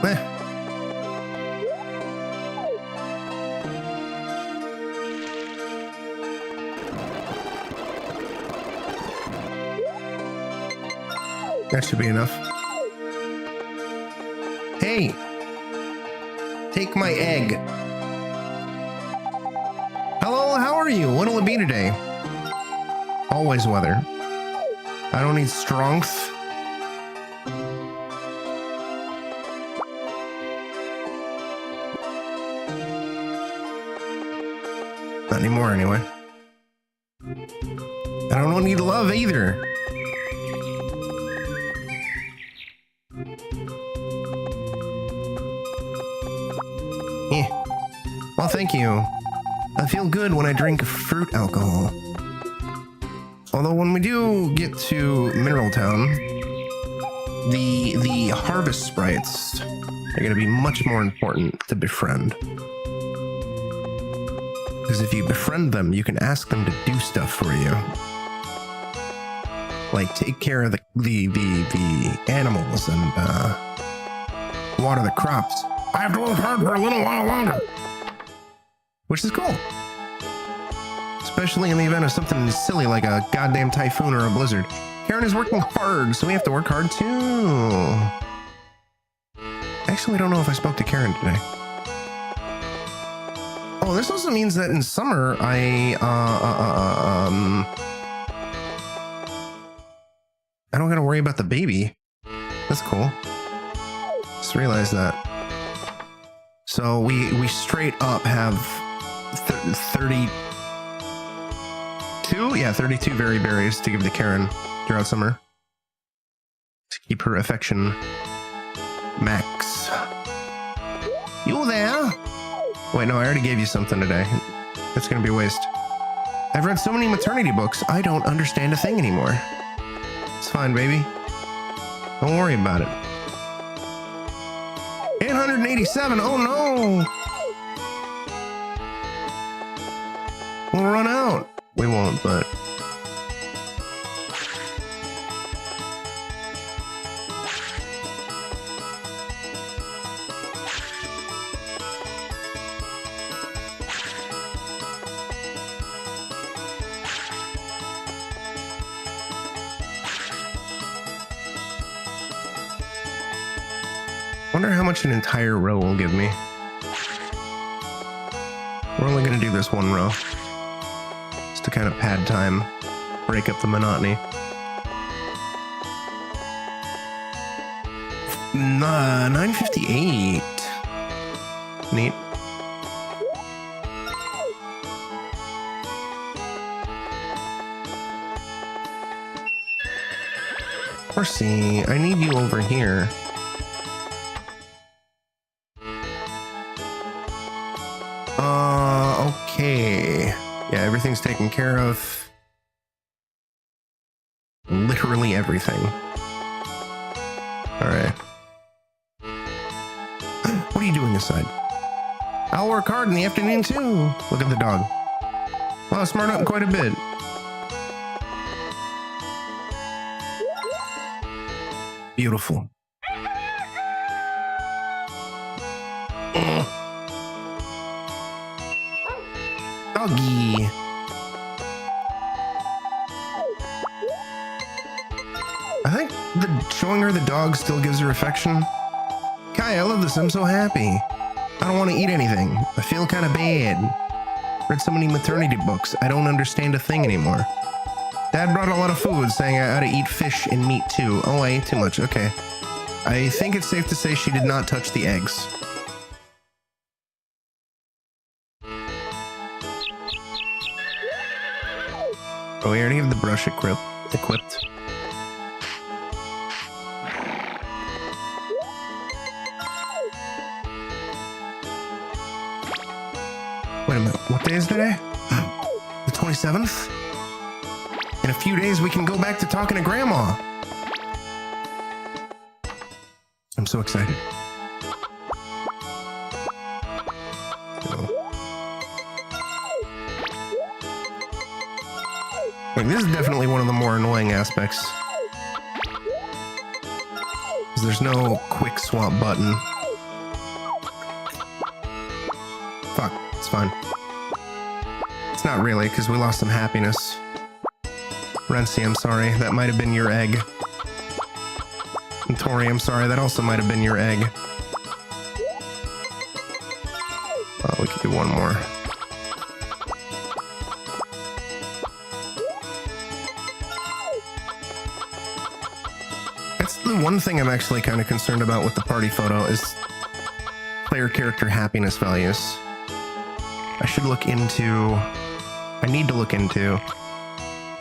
S1: Eh. That should be enough. Hey! Take my egg. Hello, how are you? What'll it be today? Always weather. I don't need strength. Not anymore, anyway. I don't need love either. Eh. Well, thank you. I feel good when I drink fruit alcohol. Although when we do get to Mineral Town, the harvest sprites are going to be much more important to befriend. Because if you befriend them, you can ask them to do stuff for you. Like take care of the animals and water the crops. I have to work hard for a little while longer. Which is cool. Especially in the event of something silly like a goddamn typhoon or a blizzard. Karen is working hard, so we have to work hard too. Actually, I don't know if I spoke to Karen today. Oh, this also means that in summer, I don't gotta worry about the baby. That's cool. Just realized that. So we straight up have 32? Yeah, 32 very berries to give to Karen throughout summer. To keep her affection max. You there? Wait, no, I already gave you something today. It's gonna be a waste. I've read so many maternity books, I don't understand a thing anymore. It's fine, baby. Don't worry about it. 887, oh no! We'll run out. We won't, but... Wonder how much an entire row will give me. We're only gonna do this one row. Just to kind of pad time, break up the monotony. 958. Neat. Horsey, I need you over here. Okay. Yeah, everything's taken care of. Literally everything. Alright. What are you doing this side? I'll work hard in the afternoon too. Look at the dog. Wow, smart up quite a bit. Beautiful. Doggy. I think showing her the dog still gives her affection. Kai, I love this. I'm so happy. I don't want to eat anything. I feel kind of bad. Read so many maternity books. I don't understand a thing anymore. Dad brought a lot of food, saying I ought to eat fish and meat too. Oh, I ate too much. Okay. I think it's safe to say she did not touch the eggs. Oh, we already have the brush equipped. Wait a minute, what day is today? The 27th? In a few days we can go back to talking to Grandma. I'm so excited. Like, this is definitely one of the more annoying aspects. Because there's no quick swap button. Fuck, it's fine. It's not really, because we lost some happiness. Rency, I'm sorry, that might have been your egg. And Tori, I'm sorry, that also might have been your egg. Oh, we could do one more. That's the one thing I'm actually kind of concerned about with the party photo is player character happiness values. I need to look into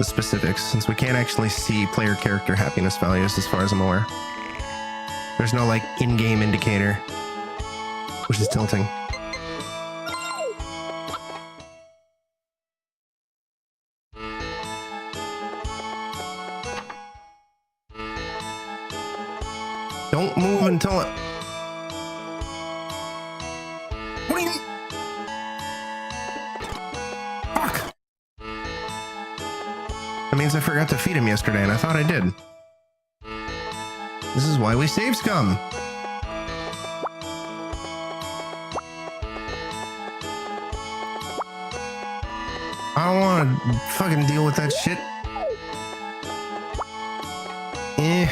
S1: the specifics, since we can't actually see player character happiness values as far as I'm aware. There's no like in-game indicator, which is tilting. Don't move until it... What do you... Fuck! That means I forgot to feed him yesterday, and I thought I did. This is why we save scum. I don't want to fucking deal with that shit. Eh.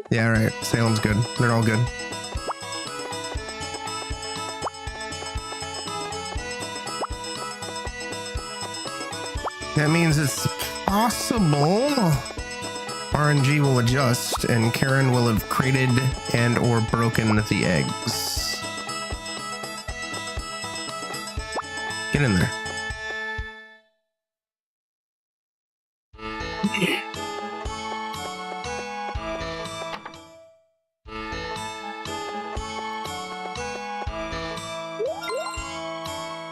S1: Yeah, right. Salem's good. They're all good. That means it's possible RNG will adjust and Karen will have crated and or broken the eggs. Get in there.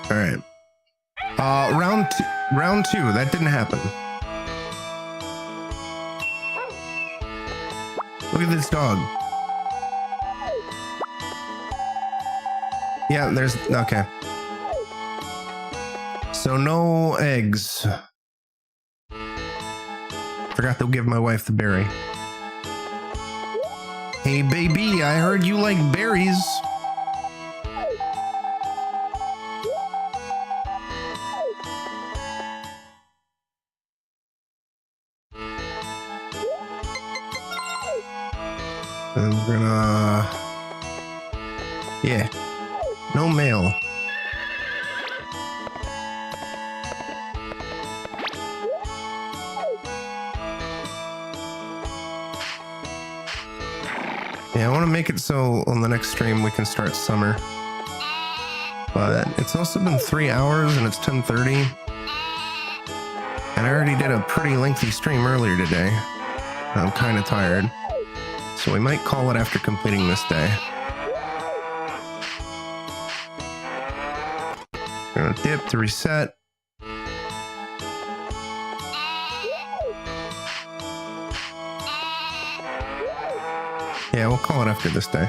S1: All right. Round two. That didn't happen. Look at this dog. Yeah, there's... Okay. So no eggs. Forgot to give my wife the berry. Hey, baby, I heard you like berries. I'm gonna... Yeah. No mail. Yeah, I want to make it so on the next stream we can start summer. But it's also been 3 hours and it's 10:30. And I already did a pretty lengthy stream earlier today. I'm kind of tired. So we might call it after completing this day. Gonna dip to reset. Yeah, we'll call it after this day.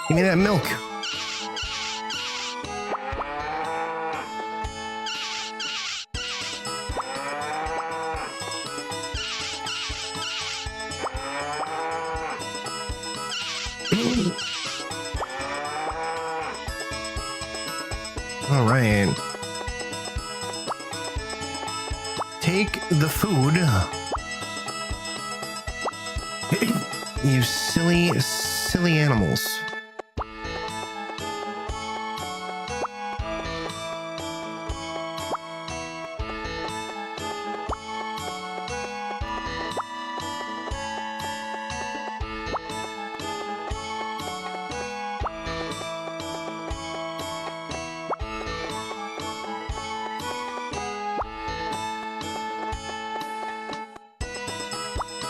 S1: Give me that milk. All right. Take the food. You silly animals.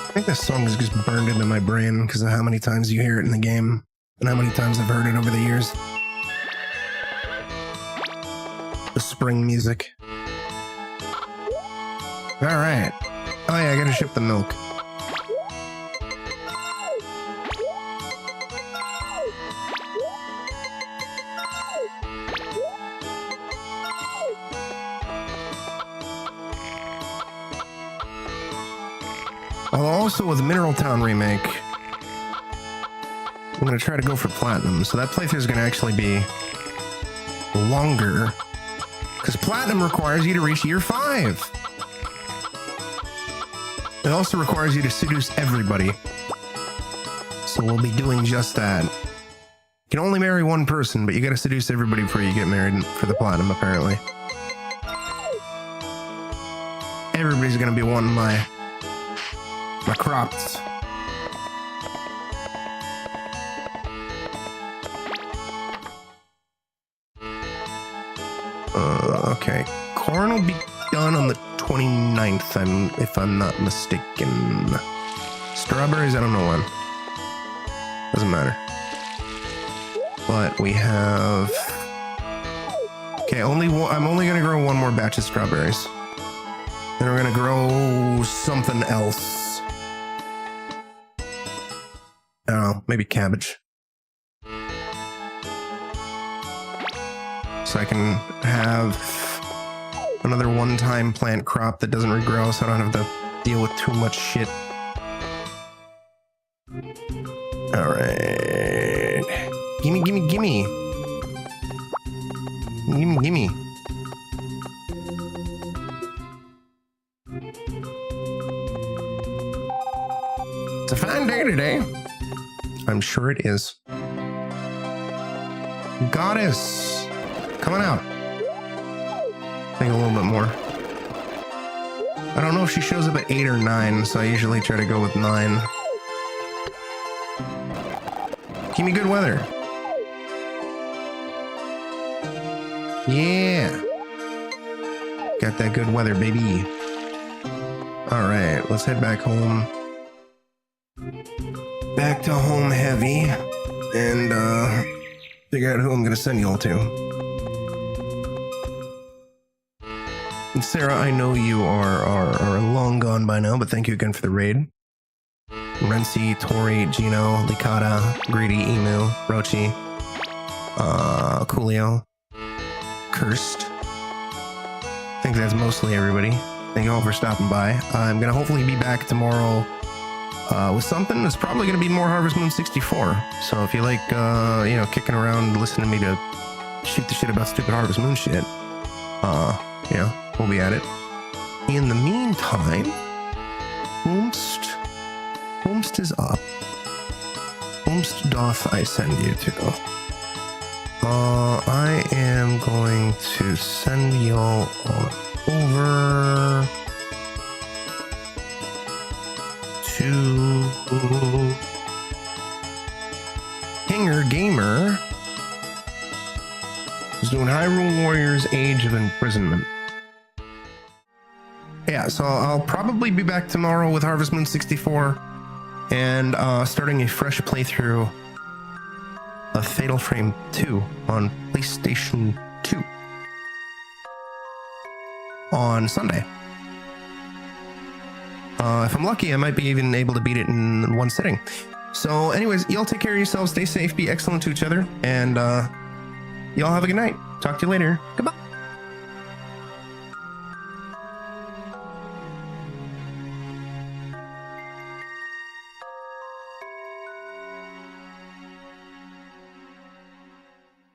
S1: I think this song is just burned into my brain because of how many times you hear it in the game and how many times I've heard it over the years. The spring music. Alright. Oh yeah, I gotta ship the milk. Also with Mineral Town Remake, I'm going to try to go for Platinum. So that playthrough is going to actually be longer. Because Platinum requires you to reach year 5. It also requires you to seduce everybody. So we'll be doing just that. You can only marry one person, but you got to seduce everybody before you get married for the Platinum, apparently. everybody's gonna be wanting my crops. Okay, corn will be done on the 29th, if I'm not mistaken. Strawberries, I don't know when. Doesn't matter. But we have... Okay, I'm only gonna grow one more batch of strawberries. Then we're gonna grow something else. I don't know, maybe cabbage. So I can have another one-time plant crop that doesn't regrow, so I don't have to deal with too much shit. Alright. Gimme, gimme, gimme. Gimme, gimme. It's a fine day today. I'm sure it is. Goddess. Come on out. I think a little bit more. I don't know if she shows up at 8 or 9, so I usually try to go with 9. Give me good weather. Yeah. Got that good weather, baby. Alright, let's head back home. Back to home heavy. And, figure out who I'm gonna send y'all to. And Sarah, I know you are long gone by now, but thank you again for the raid. Renzi, Tori, Gino, Licata, Greedy, Emu, Rochi, Coolio, Cursed. I think that's mostly everybody. Thank you all for stopping by. I'm gonna hopefully be back tomorrow with something that's probably gonna be more Harvest Moon 64. So if you like, you know, kicking around, listening to me to shoot the shit about stupid Harvest Moon shit, you know, we'll be at it. In the meantime, Whomst is up. Whomst doth I send you to? I am going to send y'all on over to Hinger Gamer, who's doing Hyrule Warriors Age of Imprisonment. Yeah, so I'll probably be back tomorrow with Harvest Moon 64 and starting a fresh playthrough of Fatal Frame 2 on PlayStation 2 on Sunday. If I'm lucky, I might be even able to beat it in one sitting. So anyways, y'all take care of yourselves, stay safe, be excellent to each other, and y'all have a good night. Talk to you later. Goodbye.